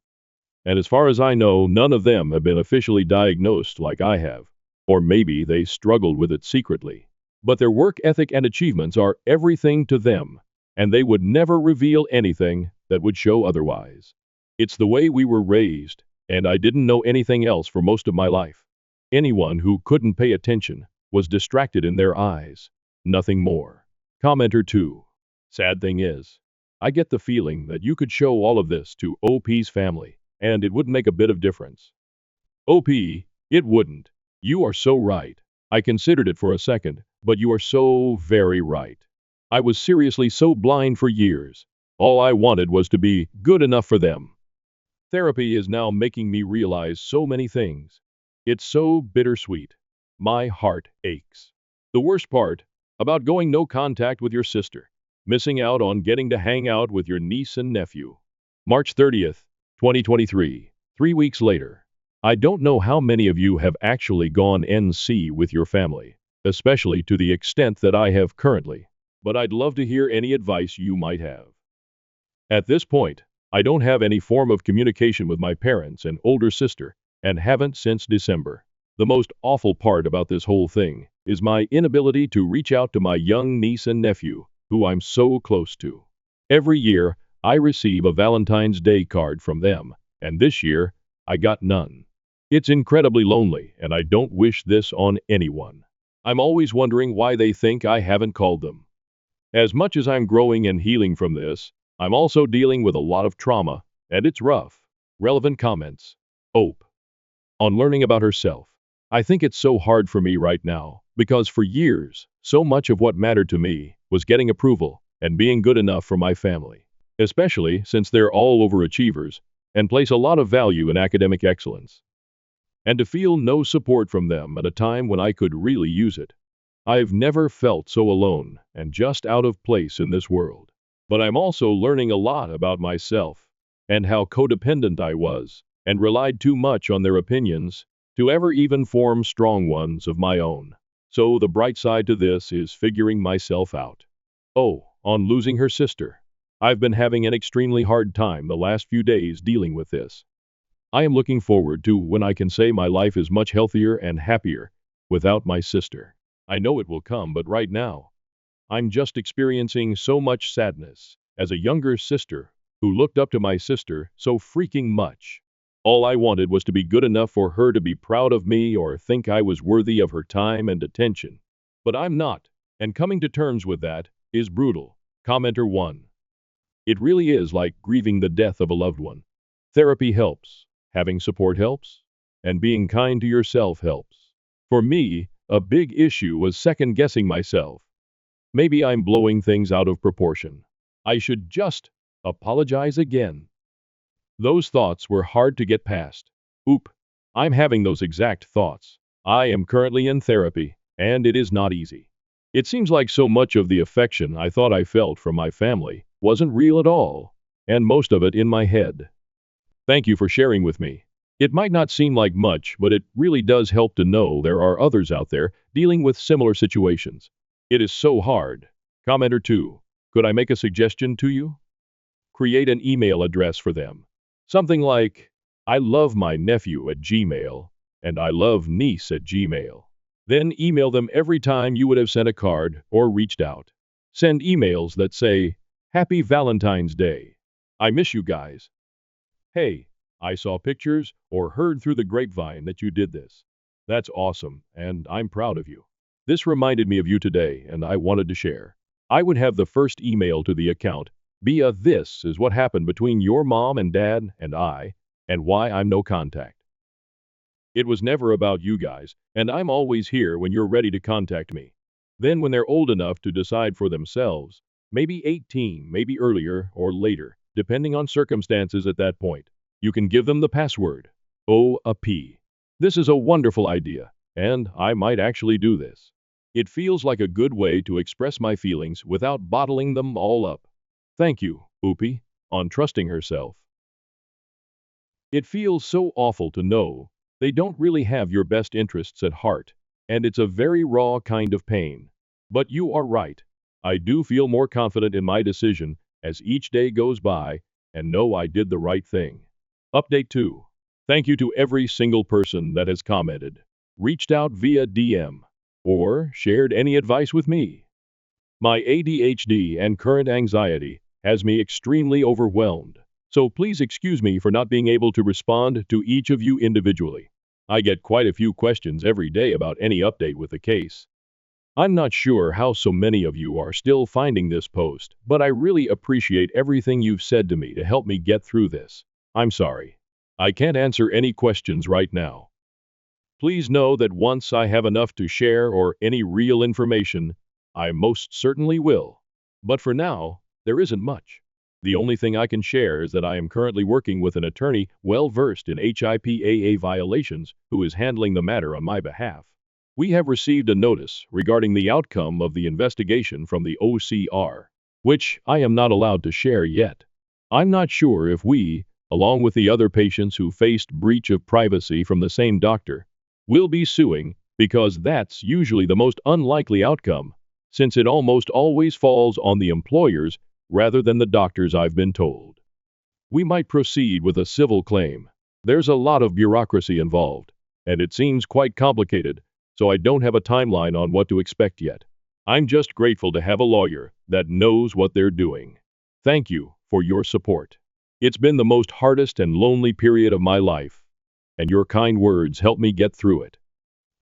And as far as I know, none of them have been officially diagnosed like I have. Or maybe they struggled with it secretly. But their work ethic and achievements are everything to them, and they would never reveal anything that would show otherwise. It's the way we were raised, and I didn't know anything else for most of my life. Anyone who couldn't pay attention was distracted in their eyes. Nothing more. Commenter 2. Sad thing is, I get the feeling that you could show all of this to OP's family, and it wouldn't make a bit of difference. OP, it wouldn't. You are so right. I considered it for a second, but you are so very right. I was seriously so blind for years. All I wanted was to be good enough for them. Therapy is now making me realize so many things. It's so bittersweet. My heart aches. The worst part about going no contact with your sister, missing out on getting to hang out with your niece and nephew. March 30th, 2023, 3 weeks later. I don't know how many of you have actually gone NC with your family, especially to the extent that I have currently, but I'd love to hear any advice you might have. At this point, I don't have any form of communication with my parents and older sister, and haven't since December. The most awful part about this whole thing is my inability to reach out to my young niece and nephew, who I'm so close to. Every year, I receive a Valentine's Day card from them, and this year, I got none. It's incredibly lonely, and I don't wish this on anyone. I'm always wondering why they think I haven't called them. As much as I'm growing and healing from this, I'm also dealing with a lot of trauma, and it's rough. Relevant comments. Ope. On learning about herself. I think it's so hard for me right now, because for years, so much of what mattered to me was getting approval and being good enough for my family, especially since they're all overachievers and place a lot of value in academic excellence. And to feel no support from them at a time when I could really use it. I've never felt so alone and just out of place in this world. But I'm also learning a lot about myself and how codependent I was and relied too much on their opinions to ever even form strong ones of my own. So the bright side to this is figuring myself out. Oh, on losing her sister. I've been having an extremely hard time the last few days dealing with this. I am looking forward to when I can say my life is much healthier and happier without my sister. I know it will come, but right now, I'm just experiencing so much sadness as a younger sister who looked up to my sister so freaking much. All I wanted was to be good enough for her to be proud of me or think I was worthy of her time and attention. But I'm not, and coming to terms with that is brutal. Commenter 1. It really is like grieving the death of a loved one. Therapy helps, having support helps, and being kind to yourself helps. For me, a big issue was second-guessing myself. Maybe I'm blowing things out of proportion. I should just apologize again. Those thoughts were hard to get past. Oop, I'm having those exact thoughts. I am currently in therapy, and it is not easy. It seems like so much of the affection I thought I felt from my family wasn't real at all, and most of it in my head. Thank you for sharing with me. It might not seem like much, but it really does help to know there are others out there dealing with similar situations. It is so hard. Commenter 2. Could I make a suggestion to you? Create an email address for them. Something like, I love my nephew at Gmail, and I love niece at Gmail. Then email them every time you would have sent a card or reached out. Send emails that say, Happy Valentine's Day. I miss you guys. Hey, I saw pictures or heard through the grapevine that you did this. That's awesome, and I'm proud of you. This reminded me of you today, and I wanted to share. I would have the first email to the account be a this is what happened between your mom and dad and I, and why I'm no contact. It was never about you guys, and I'm always here when you're ready to contact me. Then when they're old enough to decide for themselves, maybe 18, maybe earlier or later, depending on circumstances at that point, you can give them the password, OAP. This is a wonderful idea, and I might actually do this. It feels like a good way to express my feelings without bottling them all up. Thank you, Oopie, on trusting herself. It feels so awful to know they don't really have your best interests at heart, and it's a very raw kind of pain. But you are right. I do feel more confident in my decision as each day goes by and know I did the right thing. Update 2. Thank you to every single person that has commented. reached out via DM, or shared any advice with me. My ADHD and current anxiety has me extremely overwhelmed, so please excuse me for not being able to respond to each of you individually. I get quite a few questions every day about any update with the case. I'm not sure how so many of you are still finding this post, but I really appreciate everything you've said to me to help me get through this. I'm sorry. I can't answer any questions right now. Please know that once I have enough to share or any real information, I most certainly will. But for now, there isn't much. The only thing I can share is that I am currently working with an attorney well versed in HIPAA violations who is handling the matter on my behalf. We have received a notice regarding the outcome of the investigation from the OCR, which I am not allowed to share yet. I'm not sure if we, along with the other patients who faced breach of privacy from the same doctor, will be suing, because that's usually the most unlikely outcome, since it almost always falls on the employers rather than the doctors, I've been told. We might proceed with a civil claim. There's a lot of bureaucracy involved, and it seems quite complicated, so I don't have a timeline on what to expect yet. I'm just grateful to have a lawyer that knows what they're doing. Thank you for your support. It's been the most hardest and lonely period of my life, and your kind words help me get through it.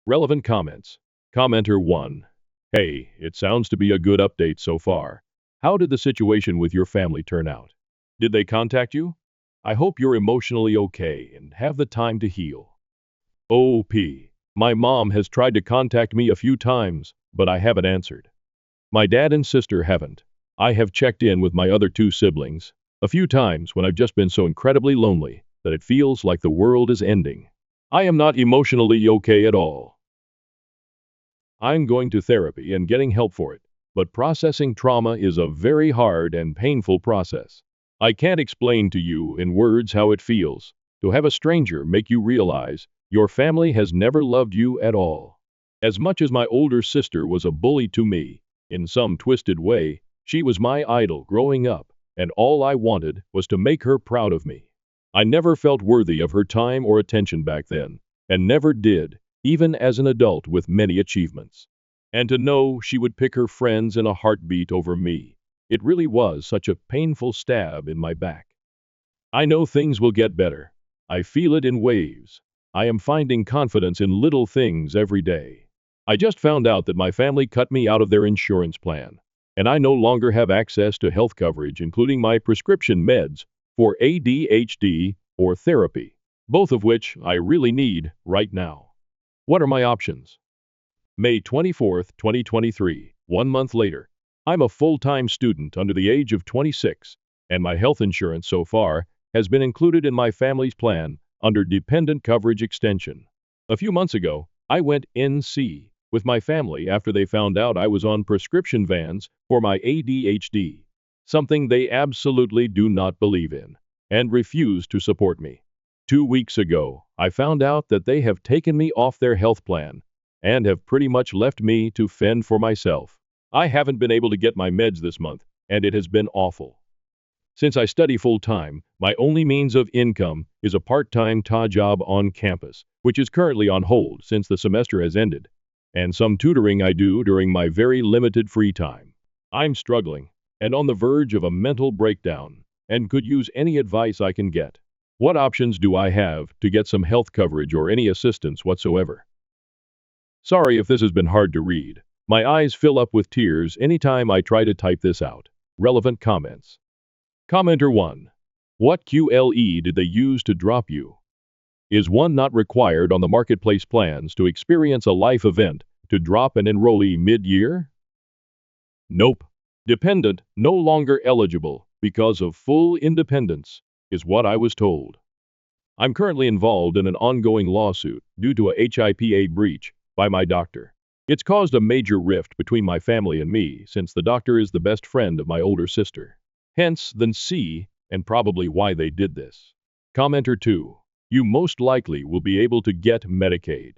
Relevant comments. Commenter 1. Hey, it sounds to be a good update so far. How did the situation with your family turn out? Did they contact you? I hope you're emotionally okay and have the time to heal. OP. My mom has tried to contact me a few times, but I haven't answered. My dad and sister haven't. I have checked in with my other 2 siblings a few times when I've just been so incredibly lonely that it feels like the world is ending. I am not emotionally okay at all. I'm going to therapy and getting help for it, but processing trauma is a very hard and painful process. I can't explain to you in words how it feels to have a stranger make you realize your family has never loved you at all. As much as my older sister was a bully to me, in some twisted way, she was my idol growing up, and all I wanted was to make her proud of me. I never felt worthy of her time or attention back then, and never did, even as an adult with many achievements. And to know she would pick her friends in a heartbeat over me, it really was such a painful stab in my back. I know things will get better. I feel it in waves. I am finding confidence in little things every day. I just found out that my family cut me out of their insurance plan, and I no longer have access to health coverage, including my prescription meds for ADHD or therapy, both of which I really need right now. What are my options? May 24, 2023, 1 month later. I'm a full-time student under the age of 26, and my health insurance so far has been included in my family's plan under dependent coverage extension. A few months ago, I went NC with my family after they found out I was on prescription vans for my ADHD, something they absolutely do not believe in, and refuse to support me. 2 weeks ago, I found out that they have taken me off their health plan and have pretty much left me to fend for myself. I haven't been able to get my meds this month, and it has been awful. Since I study full-time, my only means of income is a part-time job on campus, which is currently on hold since the semester has ended, and some tutoring I do during my very limited free time. I'm struggling and on the verge of a mental breakdown and could use any advice I can get. What options do I have to get some health coverage or any assistance whatsoever? Sorry if this has been hard to read. My eyes fill up with tears anytime I try to type this out. Relevant comments. Commenter 1. What QLE did they use to drop you? Is one not required on the marketplace plans to experience a life event to drop an enrollee mid-year? Nope. Dependent no longer eligible because of full independence, is what I was told. I'm currently involved in an ongoing lawsuit due to a HIPAA breach by my doctor. It's caused a major rift between my family and me since the doctor is the best friend of my older sister. Hence, then see, and probably why they did this. Commenter 2. You most likely will be able to get Medicaid.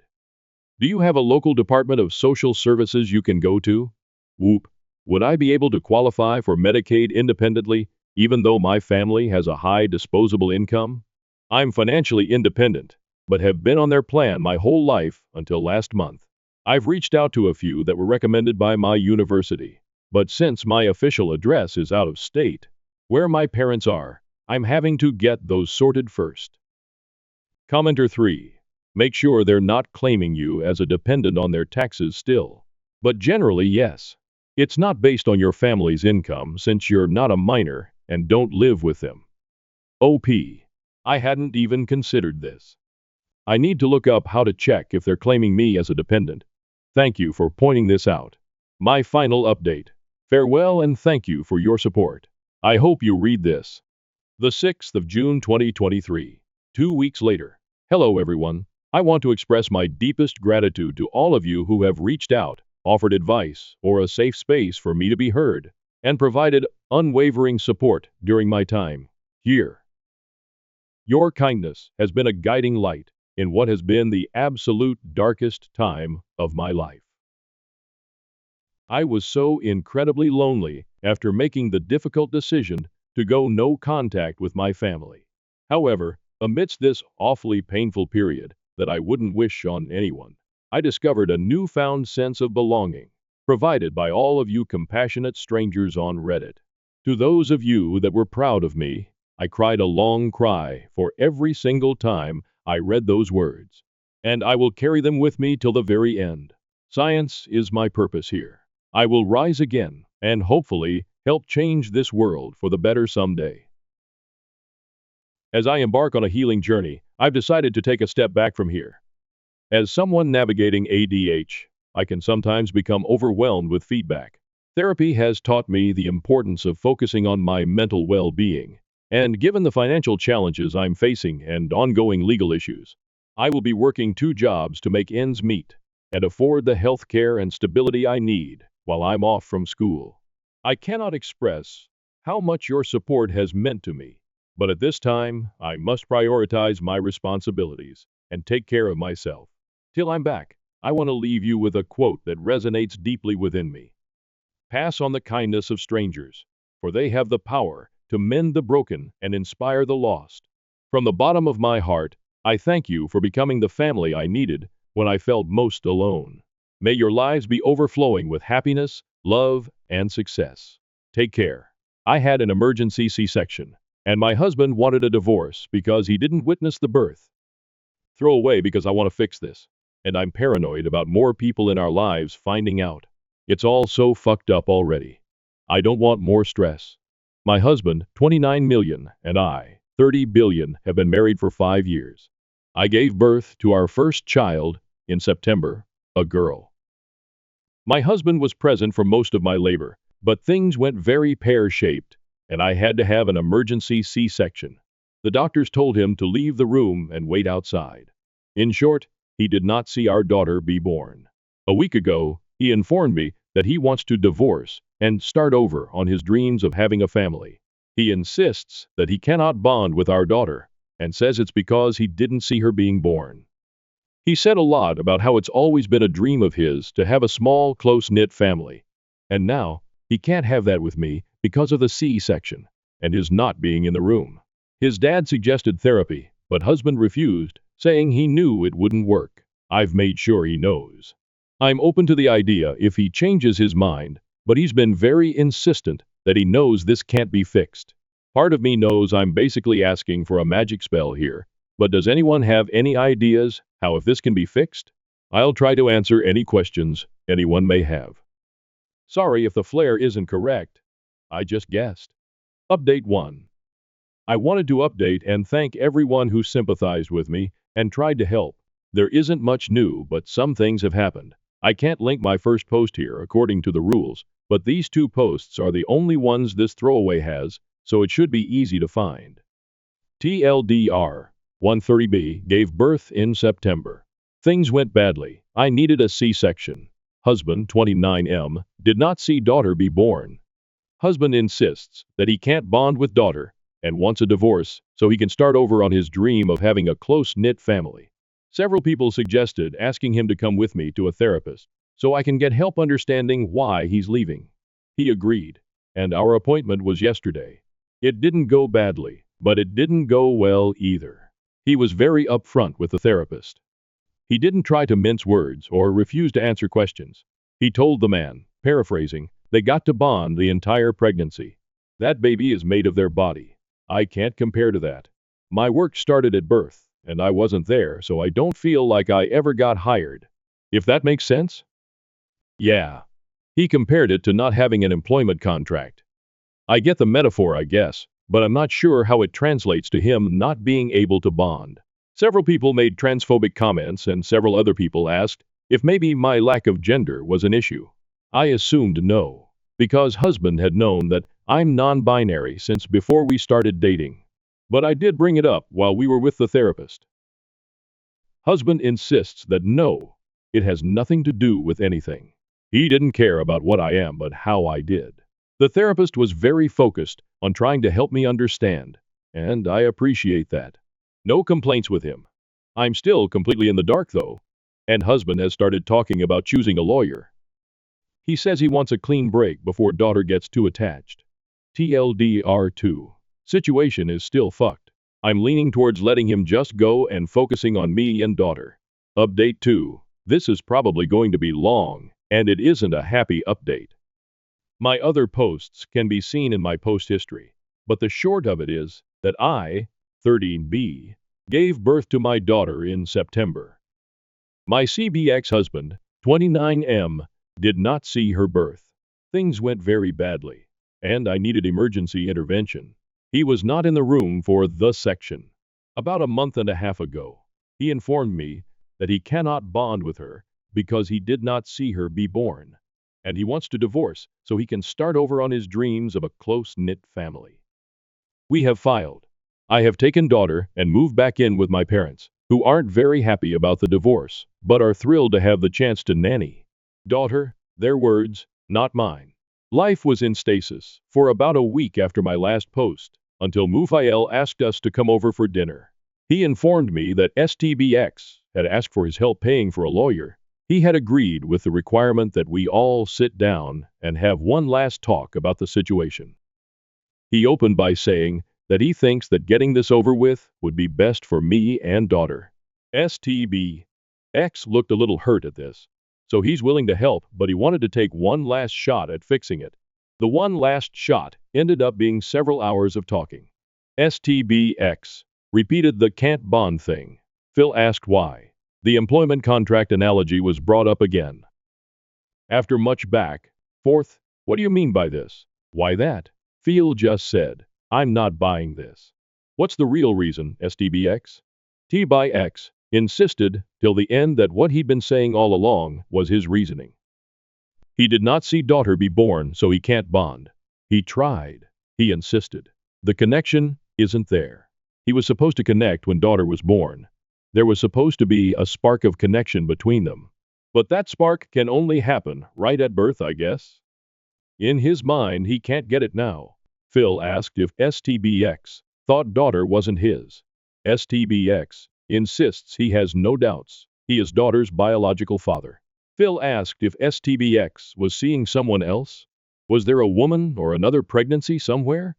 Do you have a local Department of Social Services you can go to? Whoop. Would I be able to qualify for Medicaid independently, even though my family has a high disposable income? I'm financially independent, but have been on their plan my whole life until last month. I've reached out to a few that were recommended by my university, but since my official address is out of state, where my parents are, I'm having to get those sorted first. Commenter 3. Make sure they're not claiming you as a dependent on their taxes still. But generally, yes. It's not based on your family's income since you're not a minor and don't live with them. OP. I hadn't even considered this. I need to look up how to check if they're claiming me as a dependent. Thank you for pointing this out. My final update. Farewell and thank you for your support. I hope you read this. The 6th of June 2023. 2 weeks later. Hello everyone. I want to express my deepest gratitude to all of you who have reached out, offered advice, or a safe space for me to be heard, and provided unwavering support during my time here. Your kindness has been a guiding light in what has been the absolute darkest time of my life. I was so incredibly lonely after making the difficult decision to go no contact with my family. However, amidst this awfully painful period that I wouldn't wish on anyone, I discovered a newfound sense of belonging, provided by all of you compassionate strangers on Reddit. To those of you that were proud of me, I cried a long cry for every single time I read those words, and I will carry them with me till the very end. Science is my purpose here. I will rise again and hopefully help change this world for the better someday. As I embark on a healing journey, I've decided to take a step back from here. As someone navigating ADHD, I can sometimes become overwhelmed with feedback. Therapy has taught me the importance of focusing on my mental well-being, and given the financial challenges I'm facing and ongoing legal issues, I will be working 2 jobs to make ends meet and afford the health care and stability I need while I'm off from school. I cannot express how much your support has meant to me, but at this time, I must prioritize my responsibilities and take care of myself. Till I'm back, I want to leave you with a quote that resonates deeply within me. Pass on the kindness of strangers, for they have the power to mend the broken and inspire the lost. From the bottom of my heart, I thank you for becoming the family I needed when I felt most alone. May your lives be overflowing with happiness, love, and success. Take care. I had an emergency C-section, and my husband wanted a divorce because he didn't witness the birth. Throw away because I want to fix this, and I'm paranoid about more people in our lives finding out. It's all so fucked up already. I don't want more stress. My husband, 29 million, and I, 30 billion, have been married for 5 years. I gave birth to our first child in September, a girl. My husband was present for most of my labor, but things went very pear-shaped, and I had to have an emergency C-section. The doctors told him to leave the room and wait outside. In short, he did not see our daughter be born. A week ago, he informed me that he wants to divorce and start over on his dreams of having a family. He insists that he cannot bond with our daughter and says it's because he didn't see her being born. He said a lot about how it's always been a dream of his to have a small, close-knit family. And now, he can't have that with me because of the C-section and his not being in the room. His dad suggested therapy, but husband refused, saying he knew it wouldn't work. I've made sure he knows. I'm open to the idea if he changes his mind, but he's been very insistent that he knows this can't be fixed. Part of me knows I'm basically asking for a magic spell here, but does anyone have any ideas how if this can be fixed? I'll try to answer any questions anyone may have. Sorry if the flare isn't correct. I just guessed. Update 1. I wanted to update and thank everyone who sympathized with me and tried to help. There isn't much new, but some things have happened. I can't link my first post here according to the rules, but these 2 posts are the only ones this throwaway has, so it should be easy to find. TLDR, 130B gave birth in September. Things went badly. I needed a C-section. Husband, 29M, did not see daughter be born. Husband insists that he can't bond with daughter and wants a divorce so he can start over on his dream of having a close-knit family. Several people suggested asking him to come with me to a therapist so I can get help understanding why he's leaving. He agreed, and our appointment was yesterday. It didn't go badly, but it didn't go well either. He was very upfront with the therapist. He didn't try to mince words or refuse to answer questions. He told the man, paraphrasing, they got to bond the entire pregnancy. That baby is made of their body. I can't compare to that. My work started at birth, and I wasn't there, so I don't feel like I ever got hired. If that makes sense? Yeah. He compared it to not having an employment contract. I get the metaphor, I guess, but I'm not sure how it translates to him not being able to bond. Several people made transphobic comments, and several other people asked if maybe my lack of gender was an issue. I assumed no, because husband had known that I'm non-binary since before we started dating. But I did bring it up while we were with the therapist. Husband insists that no, it has nothing to do with anything. He didn't care about what I am, but how I did. The therapist was very focused on trying to help me understand, and I appreciate that. No complaints with him. I'm still completely in the dark though, and husband has started talking about choosing a lawyer. He says he wants a clean break before daughter gets too attached. TLDR2. Situation is still fucked. I'm leaning towards letting him just go and focusing on me and daughter. Update 2. This is probably going to be long, and it isn't a happy update. My other posts can be seen in my post history, but the short of it is that I, 13B, gave birth to my daughter in September. My CBX husband, 29M, did not see her birth. Things went very badly, and I needed emergency intervention. He was not in the room for the section. About a month and a half ago, he informed me that he cannot bond with her because he did not see her be born, and he wants to divorce so he can start over on his dreams of a close-knit family. We have filed. I have taken daughter and moved back in with my parents, who aren't very happy about the divorce, but are thrilled to have the chance to nanny daughter, their words, not mine. Life was in stasis for about a week after my last post, until Mufael asked us to come over for dinner. He informed me that STBX had asked for his help paying for a lawyer. He had agreed with the requirement that we all sit down and have one last talk about the situation. He opened by saying that he thinks that getting this over with would be best for me and daughter. STBX looked a little hurt at this, so he's willing to help, but he wanted to take one last shot at fixing it. The one last shot ended up being several hours of talking. STBX repeated the can't bond thing. Phil asked why. The employment contract analogy was brought up again. After much back, forth, what do you mean by this? Why that? Phil just said, I'm not buying this. What's the real reason, STBX? T/X insisted till the end that what he'd been saying all along was his reasoning. He did not see daughter be born, so he can't bond. He tried. He insisted. The connection isn't there. He was supposed to connect when daughter was born. There was supposed to be a spark of connection between them. But that spark can only happen right at birth, I guess. In his mind, he can't get it now. Phil asked if STBX thought daughter wasn't his. STBX insists he has no doubts. He is daughter's biological father. Phil asked if STBX was seeing someone else. Was there a woman or another pregnancy somewhere?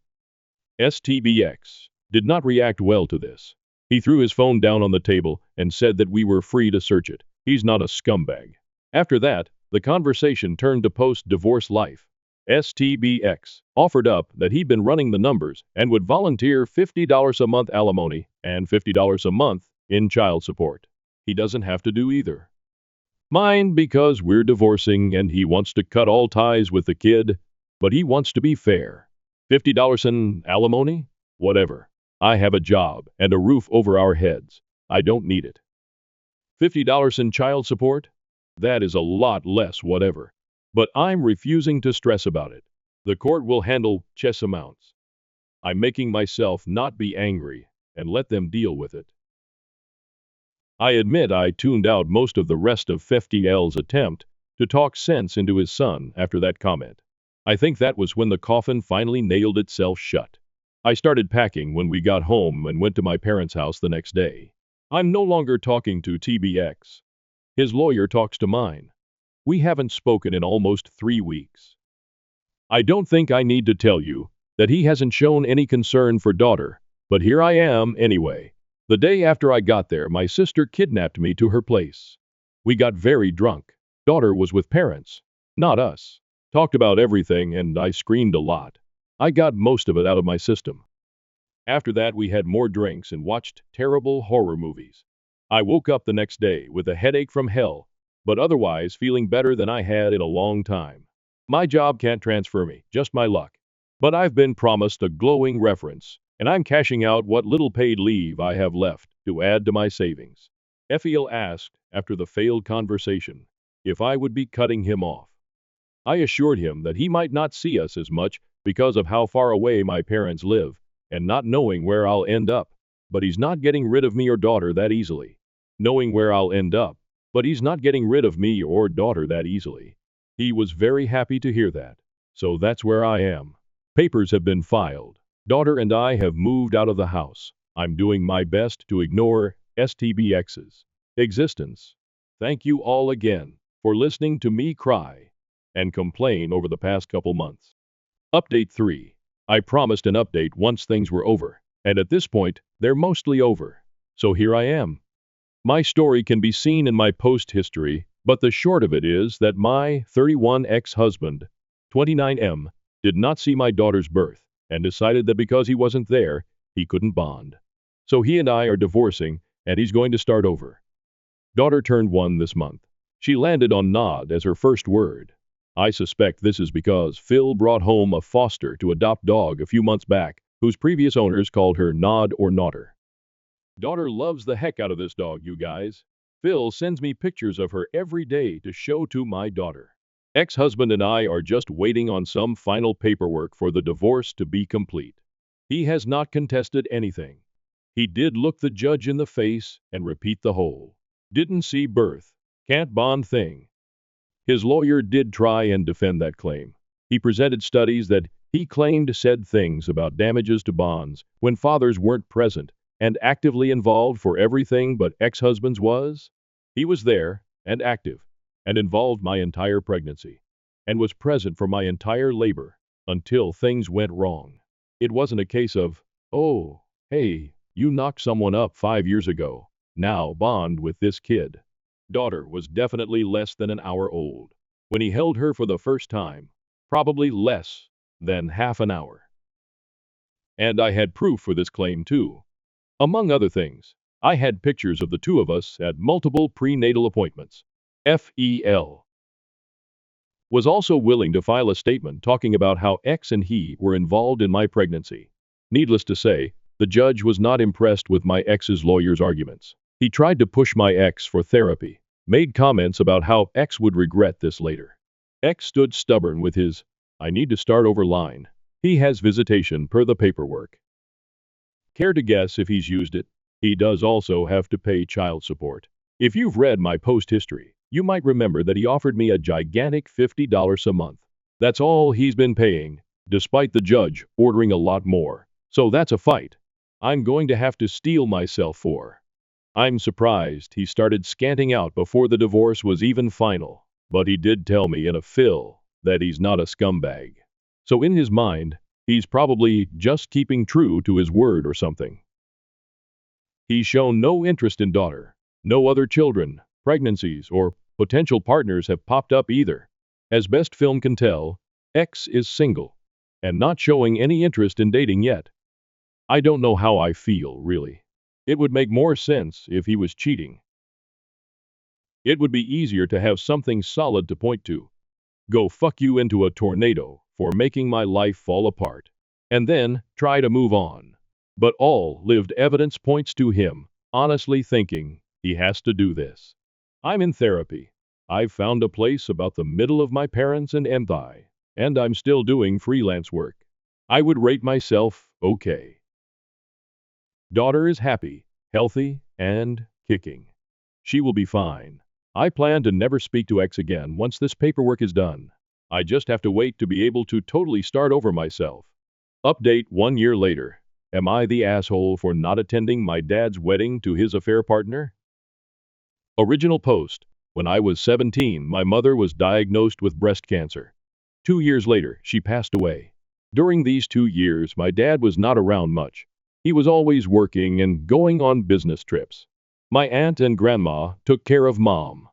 STBX did not react well to this. He threw his phone down on the table and said that we were free to search it. He's not a scumbag. After that, the conversation turned to post-divorce life. STBX offered up that he'd been running the numbers and would volunteer $50 a month alimony and $50 a month in child support. He doesn't have to do either. Mine because we're divorcing and he wants to cut all ties with the kid, but he wants to be fair. $50 in alimony? Whatever. I have a job and a roof over our heads. I don't need it. $50 in child support? That is a lot less whatever. But I'm refusing to stress about it. The court will handle chess amounts. I'm making myself not be angry and let them deal with it. I admit I tuned out most of the rest of 50L's attempt to talk sense into his son after that comment. I think that was when the coffin finally nailed itself shut. I started packing when we got home and went to my parents' house the next day. I'm no longer talking to TBX. His lawyer talks to mine. We haven't spoken in almost 3 weeks. I don't think I need to tell you that he hasn't shown any concern for daughter, but here I am anyway. The day after I got there, my sister kidnapped me to her place. We got very drunk. Daughter was with parents, not us. Talked about everything and I screamed a lot. I got most of it out of my system. After that, we had more drinks and watched terrible horror movies. I woke up the next day with a headache from hell, but otherwise feeling better than I had in a long time. My job can't transfer me, just my luck. But I've been promised a glowing reference, and I'm cashing out what little paid leave I have left to add to my savings. Effiel asked, after the failed conversation, if I would be cutting him off. I assured him that he might not see us as much because of how far away my parents live, and not knowing where I'll end up, but he's not getting rid of me or daughter that easily. Knowing where I'll end up, but he's not getting rid of me or daughter that easily. He was very happy to hear that. So that's where I am. Papers have been filed. Daughter and I have moved out of the house. I'm doing my best to ignore STBX's existence. Thank you all again for listening to me cry and complain over the past couple months. Update 3. I promised an update once things were over, and at this point, they're mostly over. So here I am. My story can be seen in my post history, but the short of it is that my 31 ex-husband, 29M, did not see my daughter's birth, and decided that because he wasn't there, he couldn't bond. So he and I are divorcing, and he's going to start over. Daughter turned 1 this month. She landed on nod as her first word. I suspect this is because Phil brought home a foster to adopt dog a few months back, whose previous owners called her Nod or Nodder. Daughter loves the heck out of this dog, you guys. Phil sends me pictures of her every day to show to my daughter. Ex-husband and I are just waiting on some final paperwork for the divorce to be complete. He has not contested anything. He did look the judge in the face and repeat the whole "didn't see birth, can't bond" thing. His lawyer did try and defend that claim. He presented studies that he claimed said things about damages to bonds when fathers weren't present and actively involved for everything but ex-husbands was. He was there and active and involved my entire pregnancy and was present for my entire labor until things went wrong. It wasn't a case of, oh, hey, you knocked someone up 5 years ago, now bond with this kid. Daughter was definitely less than an hour old when he held her for the first time, probably less than half an hour. And I had proof for this claim too. Among other things, I had pictures of the two of us at multiple prenatal appointments. FEL was also willing to file a statement talking about how X and he were involved in my pregnancy. Needless to say, the judge was not impressed with my ex's lawyer's arguments. He tried to push my ex for therapy, made comments about how X would regret this later. X stood stubborn with his, "I need to start over" line. He has visitation per the paperwork. Care to guess if he's used it? He does also have to pay child support. If you've read my post history, you might remember that he offered me a gigantic $50 a month. That's all he's been paying, despite the judge ordering a lot more. So that's a fight I'm going to have to steel myself for. I'm surprised he started scanting out before the divorce was even final, but he did tell me in a fill that he's not a scumbag. So in his mind, he's probably just keeping true to his word or something. He's shown no interest in daughter. No other children, pregnancies, or potential partners have popped up either. As best film can tell, X is single and not showing any interest in dating yet. I don't know how I feel, really. It would make more sense if he was cheating. It would be easier to have something solid to point to. Go fuck you into a tornado for making my life fall apart. And then try to move on. But all lived evidence points to him honestly thinking he has to do this. I'm in therapy. I've found a place about the middle of my parents and empathy, and I'm still doing freelance work. I would rate myself okay. Daughter is happy, healthy, and kicking. She will be fine. I plan to never speak to X again once this paperwork is done. I just have to wait to be able to totally start over myself. Update 1 year later. Am I the asshole for not attending my dad's wedding to his affair partner? Original post. When I was 17, my mother was diagnosed with breast cancer. 2 years later, she passed away. During these 2 years, my dad was not around much. He was always working and going on business trips. My aunt and grandma took care of mom.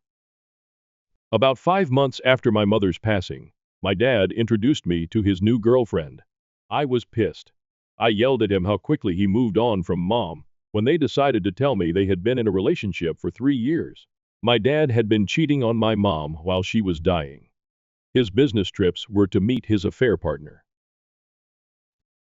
About 5 months after my mother's passing, my dad introduced me to his new girlfriend. I was pissed. I yelled at him how quickly he moved on from mom when they decided to tell me they had been in a relationship for 3 years. My dad had been cheating on my mom while she was dying. His business trips were to meet his affair partner.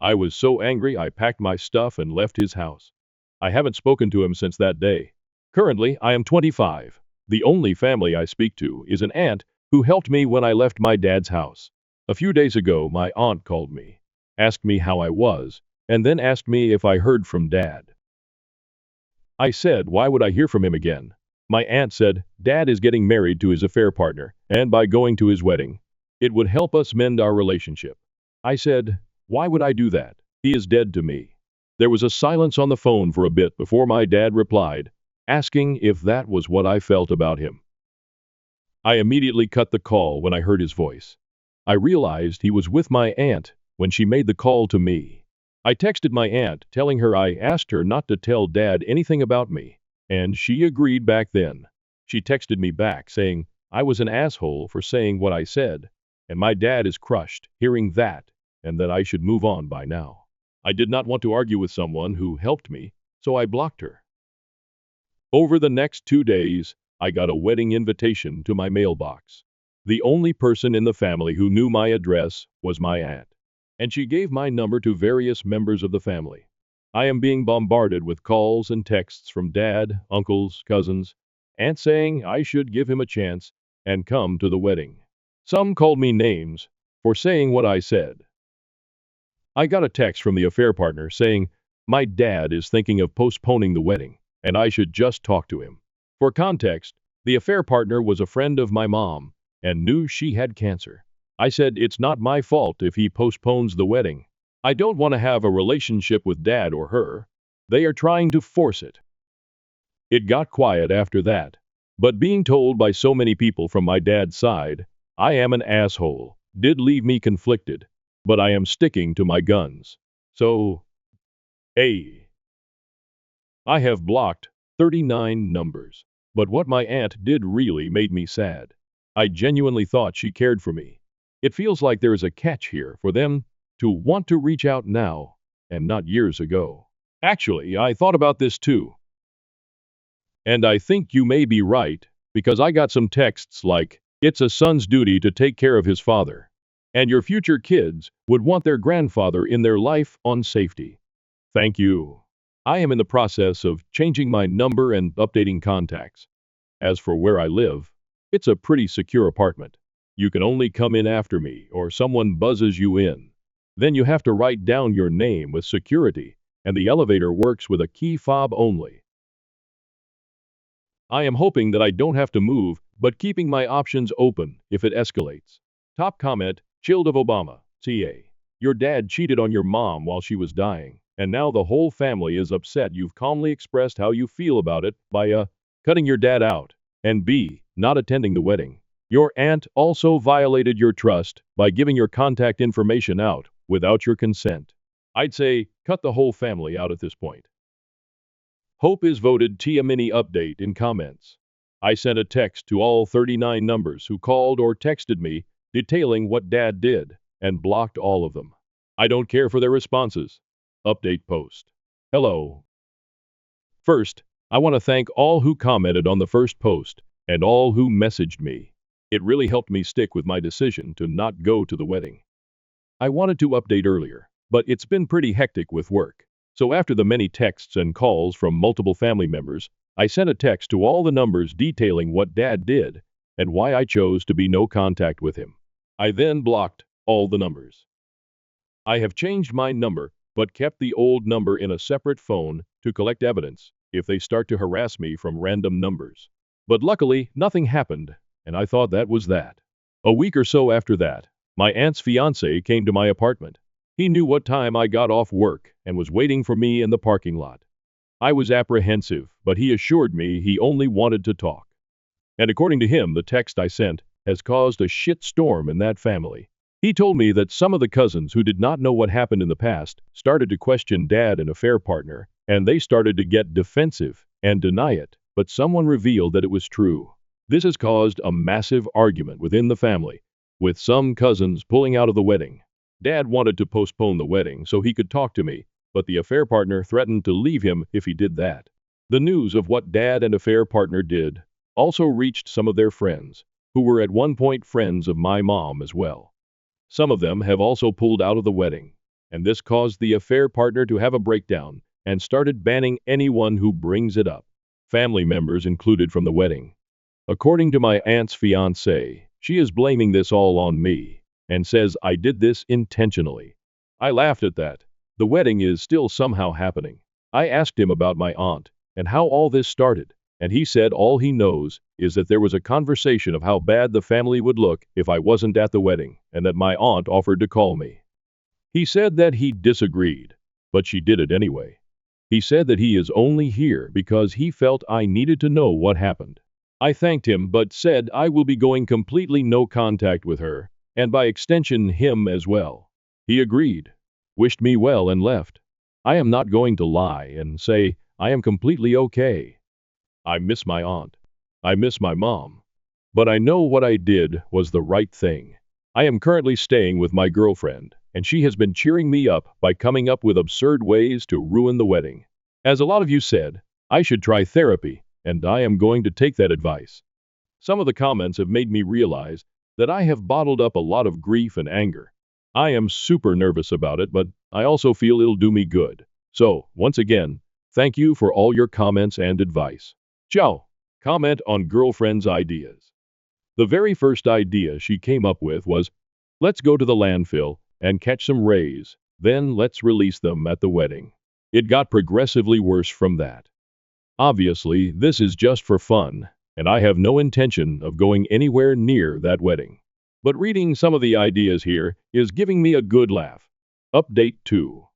I was so angry I packed my stuff and left his house. I haven't spoken to him since that day. Currently, I am 25. The only family I speak to is an aunt who helped me when I left my dad's house. A few days ago, my aunt called me, asked me how I was, and then asked me if I heard from dad. I said, why would I hear from him again? My aunt said, dad is getting married to his affair partner, and by going to his wedding, it would help us mend our relationship. I said, why would I do that? He is dead to me. There was a silence on the phone for a bit before my dad replied, asking if that was what I felt about him. I immediately cut the call when I heard his voice. I realized he was with my aunt when she made the call to me. I texted my aunt telling her I asked her not to tell dad anything about me, and she agreed back then. She texted me back saying I was an asshole for saying what I said, and my dad is crushed hearing that, and that I should move on by now. I did not want to argue with someone who helped me, so I blocked her. Over the next 2 days, I got a wedding invitation to my mailbox. The only person in the family who knew my address was my aunt, and she gave my number to various members of the family. I am being bombarded with calls and texts from dad, uncles, cousins, aunt saying I should give him a chance and come to the wedding. Some called me names for saying what I said. I got a text from the affair partner saying my dad is thinking of postponing the wedding, and I should just talk to him. For context, the affair partner was a friend of my mom and knew she had cancer. I said it's not my fault if he postpones the wedding. I don't want to have a relationship with dad or her. They are trying to force it. It got quiet after that, but being told by so many people from my dad's side, I am an asshole, did leave me conflicted, but I am sticking to my guns. So, I have blocked 39 numbers. But what my aunt did really made me sad. I genuinely thought she cared for me. It feels like there is a catch here for them to want to reach out now and not years ago. Actually, I thought about this too. And I think you may be right, because I got some texts like, it's a son's duty to take care of his father, and your future kids would want their grandfather in their life on safety. Thank you. I am in the process of changing my number and updating contacts. As for where I live, it's a pretty secure apartment. You can only come in after me or someone buzzes you in. Then you have to write down your name with security, and the elevator works with a key fob only. I am hoping that I don't have to move, but keeping my options open if it escalates. Top comment, Child of Obama, TA. Your dad cheated on your mom while she was dying, and now the whole family is upset you've calmly expressed how you feel about it by a. Cutting your dad out, and b. Not attending the wedding. Your aunt also violated your trust by giving your contact information out without your consent. I'd say cut the whole family out at this point. Hope is voted Tia Mini update in comments. I sent a text to all 39 numbers who called or texted me detailing what dad did and blocked all of them. I don't care for their responses. Update post. Hello. First, I want to thank all who commented on the first post and all who messaged me. It really helped me stick with my decision to not go to the wedding. I wanted to update earlier, but it's been pretty hectic with work. So after the many texts and calls from multiple family members, I sent a text to all the numbers detailing what dad did and why I chose to be no contact with him. I then blocked all the numbers. I have changed my number, but kept the old number in a separate phone to collect evidence if they start to harass me from random numbers. But luckily, nothing happened, and I thought that was that. A week or so after that, my aunt's fiance came to my apartment. He knew what time I got off work and was waiting for me in the parking lot. I was apprehensive, but he assured me he only wanted to talk. And according to him, the text I sent has caused a shit storm in that family. He told me that some of the cousins who did not know what happened in the past started to question dad and affair partner, and they started to get defensive and deny it, but someone revealed that it was true. This has caused a massive argument within the family, with some cousins pulling out of the wedding. Dad wanted to postpone the wedding so he could talk to me, but the affair partner threatened to leave him if he did that. The news of what dad and affair partner did also reached some of their friends, who were at one point friends of my mom as well. Some of them have also pulled out of the wedding, and this caused the affair partner to have a breakdown and started banning anyone who brings it up, family members included from the wedding. According to my aunt's fiancé, she is blaming this all on me and says I did this intentionally. I laughed at that. The wedding is still somehow happening. I asked him about my aunt and how all this started, and he said all he knows is that there was a conversation of how bad the family would look if I wasn't at the wedding, and that my aunt offered to call me. He said that he disagreed, but she did it anyway. He said that he is only here because he felt I needed to know what happened. I thanked him but said I will be going completely no contact with her, and by extension him as well. He agreed, wished me well and left. I am not going to lie and say I am completely okay. I miss my aunt. I miss my mom. But I know what I did was the right thing. I am currently staying with my girlfriend, and she has been cheering me up by coming up with absurd ways to ruin the wedding. As a lot of you said, I should try therapy, and I am going to take that advice. Some of the comments have made me realize that I have bottled up a lot of grief and anger. I am super nervous about it, but I also feel it'll do me good. So, once again, thank you for all your comments and advice. Ciao. Comment on girlfriend's ideas. The very first idea she came up with was, let's go to the landfill and catch some rays, then let's release them at the wedding. It got progressively worse from that. Obviously, this is just for fun, and I have no intention of going anywhere near that wedding. But reading some of the ideas here is giving me a good laugh. Update 2.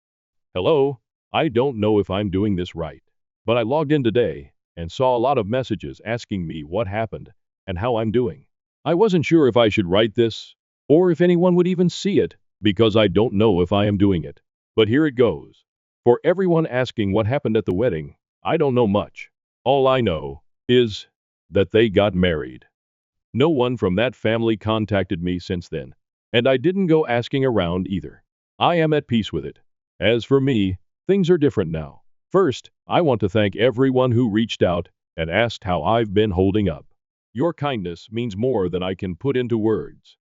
Hello, I don't know if I'm doing this right, but I logged in today and saw a lot of messages asking me what happened and how I'm doing. I wasn't sure if I should write this or if anyone would even see it because I don't know if I am doing it. But here it goes. For everyone asking what happened at the wedding, I don't know much. All I know is that they got married. No one from that family contacted me since then, and I didn't go asking around either. I am at peace with it. As for me, things are different now. First, I want to thank everyone who reached out and asked how I've been holding up. Your kindness means more than I can put into words.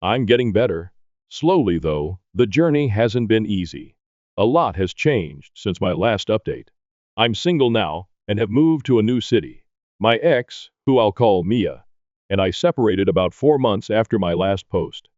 I'm getting better. Slowly, though, the journey hasn't been easy. A lot has changed since my last update. I'm single now and have moved to a new city. My ex, who I'll call Mia, and I separated about 4 months after my last post.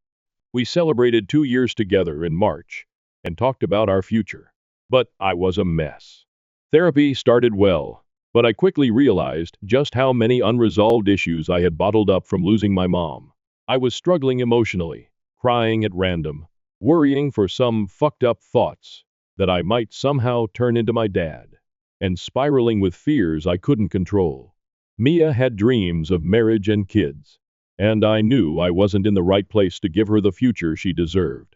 We celebrated 2 years together in March and talked about our future. But I was a mess. Therapy started well, but I quickly realized just how many unresolved issues I had bottled up from losing my mom. I was struggling emotionally, crying at random, worrying for some fucked up thoughts that I might somehow turn into my dad, and spiraling with fears I couldn't control. Mia had dreams of marriage and kids, and I knew I wasn't in the right place to give her the future she deserved.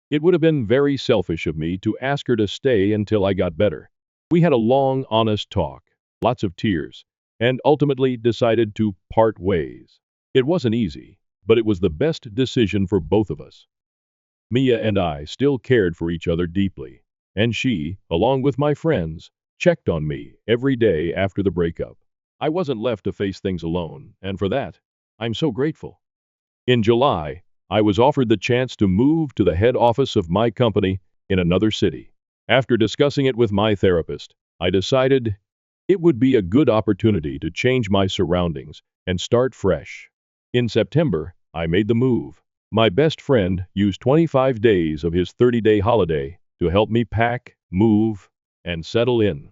It would have been very selfish of me to ask her to stay until I got better. We had a long, honest talk, lots of tears, and ultimately decided to part ways. It wasn't easy, but it was the best decision for both of us. Mia and I still cared for each other deeply, and she, along with my friends, checked on me every day after the breakup. I wasn't left to face things alone, and for that, I'm so grateful. In July, I was offered the chance to move to the head office of my company in another city. After discussing it with my therapist, I decided it would be a good opportunity to change my surroundings and start fresh. In September, I made the move. My best friend used 25 days of his 30-day holiday to help me pack, move, and settle in.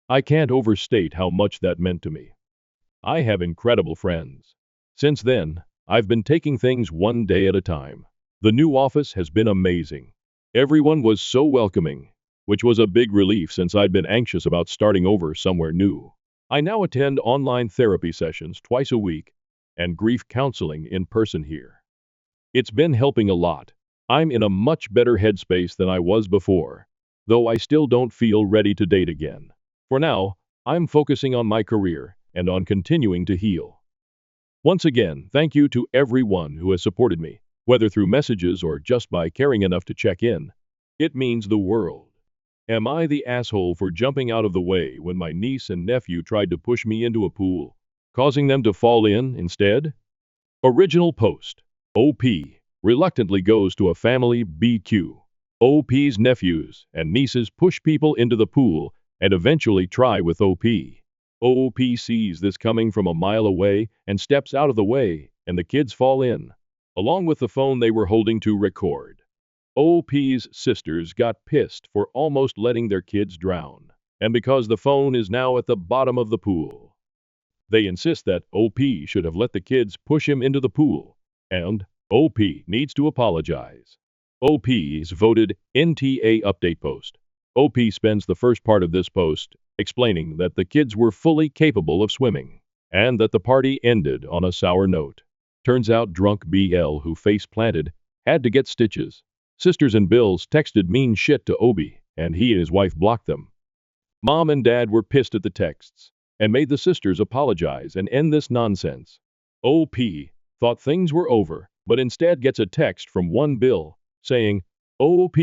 I can't overstate how much that meant to me. I have incredible friends. Since then, I've been taking things one day at a time. The new office has been amazing. Everyone was so welcoming, which was a big relief since I'd been anxious about starting over somewhere new. I now attend online therapy sessions twice a week and grief counseling in person here. It's been helping a lot. I'm in a much better headspace than I was before, though I still don't feel ready to date again. For now, I'm focusing on my career and on continuing to heal. Once again, thank you to everyone who has supported me, whether through messages or just by caring enough to check in. It means the world. Am I the asshole for jumping out of the way when my niece and nephew tried to push me into a pool, causing them to fall in instead? Original post. OP reluctantly goes to a family BQ. OP's nephews and nieces push people into the pool and eventually try with OP. OP sees this coming from a mile away and steps out of the way, and the kids fall in, along with the phone they were holding to record. OP's sisters got pissed for almost letting their kids drown, and because the phone is now at the bottom of the pool. They insist that OP should have let the kids push him into the pool, and OP needs to apologize. OP's voted NTA update post. OP spends the first part of this post explaining that the kids were fully capable of swimming, and that the party ended on a sour note. Turns out drunk BL who face planted had to get stitches. Sisters and Bills texted mean shit to Obi, and he and his wife blocked them. Mom and Dad were pissed at the texts, and made the sisters apologize and end this nonsense. OP thought things were over, but instead gets a text from one Bill saying OP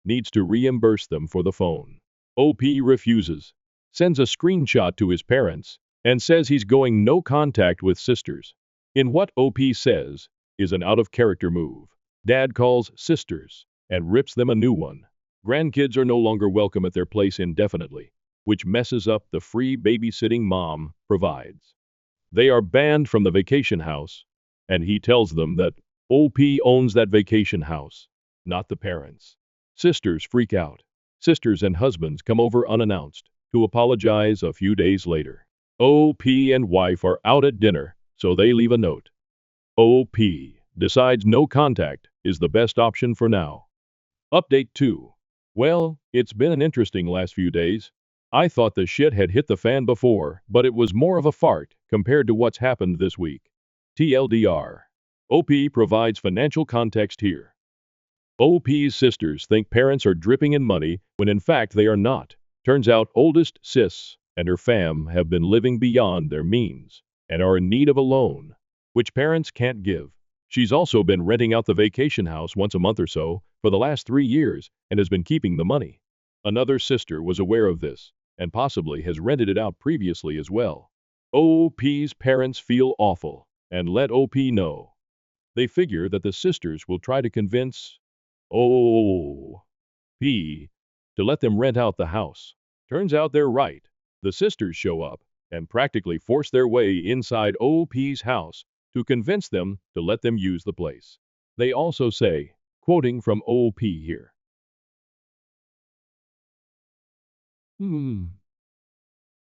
needs to reimburse them for the phone. OP refuses, sends a screenshot to his parents, and says he's going no contact with sisters. In what OP says is an out-of-character move. Dad calls sisters and rips them a new one. Grandkids are no longer welcome at their place indefinitely, which messes up the free babysitting mom provides. They are banned from the vacation house, and he tells them that OP owns that vacation house, not the parents. Sisters freak out. Sisters and husbands come over unannounced to apologize a few days later. OP and wife are out at dinner, so they leave a note. OP decides no contact is the best option for now. Update 2. Well, it's been an interesting last few days. I thought the shit had hit the fan before, but it was more of a fart compared to what's happened this week. TLDR. OP provides financial context here. OP's sisters think parents are dripping in money when in fact they are not. Turns out oldest sis and her fam have been living beyond their means and are in need of a loan, which parents can't give. She's also been renting out the vacation house once a month or so for the last 3 years and has been keeping the money. Another sister was aware of this and possibly has rented it out previously as well. OP's parents feel awful and let OP know. They figure that the sisters will try to convince OP to let them rent out the house. Turns out they're right. The sisters show up and practically force their way inside OP's house to convince them to let them use the place. They also say, quoting from OP here,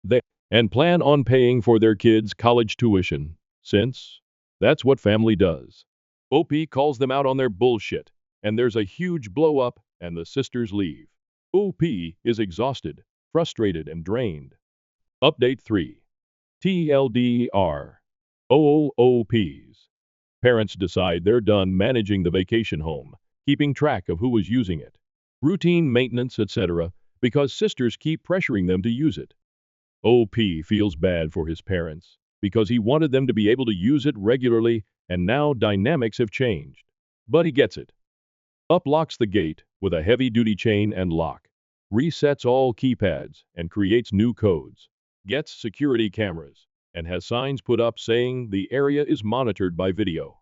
they and plan on paying for their kids' college tuition, since that's what family does. OP calls them out on their bullshit, and there's a huge blow up, and the sisters leave. OP is exhausted, frustrated, and drained. Update 3. TLDR. OOPs. Parents decide they're done managing the vacation home, keeping track of who was using it, routine maintenance, etc., because sisters keep pressuring them to use it. OP feels bad for his parents because he wanted them to be able to use it regularly, and now dynamics have changed. But he gets it. Uplocks the gate with a heavy-duty chain and lock, resets all keypads and creates new codes, gets security cameras, and has signs put up saying the area is monitored by video.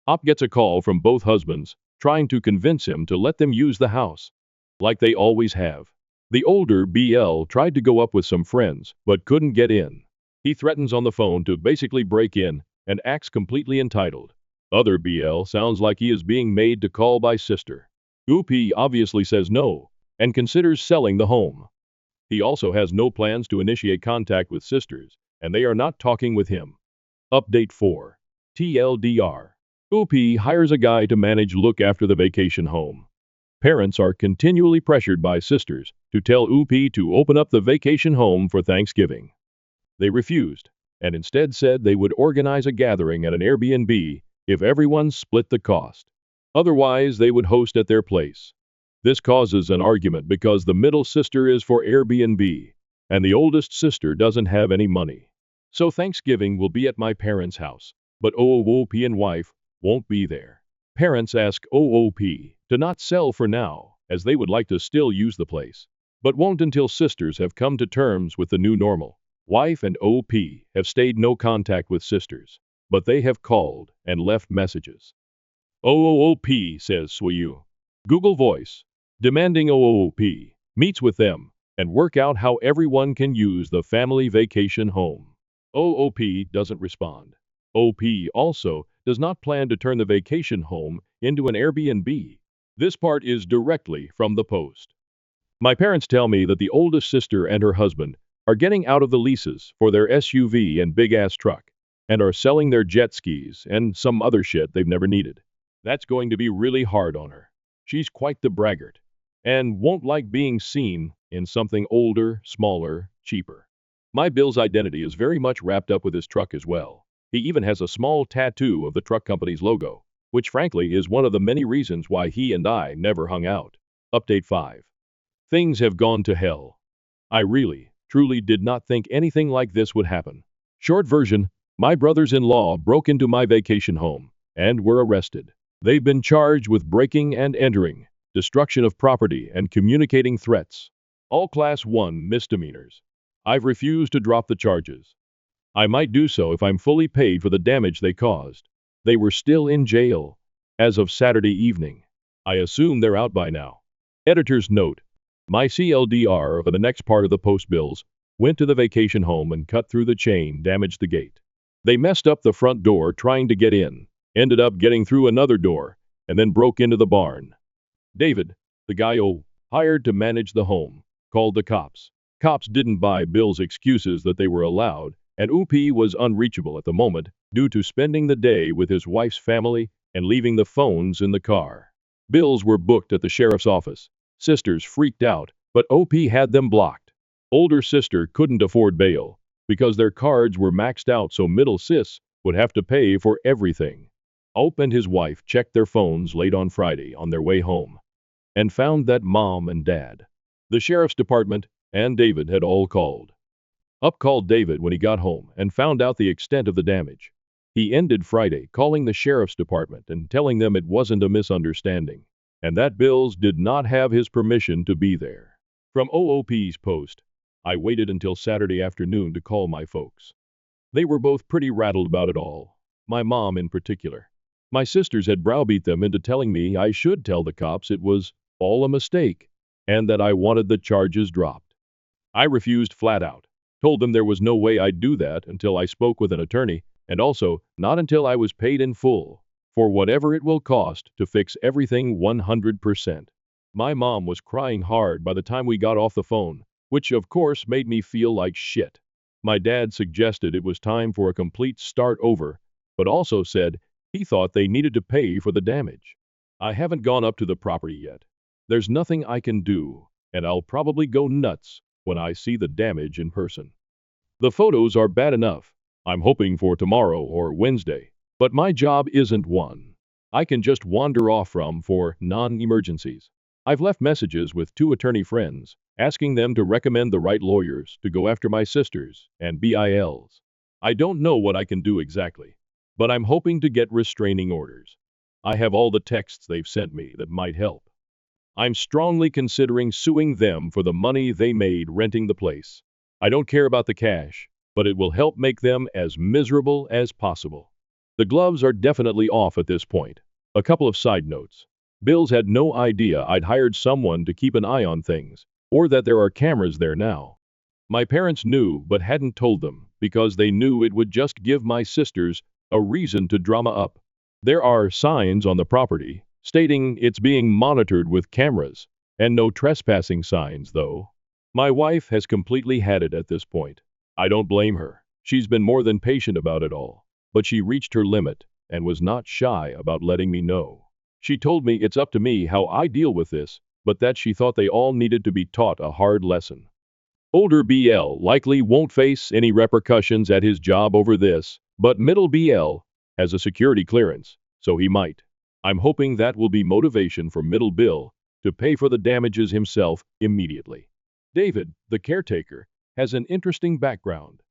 OP gets a call from both husbands trying to convince him to let them use the house, like they always have. The older BL tried to go up with some friends, but couldn't get in. He threatens on the phone to basically break in and acts completely entitled. Other BL sounds like he is being made to call by sister. OP obviously says no and considers selling the home. He also has no plans to initiate contact with sisters, and they are not talking with him. Update 4. TLDR. OP hires a guy to look after the vacation home. Parents are continually pressured by sisters to tell OP to open up the vacation home for Thanksgiving. They refused, and instead said they would organize a gathering at an Airbnb if everyone split the cost. Otherwise, they would host at their place. This causes an argument because the middle sister is for Airbnb, and the oldest sister doesn't have any money. So Thanksgiving will be at my parents' house, but OOP and wife won't be there. Parents ask OOP to not sell for now, as they would like to still use the place, but won't until sisters have come to terms with the new normal. Wife and OP have stayed no contact with sisters, but they have called and left messages. OOP says Swayu. Google Voice, demanding OOP meets with them and work out how everyone can use the family vacation home. OOP doesn't respond. OP also does not plan to turn the vacation home into an Airbnb. This part is directly from the post. My parents tell me that the oldest sister and her husband are getting out of the leases for their SUV and big-ass truck and are selling their jet skis and some other shit they've never needed. That's going to be really hard on her. She's quite the braggart and won't like being seen in something older, smaller, cheaper. My Bill's identity is very much wrapped up with his truck as well. He even has a small tattoo of the truck company's logo, which frankly is one of the many reasons why he and I never hung out. Update 5. Things have gone to hell. I really, truly did not think anything like this would happen. Short version, my brothers-in-law broke into my vacation home and were arrested. They've been charged with breaking and entering, destruction of property, and communicating threats. All Class 1 misdemeanors. I've refused to drop the charges. I might do so if I'm fully paid for the damage they caused. They were still in jail as of Saturday evening. I assume they're out by now. Editor's note. My CLDR for the next part of the post bills went to the vacation home and cut through the chain, damaged the gate. They messed up the front door trying to get in, ended up getting through another door, and then broke into the barn. David, the guy hired to manage the home, called the cops. Cops didn't buy Bill's excuses that they were allowed, and OP was unreachable at the moment due to spending the day with his wife's family and leaving the phones in the car. Bills were booked at the sheriff's office. Sisters freaked out, but OP had them blocked. Older sister couldn't afford bail because their cards were maxed out, so middle sis would have to pay for everything. OP and his wife checked their phones late on Friday on their way home and found that mom and dad, the sheriff's department, and David had all called. Up called David when he got home and found out the extent of the damage. He ended Friday calling the sheriff's department and telling them it wasn't a misunderstanding, and that Bills did not have his permission to be there. From OOP's post, I waited until Saturday afternoon to call my folks. They were both pretty rattled about it all, my mom in particular. My sisters had browbeat them into telling me I should tell the cops it was all a mistake and that I wanted the charges dropped. I refused flat out, told them there was no way I'd do that until I spoke with an attorney, and also not until I was paid in full for whatever it will cost to fix everything 100%. My mom was crying hard by the time we got off the phone, which of course made me feel like shit. My dad suggested it was time for a complete start over, but also said he thought they needed to pay for the damage. I haven't gone up to the property yet. There's nothing I can do, and I'll probably go nuts when I see the damage in person. The photos are bad enough. I'm hoping for tomorrow or Wednesday, but my job isn't one I can just wander off from for non-emergencies. I've left messages with 2 attorney friends, asking them to recommend the right lawyers to go after my sisters and BILs. I don't know what I can do exactly, but I'm hoping to get restraining orders. I have all the texts they've sent me that might help. I'm strongly considering suing them for the money they made renting the place. I don't care about the cash, but it will help make them as miserable as possible. The gloves are definitely off at this point. A couple of side notes. Bills had no idea I'd hired someone to keep an eye on things, or that there are cameras there now. My parents knew but hadn't told them because they knew it would just give my sisters a reason to drama up. There are signs on the property stating it's being monitored with cameras, and no trespassing signs though. My wife has completely had it at this point. I don't blame her. She's been more than patient about it all, but she reached her limit and was not shy about letting me know. She told me it's up to me how I deal with this, but that she thought they all needed to be taught a hard lesson. Older BL likely won't face any repercussions at his job over this, but middle BL has a security clearance, so he might. I'm hoping that will be motivation for Middle Bill to pay for the damages himself immediately. David, the caretaker, has an interesting background.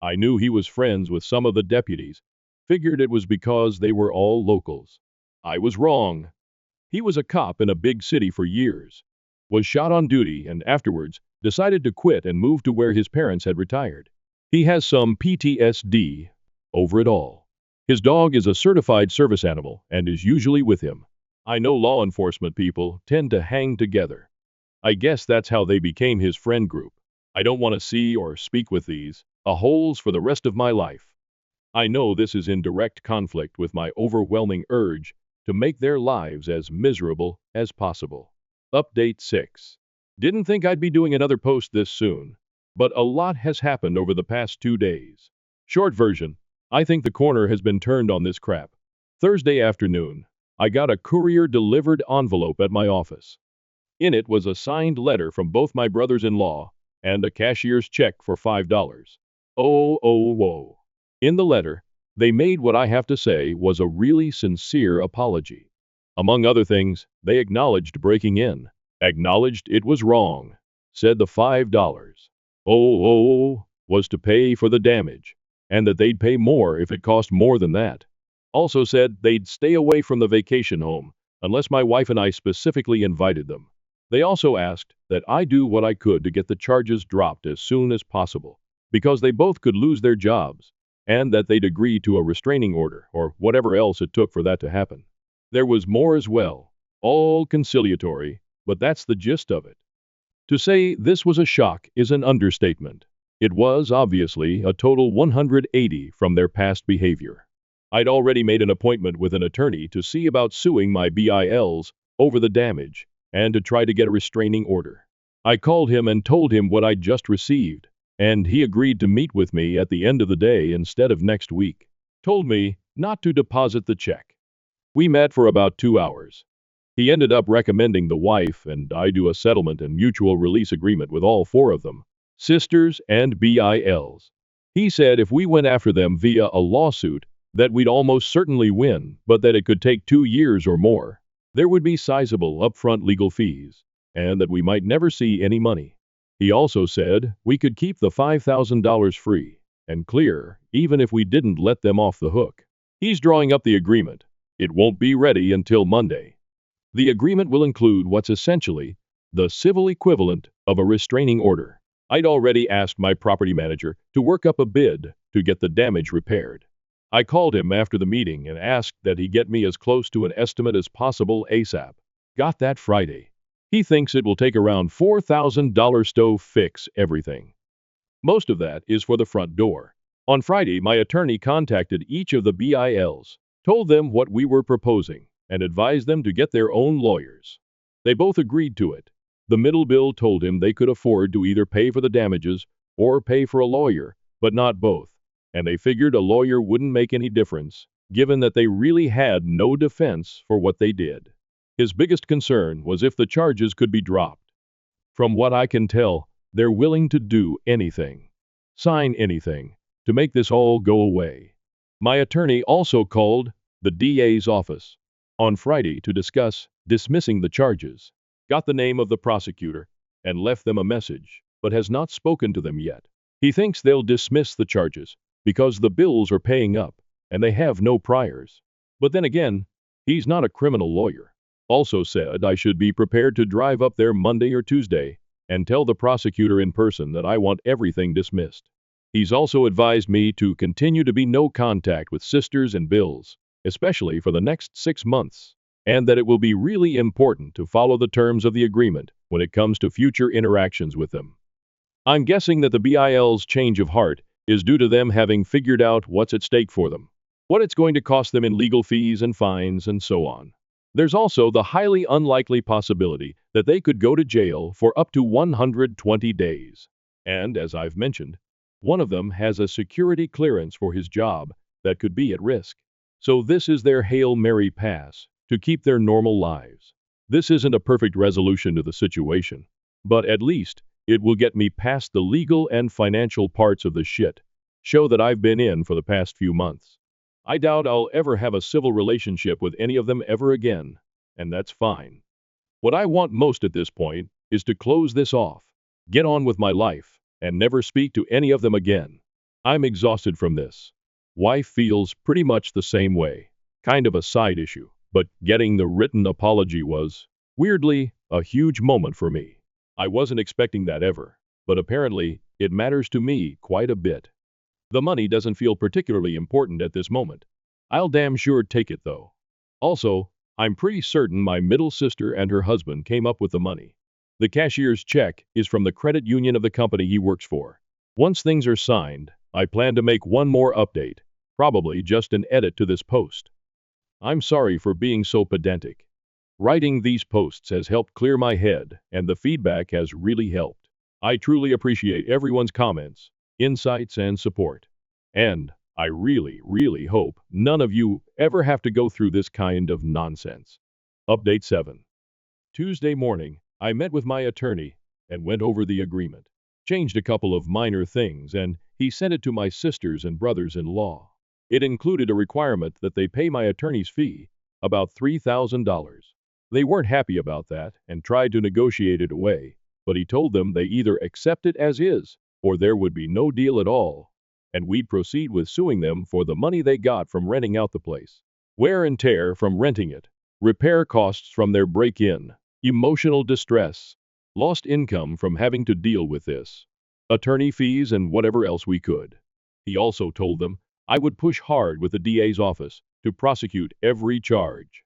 I knew he was friends with some of the deputies, figured it was because they were all locals. I was wrong. He was a cop in a big city for years, was shot on duty, and afterwards decided to quit and move to where his parents had retired. He has some PTSD over it all. His dog is a certified service animal and is usually with him. I know law enforcement people tend to hang together. I guess that's how they became his friend group. I don't want to see or speak with these holes for the rest of my life. I know this is in direct conflict with my overwhelming urge to make their lives as miserable as possible. Update 6. Didn't think I'd be doing another post this soon, but a lot has happened over the past 2 days. Short version, I think the corner has been turned on this crap. Thursday afternoon, I got a courier-delivered envelope at my office. In it was a signed letter from both my brothers-in-law and a cashier's check for $5. Whoa. In the letter, they made what I have to say was a really sincere apology. Among other things, they acknowledged breaking in, acknowledged it was wrong, said the $5 was to pay for the damage, and that they'd pay more if it cost more than that. Also said they'd stay away from the vacation home unless my wife and I specifically invited them. They also asked that I do what I could to get the charges dropped as soon as possible, because they both could lose their jobs, and that they'd agree to a restraining order or whatever else it took for that to happen. There was more as well, all conciliatory, but that's the gist of it. To say this was a shock is an understatement. It was, obviously, a total 180 from their past behavior. I'd already made an appointment with an attorney to see about suing my BILs over the damage and to try to get a restraining order. I called him and told him what I'd just received, and he agreed to meet with me at the end of the day instead of next week. Told me not to deposit the check. We met for about 2 hours. He ended up recommending the wife and I do a settlement and mutual release agreement with all 4 of them, sisters and BILs. He said if we went after them via a lawsuit, that we'd almost certainly win, but that it could take 2 years or more. There would be sizable upfront legal fees, and that we might never see any money. He also said we could keep the $5,000 free and clear, even if we didn't let them off the hook. He's drawing up the agreement. It won't be ready until Monday. The agreement will include what's essentially the civil equivalent of a restraining order. I'd already asked my property manager to work up a bid to get the damage repaired. I called him after the meeting and asked that he get me as close to an estimate as possible ASAP. Got that Friday. He thinks it will take around $4,000 to fix everything. Most of that is for the front door. On Friday, my attorney contacted each of the BILs, told them what we were proposing, and advised them to get their own lawyers. They both agreed to it. The middle bill told him they could afford to either pay for the damages or pay for a lawyer, but not both. And they figured a lawyer wouldn't make any difference, given that they really had no defense for what they did. His biggest concern was if the charges could be dropped. From what I can tell, they're willing to do anything, sign anything, to make this all go away. My attorney also called the DA's office on Friday to discuss dismissing the charges, got the name of the prosecutor, and left them a message, but has not spoken to them yet. He thinks they'll dismiss the charges because the bills are paying up and they have no priors. But then again, he's not a criminal lawyer. Also said I should be prepared to drive up there Monday or Tuesday and tell the prosecutor in person that I want everything dismissed. He's also advised me to continue to be no contact with sisters and bills, especially for the next 6 months, and that it will be really important to follow the terms of the agreement when it comes to future interactions with them. I'm guessing that the BIL's change of heart is due to them having figured out what's at stake for them, what it's going to cost them in legal fees and fines and so on. There's also the highly unlikely possibility that they could go to jail for up to 120 days. And, as I've mentioned, one of them has a security clearance for his job that could be at risk. So this is their Hail Mary pass to keep their normal lives. This isn't a perfect resolution to the situation, but at least it will get me past the legal and financial parts of the shit show that I've been in for the past few months. I doubt I'll ever have a civil relationship with any of them ever again, and that's fine. What I want most at this point is to close this off, get on with my life, and never speak to any of them again. I'm exhausted from this. Wife feels pretty much the same way. Kind of a side issue, but getting the written apology was, weirdly, a huge moment for me. I wasn't expecting that ever, but apparently, it matters to me quite a bit. The money doesn't feel particularly important at this moment. I'll damn sure take it though. Also, I'm pretty certain my middle sister and her husband came up with the money. The cashier's check is from the credit union of the company he works for. Once things are signed, I plan to make one more update, probably just an edit to this post. I'm sorry for being so pedantic. Writing these posts has helped clear my head, and the feedback has really helped. I truly appreciate everyone's comments, insights, and support. And I really hope none of you ever have to go through this kind of nonsense. Update 7. Tuesday morning, I met with my attorney and went over the agreement. Changed a couple of minor things, and he sent it to my sisters and brothers-in-law. It included a requirement that they pay my attorney's fee, about $3,000. They weren't happy about that and tried to negotiate it away, but he told them they either accept it as is, or there would be no deal at all, and we'd proceed with suing them for the money they got from renting out the place. Wear and tear from renting it, repair costs from their break-in, emotional distress, lost income from having to deal with this, attorney fees, and whatever else we could. He also told them I would push hard with the DA's office to prosecute every charge.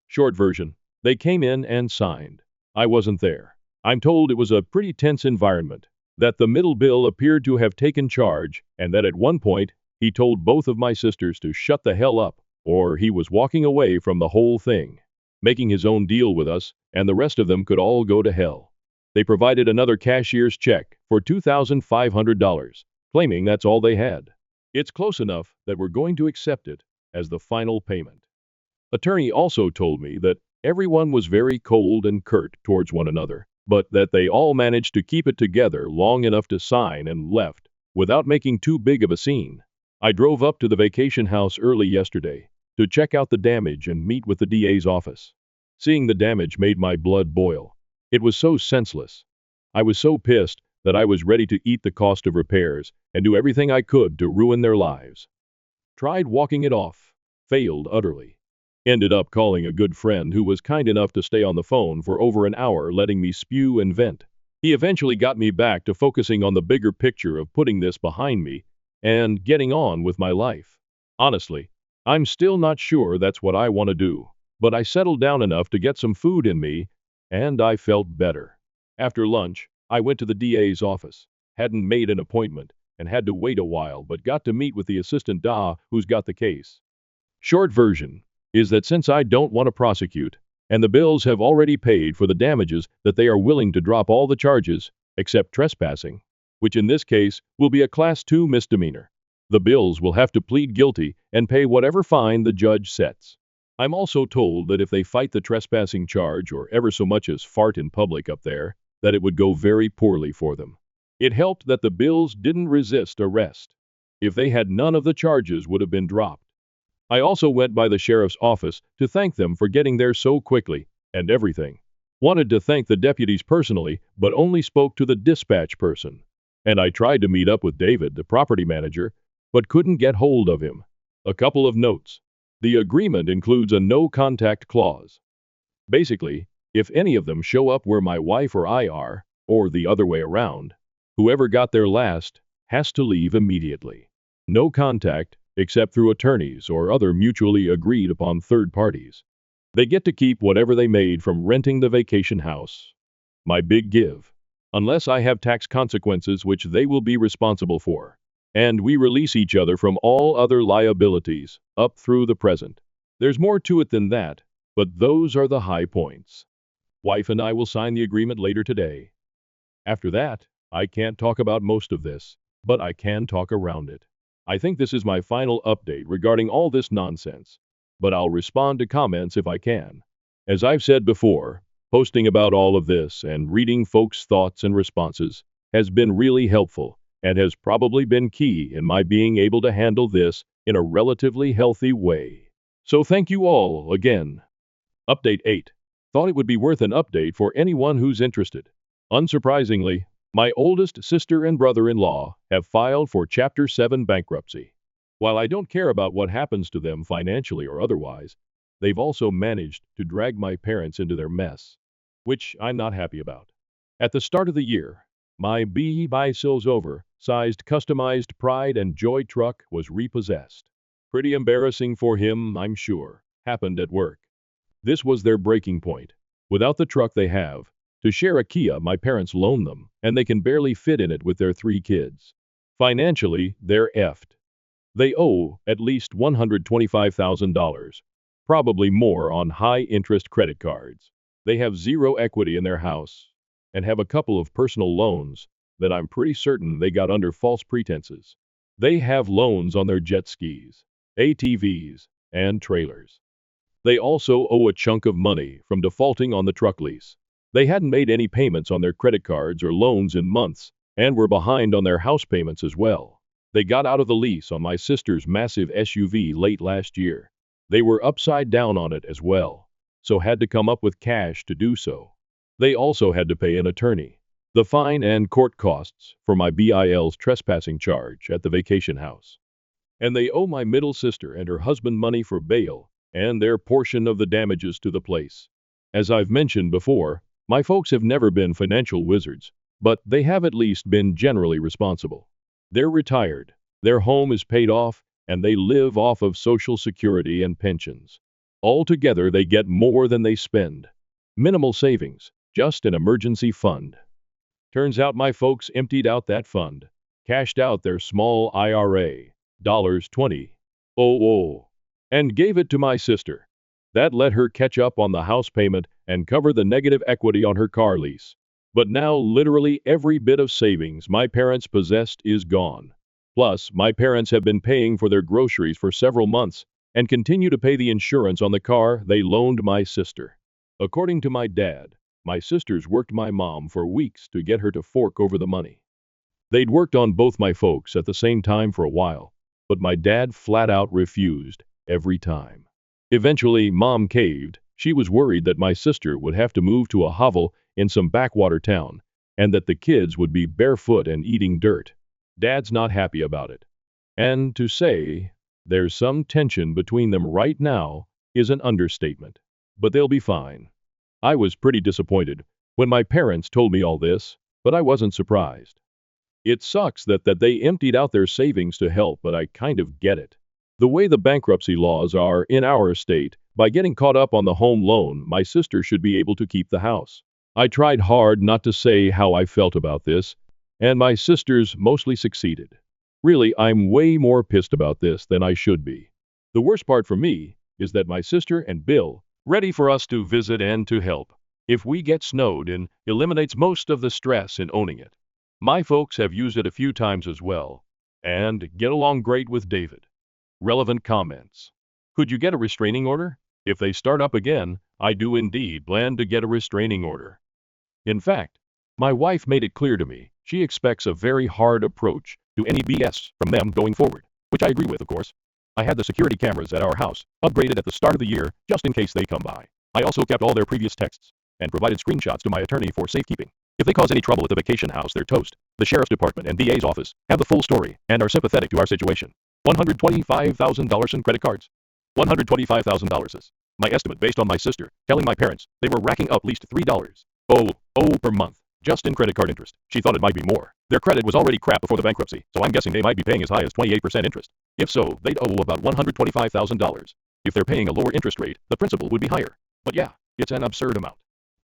Short version, they came in and signed. I wasn't there. I'm told it was a pretty tense environment, that the middle bill appeared to have taken charge, and that at one point, he told both of my sisters to shut the hell up, or he was walking away from the whole thing, making his own deal with us, and the rest of them could all go to hell. They provided another cashier's check for $2,500, claiming that's all they had. It's close enough that we're going to accept it as the final payment. Attorney also told me that everyone was very cold and curt towards one another, but that they all managed to keep it together long enough to sign and left without making too big of a scene. I drove up to the vacation house early yesterday to check out the damage and meet with the DA's office. Seeing the damage made my blood boil. It was so senseless. I was so pissed that I was ready to eat the cost of repairs and do everything I could to ruin their lives. Tried walking it off. Failed utterly. Ended up calling a good friend who was kind enough to stay on the phone for over an hour letting me spew and vent. He eventually got me back to focusing on the bigger picture of putting this behind me and getting on with my life. Honestly, I'm still not sure that's what I want to do, but I settled down enough to get some food in me, and I felt better. After lunch, I went to the DA's office. Hadn't made an appointment and had to wait a while, but got to meet with the assistant DA who's got the case. Short version is that since I don't want to prosecute, and the bills have already paid for the damages, that they are willing to drop all the charges, except trespassing, which in this case will be a Class 2 misdemeanor. The bills will have to plead guilty and pay whatever fine the judge sets. I'm also told that if they fight the trespassing charge or ever so much as fart in public up there, that it would go very poorly for them. It helped that the bills didn't resist arrest. If they had, none of the charges would have been dropped. I also went by the sheriff's office to thank them for getting there so quickly and everything. Wanted to thank the deputies personally, but only spoke to the dispatch person. And I tried to meet up with David, the property manager, but couldn't get hold of him. A couple of notes. The agreement includes a no-contact clause. Basically, if any of them show up where my wife or I are, or the other way around, whoever got there last has to leave immediately. No contact, except through attorneys or other mutually agreed upon third parties. They get to keep whatever they made from renting the vacation house. My big give. Unless I have tax consequences which they will be responsible for. And we release each other from all other liabilities, up through the present. There's more to it than that, but those are the high points. Wife and I will sign the agreement later today. After that, I can't talk about most of this, but I can talk around it. I think this is my final update regarding all this nonsense, but I'll respond to comments if I can. As I've said before, posting about all of this and reading folks' thoughts and responses has been really helpful, and has probably been key in my being able to handle this in a relatively healthy way. So thank you all again. Update 8. Thought it would be worth an update for anyone who's interested. Unsurprisingly, my oldest sister and brother-in-law have filed for Chapter 7 bankruptcy. While I don't care about what happens to them financially or otherwise, they've also managed to drag my parents into their mess, which I'm not happy about. At the start of the year, my oversized customized pride and joy truck was repossessed. Pretty embarrassing for him, I'm sure. Happened at work. This was their breaking point. Without the truck they have, to share a Kia my parents loaned them, and they can barely fit in it with their 3 kids. Financially, they're effed. They owe at least $125,000, probably more on high-interest credit cards. They have 0 equity in their house, and have a couple of personal loans that I'm pretty certain they got under false pretenses. They have loans on their jet skis, ATVs, and trailers. They also owe a chunk of money from defaulting on the truck lease. They hadn't made any payments on their credit cards or loans in months, and were behind on their house payments as well. They got out of the lease on my sister's massive SUV late last year. They were upside down on it as well, so had to come up with cash to do so. They also had to pay an attorney, the fine and court costs for my BIL's trespassing charge at the vacation house. And they owe my middle sister and her husband money for bail and their portion of the damages to the place. As I've mentioned before, my folks have never been financial wizards, but they have at least been generally responsible. They're retired, their home is paid off, and they live off of Social Security and pensions. Altogether, they get more than they spend. Minimal savings, just an emergency fund. Turns out my folks emptied out that fund, cashed out their small IRA, $20,000, and gave it to my sister. That let her catch up on the house payment and cover the negative equity on her car lease. But now literally every bit of savings my parents possessed is gone. Plus, my parents have been paying for their groceries for several months and continue to pay the insurance on the car they loaned my sister. According to my dad, my sisters worked my mom for weeks to get her to fork over the money. They'd worked on both my folks at the same time for a while, but my dad flat out refused every time. Eventually, Mom caved. She was worried that my sister would have to move to a hovel in some backwater town, and that the kids would be barefoot and eating dirt. Dad's not happy about it. And to say there's some tension between them right now is an understatement. But they'll be fine. I was pretty disappointed when my parents told me all this, but I wasn't surprised. It sucks that they emptied out their savings to help, but I kind of get it. The way the bankruptcy laws are in our state, by getting caught up on the home loan, my sister should be able to keep the house. I tried hard not to say how I felt about this, and my sisters mostly succeeded. Really, I'm way more pissed about this than I should be. The worst part for me is that my sister and Bill, ready for us to visit and to help. If we get snowed in, eliminates most of the stress in owning it. My folks have used it a few times as well, and get along great with David. Relevant comments. Could you get a restraining order? If they start up again, I do indeed plan to get a restraining order. In fact, my wife made it clear to me she expects a very hard approach to any BS from them going forward, which I agree with, of course. I had the security cameras at our house upgraded at the start of the year just in case they come by. I also kept all their previous texts and provided screenshots to my attorney for safekeeping. If they cause any trouble at the vacation house, they're toast. The sheriff's department and DA's office have the full story and are sympathetic to our situation. $125,000 in credit cards. $125,000 is my estimate based on my sister telling my parents they were racking up at least $3 per month just in credit card interest. She thought it might be more. Their credit was already crap before the bankruptcy, so I'm guessing they might be paying as high as 28% interest. If so, they'd owe about $125,000. If they're paying a lower interest rate, the principal would be higher. But yeah, it's an absurd amount.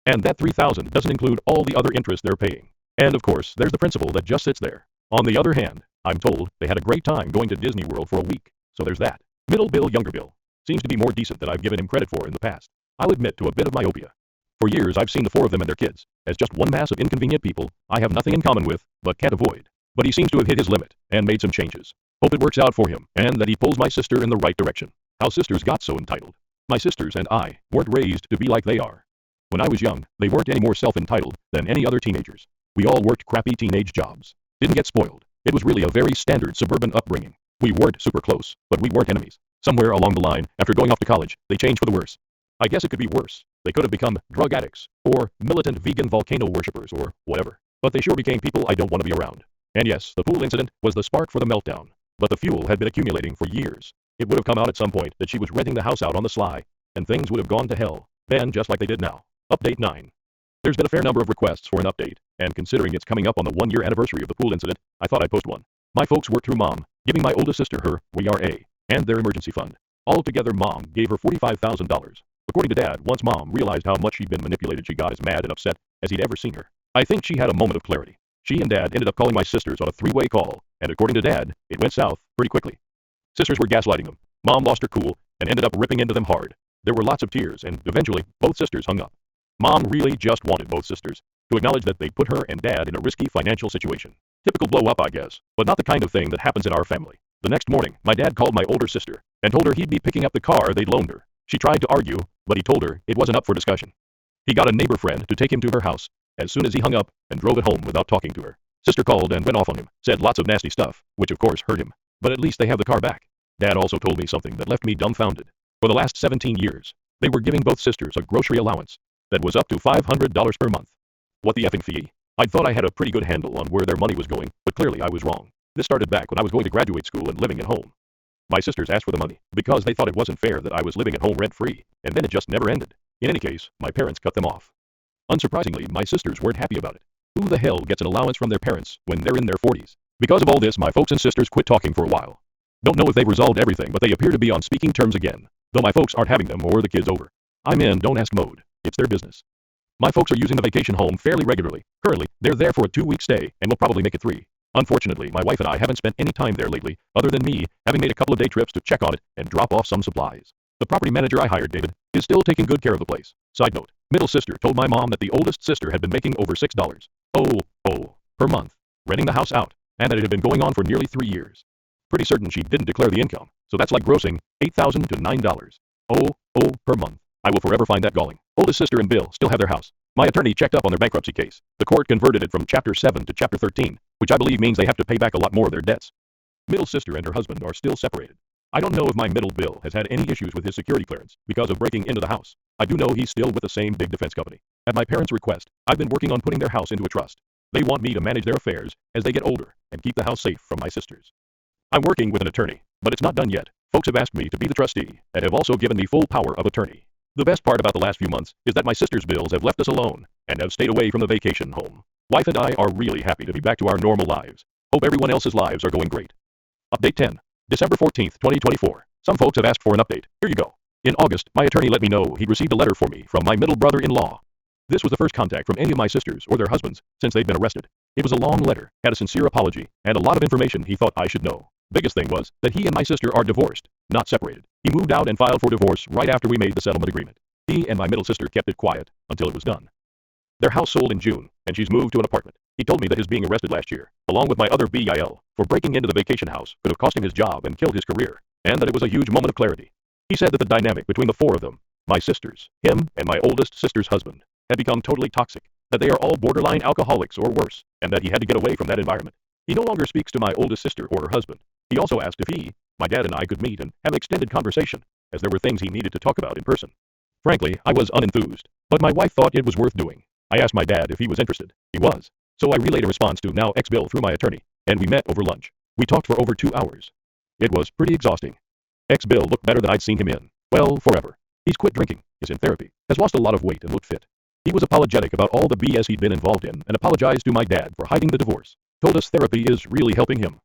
And that $3,000 doesn't include all the other interest they're paying. And of course, there's the principal that just sits there. On the other hand, I'm told they had a great time going to Disney World for a week, so there's that. Middle Bill, younger Bill, seems to be more decent than I've given him credit for in the past. I'll admit to a bit of myopia. For years, I've seen the 4 of them and their kids as just one mass of inconvenient people I have nothing in common with, but can't avoid. But he seems to have hit his limit and made some changes. Hope it works out for him, and that he pulls my sister in the right direction. How sisters got so entitled. My sisters and I weren't raised to be like they are. When I was young, they weren't any more self-entitled than any other teenagers. We all worked crappy teenage jobs. Didn't get spoiled. It was really a very standard suburban upbringing. We weren't super close, but we weren't enemies. Somewhere along the line, after going off to college, they changed for the worse. I guess it could be worse. They could have become drug addicts, or militant vegan volcano worshippers, or whatever. But they sure became people I don't want to be around. And yes, the pool incident was the spark for the meltdown. But the fuel had been accumulating for years. It would have come out at some point that she was renting the house out on the sly, and things would have gone to hell, then just like they did now. Update 9. There's been a fair number of requests for an update, and considering it's coming up on the 1-year anniversary of the pool incident, I thought I'd post one. My folks worked through Mom, giving my oldest sister her WRA, and their emergency fund. Altogether, Mom gave her $45,000. According to Dad, once Mom realized how much she'd been manipulated, she got as mad and upset as he'd ever seen her. I think she had a moment of clarity. She and Dad ended up calling my sisters on a 3-way call, and according to Dad, it went south pretty quickly. Sisters were gaslighting them. Mom lost her cool and ended up ripping into them hard. There were lots of tears, and eventually, both sisters hung up. Mom really just wanted both sisters to acknowledge that they put her and Dad in a risky financial situation. Typical blow up, I guess, but not the kind of thing that happens in our family. The next morning, my dad called my older sister and told her he'd be picking up the car they'd loaned her. She tried to argue, but he told her it wasn't up for discussion. He got a neighbor friend to take him to her house as soon as he hung up and drove it home without talking to her. Sister called and went off on him, said lots of nasty stuff, which of course hurt him. But at least they have the car back. Dad also told me something that left me dumbfounded. For the last 17 years, they were giving both sisters a grocery allowance that was up to $500 per month. What the effing fee? I thought I had a pretty good handle on where their money was going, but clearly I was wrong. This started back when I was going to graduate school and living at home. My sisters asked for the money because they thought it wasn't fair that I was living at home rent-free, and then it just never ended. In any case, my parents cut them off. Unsurprisingly, my sisters weren't happy about it. Who the hell gets an allowance from their parents when they're in their 40s? Because of all this, my folks and sisters quit talking for a while. Don't know if they've resolved everything, but they appear to be on speaking terms again, though my folks aren't having them or the kids over. I'm in don't ask mode. It's their business. My folks are using the vacation home fairly regularly. Currently, they're there for a 2-week stay and will probably make it 3. Unfortunately, my wife and I haven't spent any time there lately, other than me having made a couple of day trips to check on it and drop off some supplies. The property manager I hired, David, is still taking good care of the place. Side note, middle sister told my mom that the oldest sister had been making over $6 per month, renting the house out, and that it had been going on for nearly 3 years. Pretty certain she didn't declare the income, so that's like grossing $8,000 to $9 per month. I will forever find that galling. Oldest sister and Bill still have their house. My attorney checked up on their bankruptcy case. The court converted it from Chapter 7 to Chapter 13, which I believe means they have to pay back a lot more of their debts. Middle sister and her husband are still separated. I don't know if my middle Bill has had any issues with his security clearance because of breaking into the house. I do know he's still with the same big defense company. At my parents' request, I've been working on putting their house into a trust. They want me to manage their affairs as they get older and keep the house safe from my sisters. I'm working with an attorney, but it's not done yet. Folks have asked me to be the trustee and have also given me full power of attorney. The best part about the last few months is that my sister's bills have left us alone and have stayed away from the vacation home. Wife and I are really happy to be back to our normal lives. Hope everyone else's lives are going great. Update 10. December 14th, 2024. Some folks have asked for an update. Here you go. In August, my attorney let me know he'd received a letter for me from my middle brother-in-law. This was the first contact from any of my sisters or their husbands since they'd been arrested. It was a long letter, had a sincere apology, and a lot of information he thought I should know. Biggest thing was that he and my sister are divorced, not separated. He moved out and filed for divorce right after we made the settlement agreement. He and my middle sister kept it quiet until it was done. Their house sold in June, and she's moved to an apartment. He told me that his being arrested last year, along with my other BIL, for breaking into the vacation house could have cost him his job and killed his career, and that it was a huge moment of clarity. He said that the dynamic between the 4 of them, my sisters, him, and my oldest sister's husband, had become totally toxic, that they are all borderline alcoholics or worse, and that he had to get away from that environment. He no longer speaks to my oldest sister or her husband. He also asked if he, my dad and I could meet and have an extended conversation, as there were things he needed to talk about in person. Frankly, I was unenthused, but my wife thought it was worth doing. I asked my dad if he was interested. He was. So I relayed a response to now ex-Bill through my attorney, and we met over lunch. We talked for over 2 hours. It was pretty exhausting. Ex-Bill looked better than I'd seen him in, well, forever. He's quit drinking, is in therapy, has lost a lot of weight and looked fit. He was apologetic about all the BS he'd been involved in and apologized to my dad for hiding the divorce. Told us therapy is really helping him.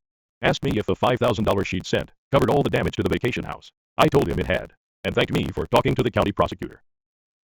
Asked me if the $5,000 she'd sent covered all the damage to the vacation house. I told him it had, and thanked me for talking to the county prosecutor.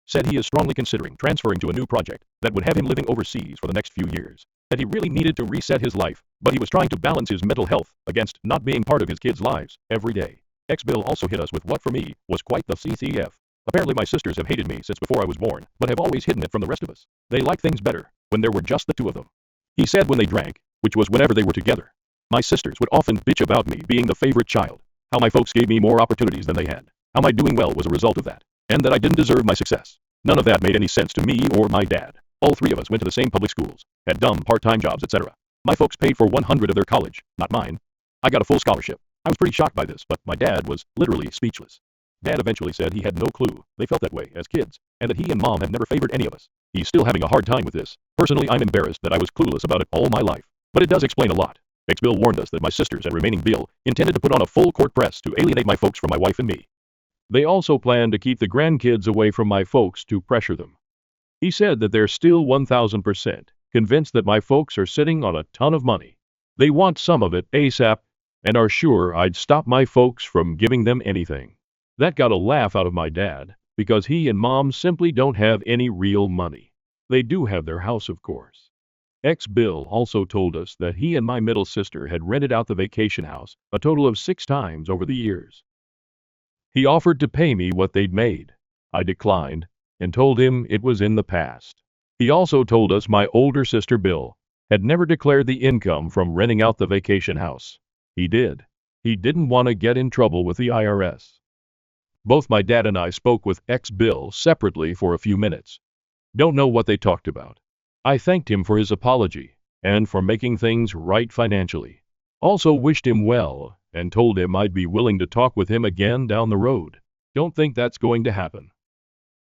Said he is strongly considering transferring to a new project that would have him living overseas for the next few years. That he really needed to reset his life, but he was trying to balance his mental health against not being part of his kids' lives every day. Ex-Bill also hit us with what for me was quite the CCF. Apparently my sisters have hated me since before I was born, but have always hidden it from the rest of us. They liked things better when there were just the 2 of them. He said when they drank, which was whenever they were together, my sisters would often bitch about me being the favorite child, how my folks gave me more opportunities than they had, how my doing well was a result of that, and that I didn't deserve my success. None of that made any sense to me or my dad. All 3 of us went to the same public schools, had dumb part-time jobs, etc. My folks paid for 100 of their college, not mine. I got a full scholarship. I was pretty shocked by this, but my dad was literally speechless. Dad eventually said he had no clue they felt that way as kids, and that he and Mom had never favored any of us. He's still having a hard time with this. Personally, I'm embarrassed that I was clueless about it all my life. But it does explain a lot. Ex-Bill warned us that my sisters and remaining Bill intended to put on a full court press to alienate my folks from my wife and me. They also planned to keep the grandkids away from my folks to pressure them. He said that they're still 1000% convinced that my folks are sitting on a ton of money. They want some of it ASAP and are sure I'd stop my folks from giving them anything. That got a laugh out of my dad, because he and Mom simply don't have any real money. They do have their house, of course. Ex-Bill also told us that he and my middle sister had rented out the vacation house a total of 6 times over the years. He offered to pay me what they'd made. I declined and told him it was in the past. He also told us my older sister Bill had never declared the income from renting out the vacation house. He did. He didn't want to get in trouble with the IRS. Both my dad and I spoke with ex-Bill separately for a few minutes. Don't know what they talked about. I thanked him for his apology and for making things right financially. Also wished him well and told him I'd be willing to talk with him again down the road. Don't think that's going to happen.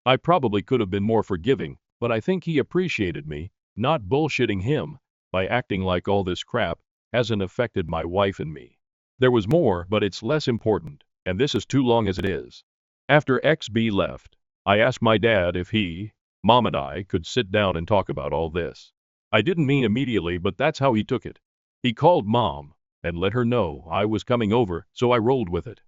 I probably could have been more forgiving, but I think he appreciated me not bullshitting him by acting like all this crap hasn't affected my wife and me. There was more, but it's less important, and this is too long as it is. After XB left, I asked my dad if he, Mom and I could sit down and talk about all this. I didn't mean immediately, but that's how he took it. He called Mom and let her know I was coming over, so I rolled with it.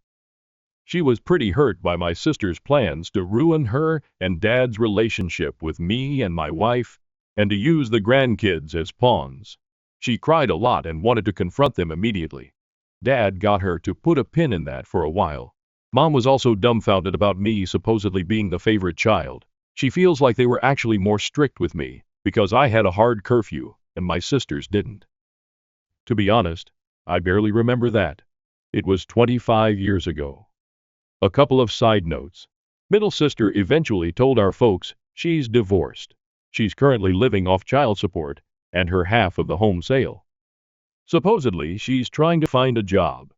She was pretty hurt by my sister's plans to ruin her and Dad's relationship with me and my wife, and to use the grandkids as pawns. She cried a lot and wanted to confront them immediately. Dad got her to put a pin in that for a while. Mom was also dumbfounded about me supposedly being the favorite child. She feels like they were actually more strict with me because I had a hard curfew and my sisters didn't. To be honest, I barely remember that. It was 25 years ago. A couple of side notes. Middle sister eventually told our folks she's divorced. She's currently living off child support and her half of the home sale. Supposedly, she's trying to find a job.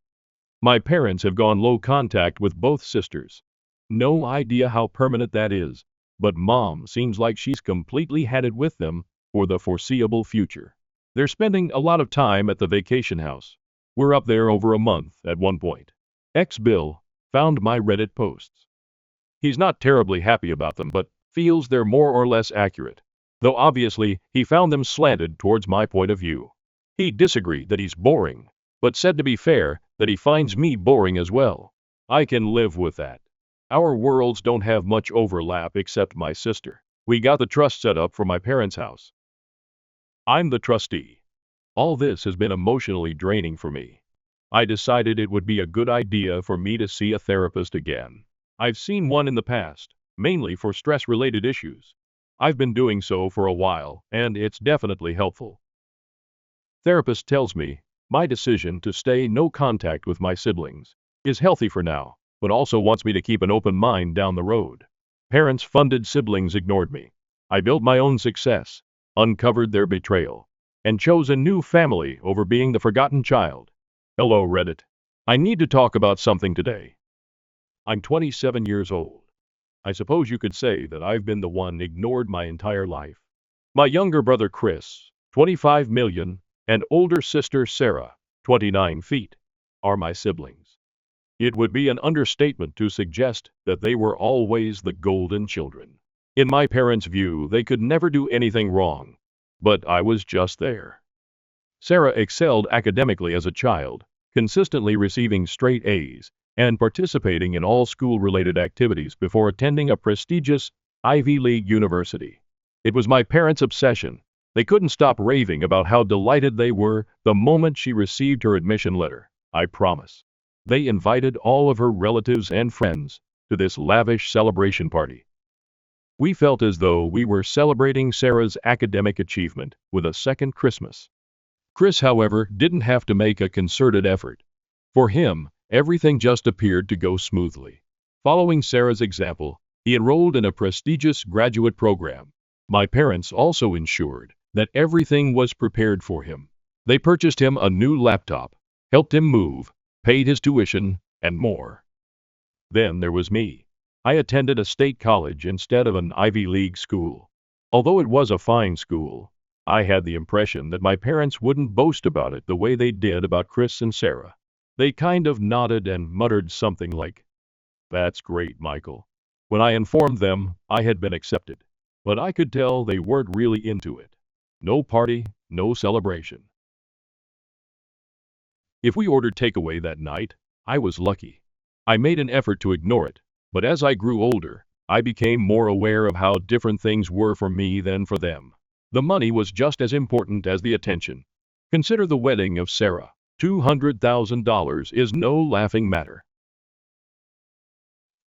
My parents have gone low contact with both sisters. No idea how permanent that is, but Mom seems like she's completely had it with them for the foreseeable future. They're spending a lot of time at the vacation house. We're up there over a month at one point. Ex-Bill found my Reddit posts. He's not terribly happy about them, but feels they're more or less accurate, though obviously he found them slanted towards my point of view. He disagreed that he's boring, but said to be fair that he finds me boring as well. I can live with that. Our worlds don't have much overlap except my sister. We got the trust set up for my parents' house. I'm the trustee. All this has been emotionally draining for me. I decided it would be a good idea for me to see a therapist again. I've seen one in the past, mainly for stress-related issues. I've been doing so for a while, and it's definitely helpful. Therapist tells me my decision to stay no contact with my siblings is healthy for now, but also wants me to keep an open mind down the road. Parents-funded siblings ignored me. I built my own success, uncovered their betrayal, and chose a new family over being the forgotten child. Hello, Reddit. I need to talk about something today. I'm 27 years old. I suppose you could say that I've been the one ignored my entire life. My younger brother Chris, 25 million, and older sister Sarah, 29 feet, are my siblings. It would be an understatement to suggest that they were always the golden children. In my parents' view, they could never do anything wrong, but I was just there. Sarah excelled academically as a child, consistently receiving straight A's and participating in all school-related activities before attending a prestigious Ivy League university. It was my parents' obsession. They couldn't stop raving about how delighted they were the moment she received her admission letter, I promise. They invited all of her relatives and friends to this lavish celebration party. We felt as though we were celebrating Sarah's academic achievement with a second Christmas. Chris, however, didn't have to make a concerted effort. For him, everything just appeared to go smoothly. Following Sarah's example, he enrolled in a prestigious graduate program. My parents also ensured that everything was prepared for him. They purchased him a new laptop, helped him move, paid his tuition, and more. Then there was me. I attended a state college instead of an Ivy League school. Although it was a fine school, I had the impression that my parents wouldn't boast about it the way they did about Chris and Sarah. They kind of nodded and muttered something like, "That's great, Michael," when I informed them I had been accepted. But I could tell they weren't really into it. No party, no celebration. If we ordered takeaway that night, I was lucky. I made an effort to ignore it, but as I grew older, I became more aware of how different things were for me than for them. The money was just as important as the attention. Consider the wedding of Sarah. $200,000 is no laughing matter.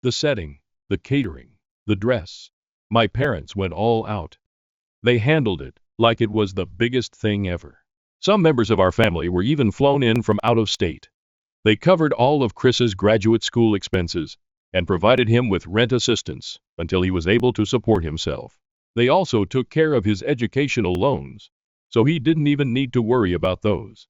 The setting, the catering, the dress. My parents went all out. They handled it like it was the biggest thing ever. Some members of our family were even flown in from out of state. They covered all of Chris's graduate school expenses and provided him with rent assistance until he was able to support himself. They also took care of his educational loans, so he didn't even need to worry about those.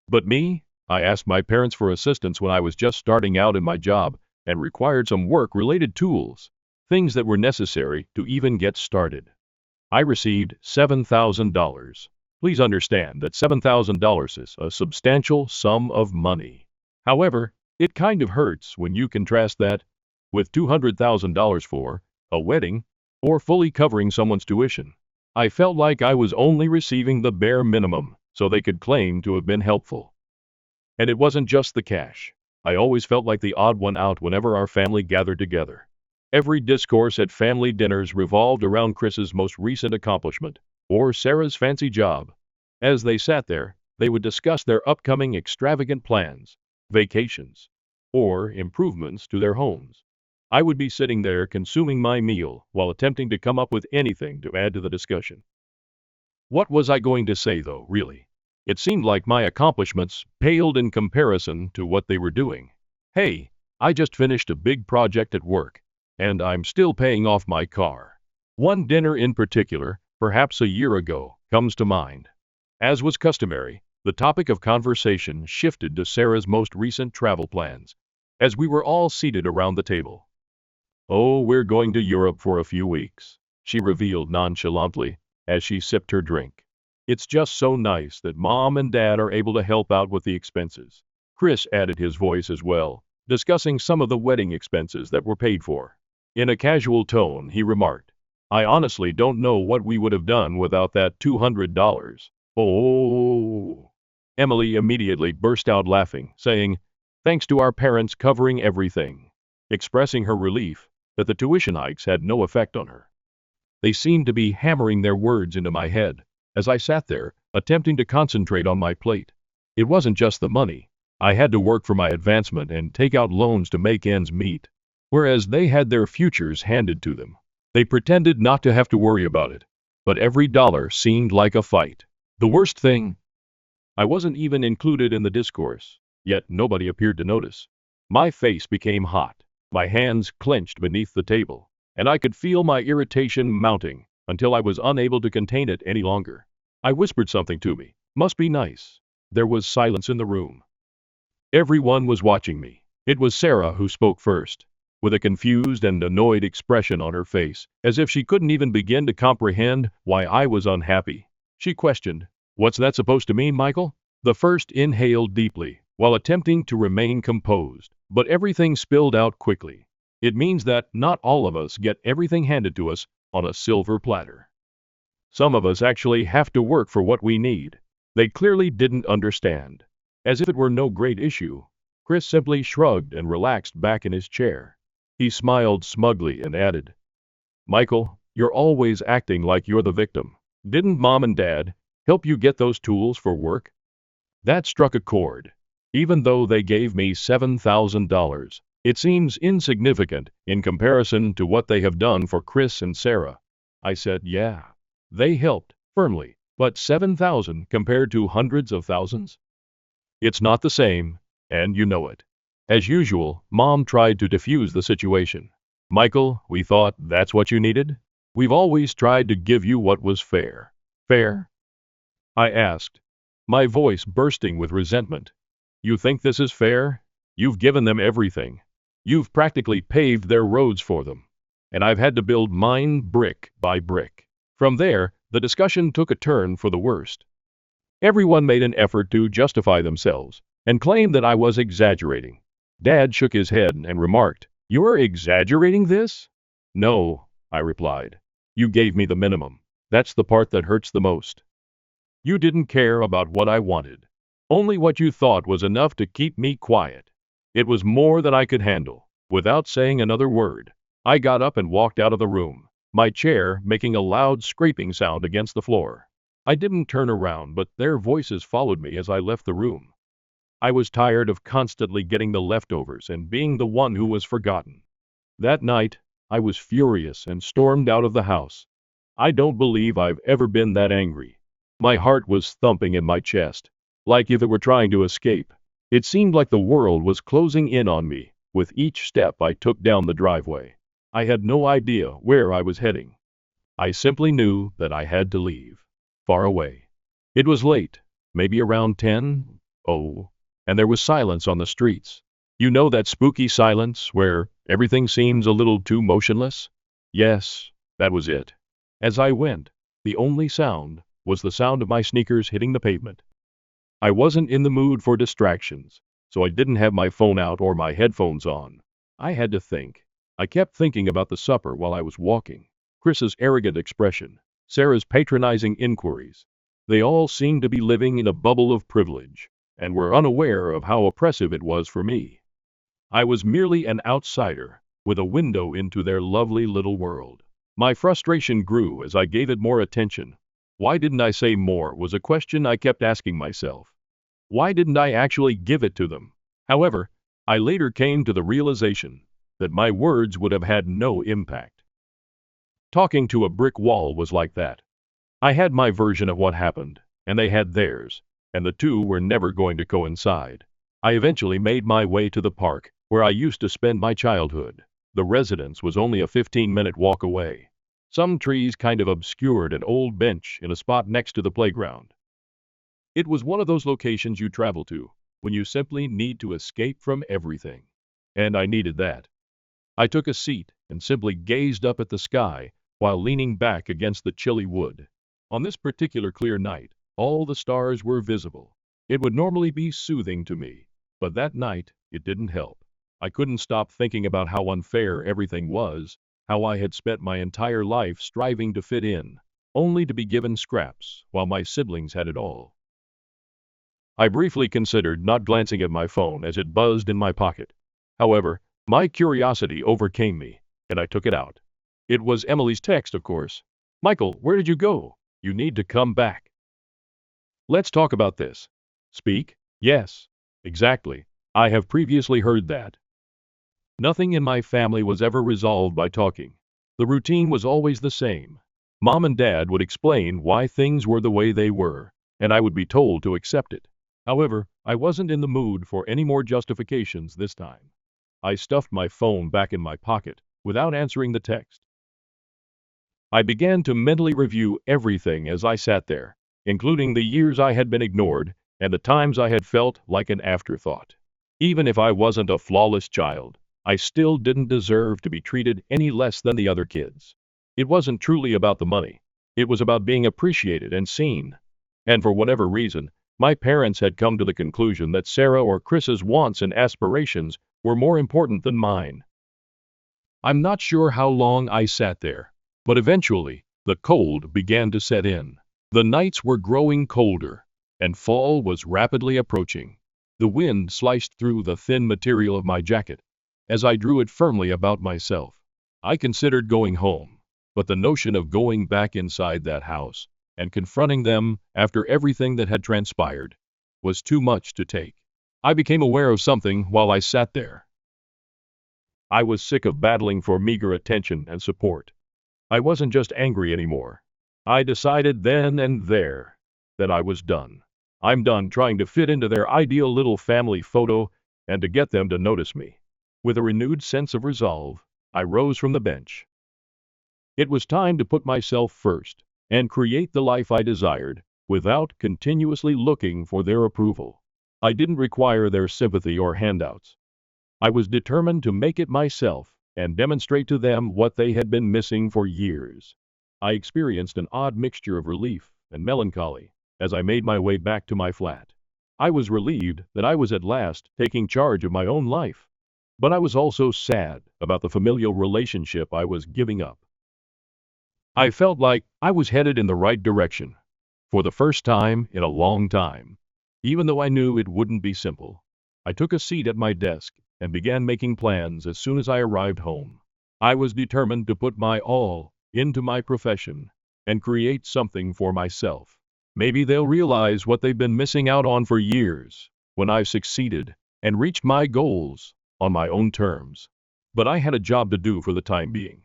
But me, I asked my parents for assistance when I was just starting out in my job and required some work-related tools, things that were necessary to even get started. I received $7,000. Please understand that $7,000 is a substantial sum of money. However, it kind of hurts when you contrast that with $200,000 for a wedding or fully covering someone's tuition. I felt like I was only receiving the bare minimum so they could claim to have been helpful. And it wasn't just the cash. I always felt like the odd one out whenever our family gathered together. Every discourse at family dinners revolved around Chris's most recent accomplishment, or Sarah's fancy job. As they sat there, they would discuss their upcoming extravagant plans, vacations, or improvements to their homes. I would be sitting there consuming my meal while attempting to come up with anything to add to the discussion. What was I going to say, though, really? It seemed like my accomplishments paled in comparison to what they were doing. Hey, I just finished a big project at work, and I'm still paying off my car. One dinner in particular, perhaps a year ago, comes to mind. As was customary, the topic of conversation shifted to Sarah's most recent travel plans, as we were all seated around the table. "Oh, we're going to Europe for a few weeks," she revealed nonchalantly as she sipped her drink. "It's just so nice that Mom and Dad are able to help out with the expenses." Chris added his voice as well, discussing some of the wedding expenses that were paid for. In a casual tone, he remarked, "I honestly don't know what we would have done without that $200. Oh." Emily immediately burst out laughing, saying, "Thanks to our parents covering everything," expressing her relief that the tuition hikes had no effect on her. They seemed to be hammering their words into my head as I sat there, attempting to concentrate on my plate. It wasn't just the money. I had to work for my advancement and take out loans to make ends meet, whereas they had their futures handed to them. They pretended not to have to worry about it, but every dollar seemed like a fight. The worst thing, I wasn't even included in the discourse, yet nobody appeared to notice. My face became hot, my hands clenched beneath the table, and I could feel my irritation mounting until I was unable to contain it any longer. I whispered something to me. Must be nice. There was silence in the room. Everyone was watching me. It was Sarah who spoke first, with a confused and annoyed expression on her face, as if she couldn't even begin to comprehend why I was unhappy. She questioned, "What's that supposed to mean, Michael?" The first inhaled deeply, while attempting to remain composed, but everything spilled out quickly. "It means that not all of us get everything handed to us on a silver platter. Some of us actually have to work for what we need." They clearly didn't understand. As if it were no great issue, Chris simply shrugged and relaxed back in his chair. He smiled smugly and added, "Michael, you're always acting like you're the victim. Didn't Mom and Dad help you get those tools for work?" That struck a chord. Even though they gave me $7,000, it seems insignificant in comparison to what they have done for Chris and Sarah. I said, "Yeah, they helped," firmly, "but $7,000 compared to hundreds of thousands? It's not the same, and you know it." As usual, Mom tried to defuse the situation. "Michael, we thought that's what you needed? We've always tried to give you what was fair." "Fair?" I asked. my voice bursting with resentment. You think this is fair? You've given them everything. You've practically paved their roads for them. And I've had to build mine brick by brick. From there, the discussion took a turn for the worst. Everyone made an effort to justify themselves and claimed that I was exaggerating. Dad shook his head and remarked, "You're exaggerating this?" "No," I replied. "You gave me the minimum. That's the part that hurts the most. You didn't care about what I wanted. Only what you thought was enough to keep me quiet. It was more than I could handle." Without saying another word, I got up and walked out of the room, my chair making a loud scraping sound against the floor. I didn't turn around, but their voices followed me as I left the room. I was tired of constantly getting the leftovers and being the one who was forgotten. That night, I was furious and stormed out of the house. I don't believe I've ever been that angry. My heart was thumping in my chest, like if it were trying to escape. It seemed like the world was closing in on me with each step I took down the driveway. I had no idea where I was heading. I simply knew that I had to leave. Far away. It was late, maybe around 10. Oh, and there was silence on the streets. You know that spooky silence where everything seems a little too motionless? Yes, that was it. As I went, the only sound was the sound of my sneakers hitting the pavement. I wasn't in the mood for distractions, so I didn't have my phone out or my headphones on. I had to think. I kept thinking about the supper while I was walking. Chris's arrogant expression, Sarah's patronizing inquiries. They all seemed to be living in a bubble of privilege, and were unaware of how oppressive it was for me. I was merely an outsider, with a window into their lovely little world. My frustration grew as I gave it more attention. Why didn't I say more was a question I kept asking myself. Why didn't I actually give it to them? However, I later came to the realization that my words would have had no impact. Talking to a brick wall was like that. I had my version of what happened, and they had theirs, and the two were never going to coincide. I eventually made my way to the park, where I used to spend my childhood. The residence was only a 15-minute walk away. Some trees kind of obscured an old bench in a spot next to the playground. It was one of those locations you travel to when you simply need to escape from everything. And I needed that. I took a seat and simply gazed up at the sky while leaning back against the chilly wood. On this particular clear night, all the stars were visible. It would normally be soothing to me, but that night it didn't help. I couldn't stop thinking about how unfair everything was, how I had spent my entire life striving to fit in, only to be given scraps while my siblings had it all. I briefly considered not glancing at my phone as it buzzed in my pocket. However, my curiosity overcame me, and I took it out. It was Emily's text, of course. "Michael, where did you go? You need to come back. Let's talk about this." "Speak?" "Yes, exactly. I have previously heard that. Nothing in my family was ever resolved by talking. The routine was always the same. Mom and Dad would explain why things were the way they were, and I would be told to accept it. However, I wasn't in the mood for any more justifications this time. I stuffed my phone back in my pocket without answering the text. I began to mentally review everything as I sat there, including the years I had been ignored and the times I had felt like an afterthought. Even if I wasn't a flawless child, I still didn't deserve to be treated any less than the other kids. It wasn't truly about the money. It was about being appreciated and seen. And for whatever reason, my parents had come to the conclusion that Sarah or Chris's wants and aspirations were more important than mine. I'm not sure how long I sat there, but eventually, the cold began to set in. The nights were growing colder, and fall was rapidly approaching. The wind sliced through the thin material of my jacket as I drew it firmly about myself. I considered going home, but the notion of going back inside that house and confronting them after everything that had transpired was too much to take. I became aware of something while I sat there. I was sick of battling for meager attention and support. I wasn't just angry anymore. I decided then and there that I was done. I'm done trying to fit into their ideal little family photo and to get them to notice me. With a renewed sense of resolve, I rose from the bench. It was time to put myself first and create the life I desired without continuously looking for their approval. I didn't require their sympathy or handouts. I was determined to make it myself and demonstrate to them what they had been missing for years. I experienced an odd mixture of relief and melancholy as I made my way back to my flat. I was relieved that I was at last taking charge of my own life, but I was also sad about the familial relationship I was giving up. I felt like I was headed in the right direction, for the first time in a long time. Even though I knew it wouldn't be simple, I took a seat at my desk and began making plans as soon as I arrived home. I was determined to put my all into my profession and create something for myself. Maybe they'll realize what they've been missing out on for years when I've succeeded and reached my goals on my own terms. But I had a job to do for the time being.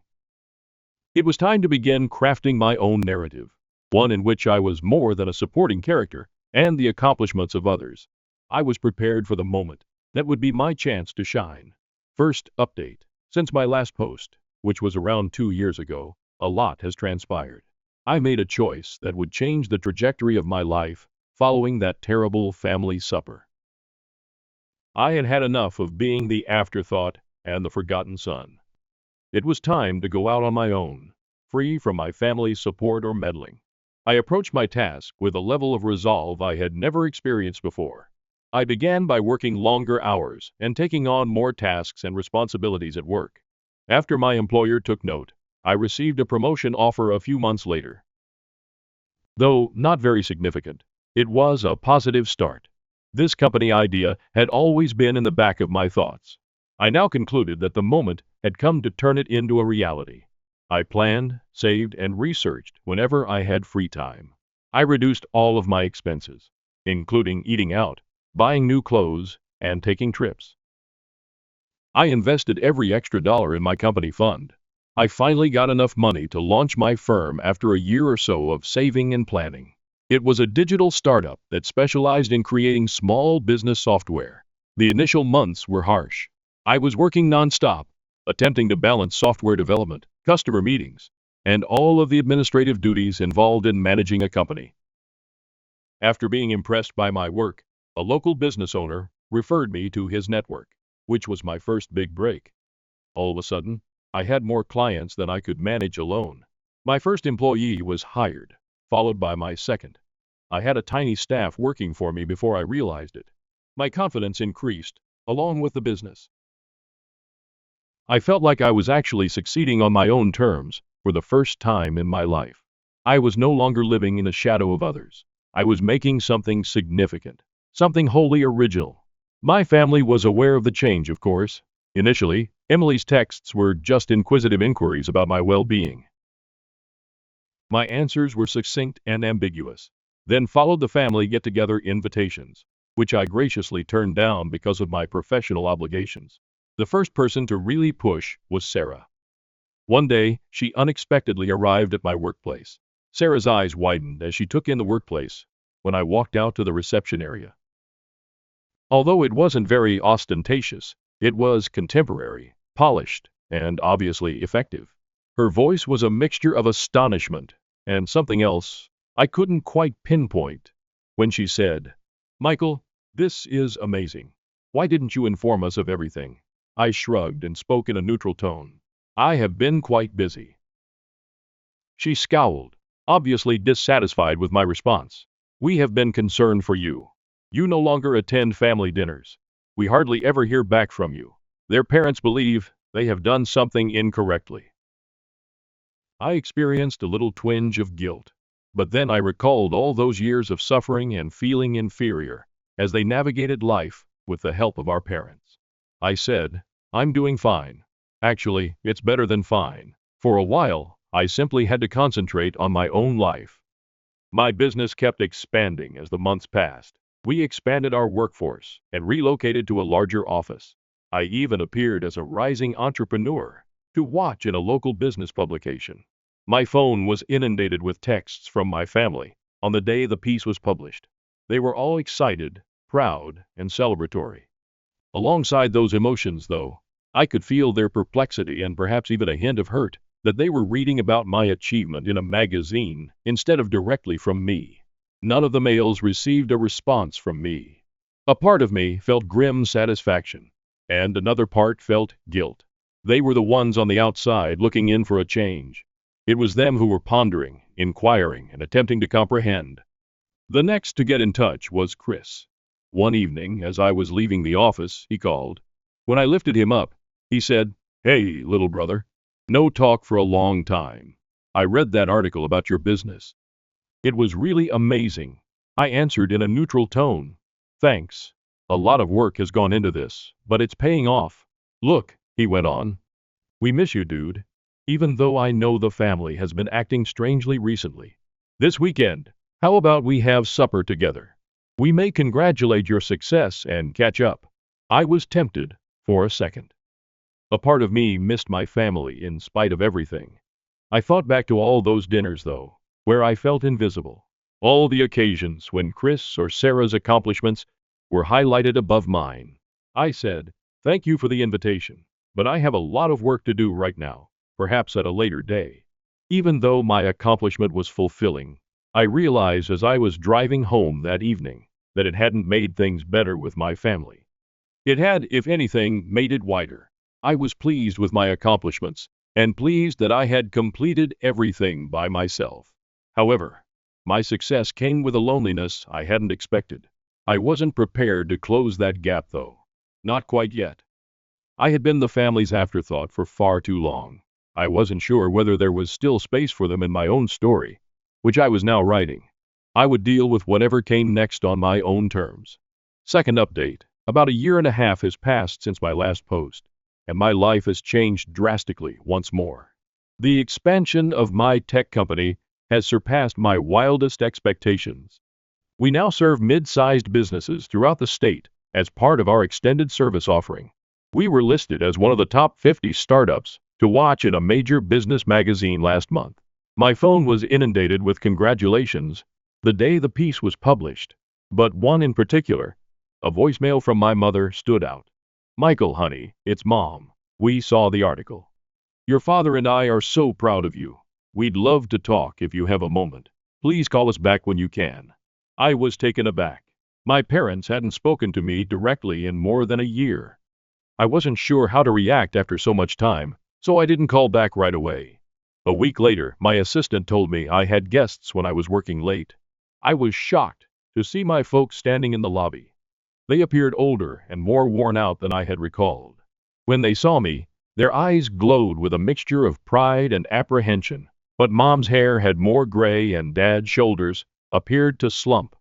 It was time to begin crafting my own narrative, one in which I was more than a supporting character and the accomplishments of others. I was prepared for the moment that would be my chance to shine. First update. Since my last post, which was around 2 years ago, a lot has transpired. I made a choice that would change the trajectory of my life following that terrible family supper. I had had enough of being the afterthought and the forgotten son. It was time to go out on my own, free from my family's support or meddling. I approached my task with a level of resolve I had never experienced before. I began by working longer hours and taking on more tasks and responsibilities at work. After my employer took note, I received a promotion offer a few months later. Though not very significant, it was a positive start. This company idea had always been in the back of my thoughts. I now concluded that the moment had come to turn it into a reality. I planned, saved, and researched whenever I had free time. I reduced all of my expenses, including eating out, buying new clothes, and taking trips. I invested every extra dollar in my company fund. I finally got enough money to launch my firm after a year or so of saving and planning. It was a digital startup that specialized in creating small business software. The initial months were harsh. I was working nonstop, attempting to balance software development, customer meetings, and all of the administrative duties involved in managing a company. After being impressed by my work, a local business owner referred me to his network, which was my first big break. All of a sudden, I had more clients than I could manage alone. My first employee was hired, followed by my second. I had a tiny staff working for me before I realized it. My confidence increased, along with the business. I felt like I was actually succeeding on my own terms for the first time in my life. I was no longer living in the shadow of others. I was making something significant, something wholly original. My family was aware of the change, of course. Initially, Emily's texts were just inquisitive inquiries about my well-being. My answers were succinct and ambiguous. Then followed the family get-together invitations, which I graciously turned down because of my professional obligations. The first person to really push was Sarah. One day, she unexpectedly arrived at my workplace. Sarah's eyes widened as she took in the workplace when I walked out to the reception area. Although it wasn't very ostentatious, it was contemporary, polished, and obviously effective. Her voice was a mixture of astonishment and something else I couldn't quite pinpoint. When she said, "Michael, this is amazing. Why didn't you inform us of everything?" I shrugged and spoke in a neutral tone. "I have been quite busy." She scowled, obviously dissatisfied with my response. "We have been concerned for you. You no longer attend family dinners. We hardly ever hear back from you. Their parents believe they have done something incorrectly." I experienced a little twinge of guilt, but then I recalled all those years of suffering and feeling inferior as they navigated life with the help of our parents. I said, "I'm doing fine. Actually, it's better than fine." For a while, I simply had to concentrate on my own life. My business kept expanding as the months passed. We expanded our workforce and relocated to a larger office. I even appeared as a rising entrepreneur to watch in a local business publication. My phone was inundated with texts from my family on the day the piece was published. They were all excited, proud, and celebratory. Alongside those emotions, though, I could feel their perplexity and perhaps even a hint of hurt that they were reading about my achievement in a magazine instead of directly from me. None of the mails received a response from me. A part of me felt grim satisfaction, and another part felt guilt. They were the ones on the outside looking in for a change. It was them who were pondering, inquiring, and attempting to comprehend. The next to get in touch was Chris. One evening, as I was leaving the office, he called. When I lifted him up, he said, "Hey, little brother. No talk for a long time. I read that article about your business. It was really amazing." I answered in a neutral tone. "Thanks. A lot of work has gone into this, but it's paying off. Look," he went on. "We miss you, dude. Even though I know the family has been acting strangely recently. This weekend, how about we have supper together? We may congratulate your success and catch up." I was tempted for a second. A part of me missed my family in spite of everything. I thought back to all those dinners, though, where I felt invisible. All the occasions when Chris or Sarah's accomplishments were highlighted above mine. I said, "Thank you for the invitation, but I have a lot of work to do right now, perhaps at a later day." Even though my accomplishment was fulfilling, I realized as I was driving home that evening that it hadn't made things better with my family. It had, if anything, made it wider. I was pleased with my accomplishments and pleased that I had completed everything by myself. However, my success came with a loneliness I hadn't expected. I wasn't prepared to close that gap, though. Not quite yet. I had been the family's afterthought for far too long. I wasn't sure whether there was still space for them in my own story, which I was now writing. I would deal with whatever came next on my own terms. Second update. About a year and a half has passed since my last post, and my life has changed drastically once more. The expansion of my tech company has surpassed my wildest expectations. We now serve mid-sized businesses throughout the state as part of our extended service offering. We were listed as one of the top 50 startups to watch in a major business magazine last month. My phone was inundated with congratulations the day the piece was published, but one in particular, a voicemail from my mother, stood out. "Michael, honey, it's Mom. We saw the article. Your father and I are so proud of you. We'd love to talk if you have a moment. Please call us back when you can." I was taken aback. My parents hadn't spoken to me directly in more than a year. I wasn't sure how to react after so much time, so I didn't call back right away. A week later, my assistant told me I had guests when I was working late. I was shocked to see my folks standing in the lobby. They appeared older and more worn out than I had recalled. When they saw me, their eyes glowed with a mixture of pride and apprehension, but Mom's hair had more gray and Dad's shoulders appeared to slump.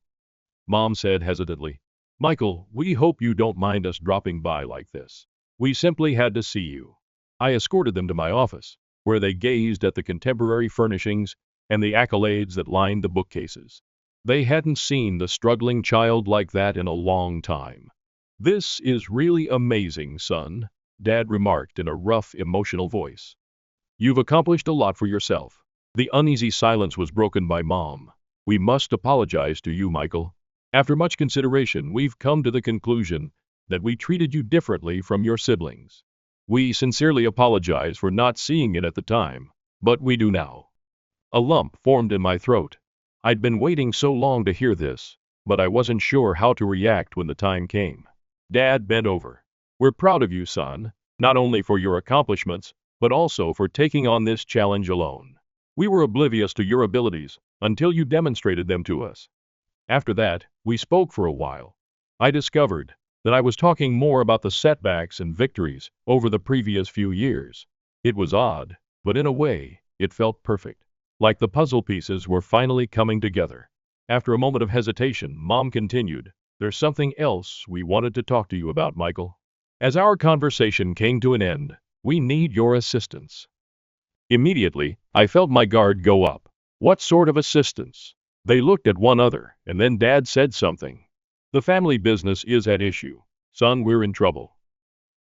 Mom said hesitantly, "Michael, we hope you don't mind us dropping by like this. We simply had to see you." I escorted them to my office, where they gazed at the contemporary furnishings and the accolades that lined the bookcases. They hadn't seen the struggling child like that in a long time. "This is really amazing, son," Dad remarked in a rough, emotional voice. "You've accomplished a lot for yourself." The uneasy silence was broken by Mom. "We must apologize to you, Michael. After much consideration, we've come to the conclusion that we treated you differently from your siblings. We sincerely apologize for not seeing it at the time, but we do now." A lump formed in my throat. I'd been waiting so long to hear this, but I wasn't sure how to react when the time came. Dad bent over. "We're proud of you, son, not only for your accomplishments, but also for taking on this challenge alone. We were oblivious to your abilities until you demonstrated them to us." After that, we spoke for a while. I discovered that I was talking more about the setbacks and victories over the previous few years. It was odd, but in a way, it felt perfect. Like the puzzle pieces were finally coming together. After a moment of hesitation, Mom continued, "There's something else we wanted to talk to you about, Michael. As our conversation came to an end, we need your assistance." Immediately, I felt my guard go up. "What sort of assistance?" They looked at one another, and then Dad said something. "The family business is at issue. Son, we're in trouble.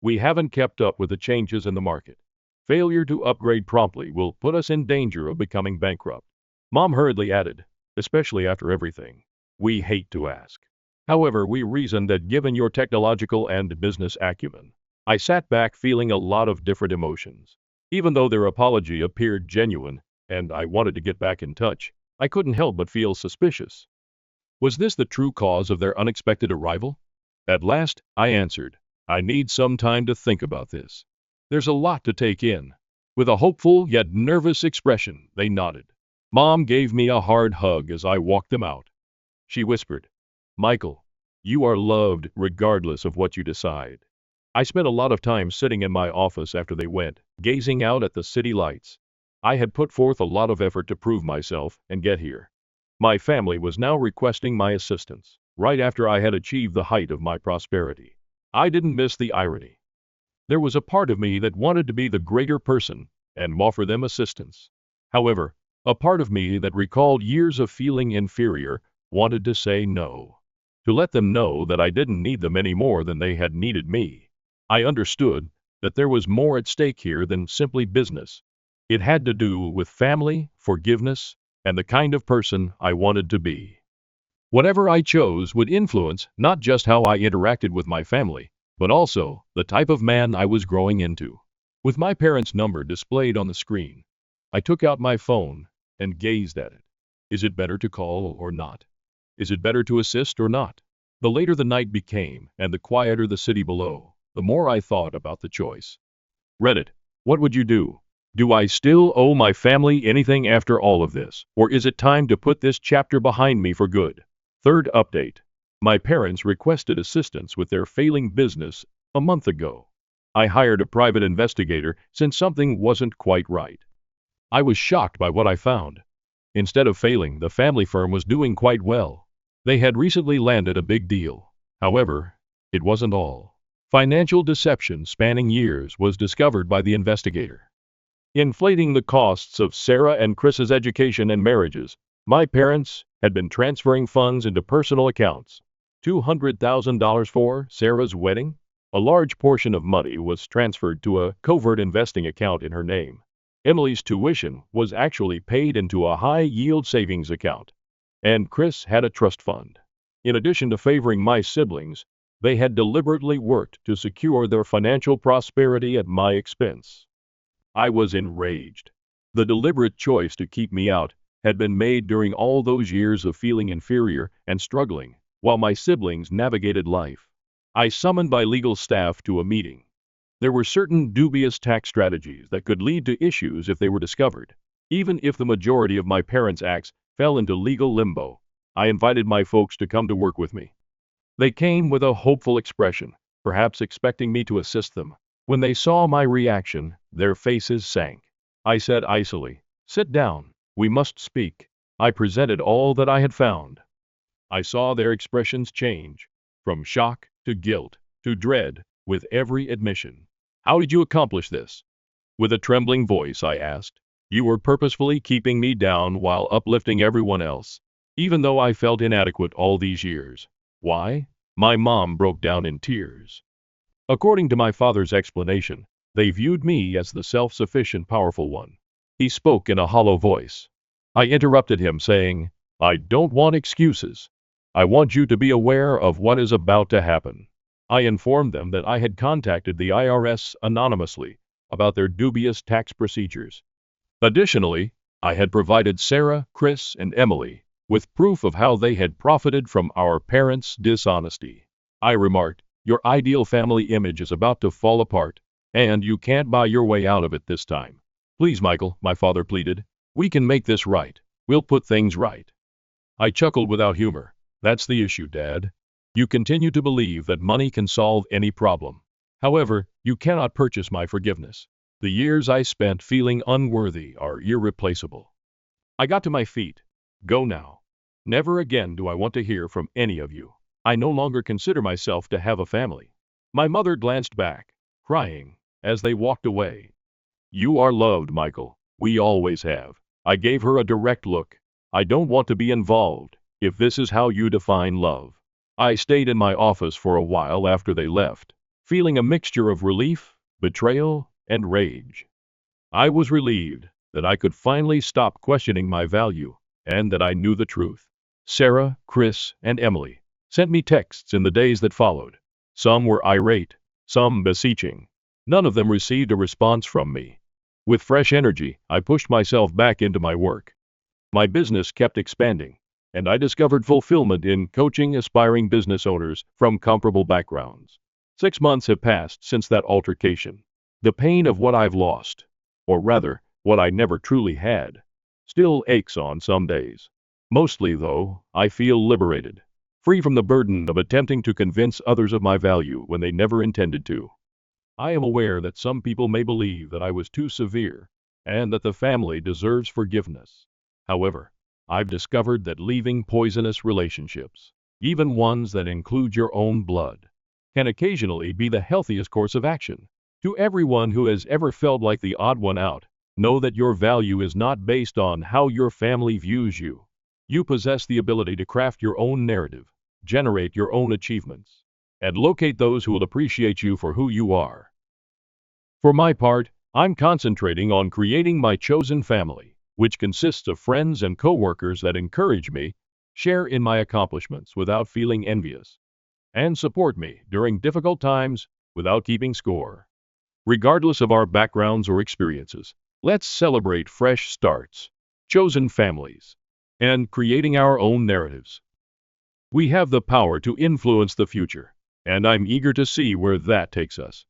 We haven't kept up with the changes in the market. Failure to upgrade promptly will put us in danger of becoming bankrupt." Mom hurriedly added, "Especially after everything. We hate to ask. However, we reasoned that given your technological and business acumen." I sat back feeling a lot of different emotions. Even though their apology appeared genuine, and I wanted to get back in touch, I couldn't help but feel suspicious. Was this the true cause of their unexpected arrival? At last, I answered, I need some time to think about this. There's a lot to take in. With a hopeful yet nervous expression, they nodded. Mom gave me a hard hug as I walked them out. She whispered, Michael, you are loved regardless of what you decide. I spent a lot of time sitting in my office after they went, gazing out at the city lights. I had put forth a lot of effort to prove myself and get here. My family was now requesting my assistance, right after I had achieved the height of my prosperity. I didn't miss the irony. There was a part of me that wanted to be the greater person and offer them assistance. However, a part of me that recalled years of feeling inferior wanted to say no. To let them know that I didn't need them any more than they had needed me. I understood that there was more at stake here than simply business. It had to do with family, forgiveness, and the kind of person I wanted to be. Whatever I chose would influence not just how I interacted with my family, but also the type of man I was growing into. With my parents' number displayed on the screen, I took out my phone and gazed at it. Is it better to call or not? Is it better to assist or not? The later the night became and the quieter the city below, the more I thought about the choice. Reddit, what would you do? Do I still owe my family anything after all of this, or is it time to put this chapter behind me for good? Third update. My parents requested assistance with their failing business a month ago. I hired a private investigator since something wasn't quite right. I was shocked by what I found. Instead of failing, the family firm was doing quite well. They had recently landed a big deal. However, it wasn't all. Financial deception spanning years was discovered by the investigator. Inflating the costs of Sarah and Chris's education and marriages, my parents had been transferring funds into personal accounts. $200,000 for Sarah's wedding? A large portion of money was transferred to a covert investing account in her name. Emily's tuition was actually paid into a high-yield savings account, and Chris had a trust fund. In addition to favoring my siblings, they had deliberately worked to secure their financial prosperity at my expense. I was enraged. The deliberate choice to keep me out had been made during all those years of feeling inferior and struggling, while my siblings navigated life. I summoned my legal staff to a meeting. There were certain dubious tax strategies that could lead to issues if they were discovered. Even if the majority of my parents' acts fell into legal limbo, I invited my folks to come to work with me. They came with a hopeful expression, perhaps expecting me to assist them. When they saw my reaction, their faces sank. I said icily, "Sit down, we must speak." I presented all that I had found. I saw their expressions change, from shock to guilt to dread, with every admission. How did you accomplish this? With a trembling voice, I asked. You were purposefully keeping me down while uplifting everyone else, even though I felt inadequate all these years. Why? My mom broke down in tears. According to my father's explanation, they viewed me as the self-sufficient, powerful one. He spoke in a hollow voice. I interrupted him, saying, I don't want excuses. I want you to be aware of what is about to happen. I informed them that I had contacted the IRS anonymously about their dubious tax procedures. Additionally, I had provided Sarah, Chris, and Emily with proof of how they had profited from our parents' dishonesty. I remarked, your ideal family image is about to fall apart, and you can't buy your way out of it this time. Please, Michael, my father pleaded. We can make this right. We'll put things right. I chuckled without humor. That's the issue, Dad. You continue to believe that money can solve any problem. However, you cannot purchase my forgiveness. The years I spent feeling unworthy are irreplaceable. I got to my feet. Go now. Never again do I want to hear from any of you. I no longer consider myself to have a family. My mother glanced back, crying, as they walked away. You are loved, Michael. We always have. I gave her a direct look. I don't want to be involved, if this is how you define love. I stayed in my office for a while after they left, feeling a mixture of relief, betrayal, and rage. I was relieved that I could finally stop questioning my value, and that I knew the truth. Sarah, Chris, and Emily sent me texts in the days that followed. Some were irate, some beseeching. None of them received a response from me. With fresh energy, I pushed myself back into my work. My business kept expanding. and I discovered fulfillment in coaching aspiring business owners from comparable backgrounds. 6 months have passed since that altercation. The pain of what I've lost, or rather, what I never truly had, still aches on some days. Mostly, though, I feel liberated, free from the burden of attempting to convince others of my value when they never intended to. I am aware that some people may believe that I was too severe and that the family deserves forgiveness. However, I've discovered that leaving poisonous relationships, even ones that include your own blood, can occasionally be the healthiest course of action. To everyone who has ever felt like the odd one out, know that your value is not based on how your family views you. You possess the ability to craft your own narrative, generate your own achievements, and locate those who will appreciate you for who you are. For my part, I'm concentrating on creating my chosen family, which consists of friends and coworkers that encourage me, share in my accomplishments without feeling envious, and support me during difficult times without keeping score. Regardless of our backgrounds or experiences, let's celebrate fresh starts, chosen families, and creating our own narratives. We have the power to influence the future, and I'm eager to see where that takes us.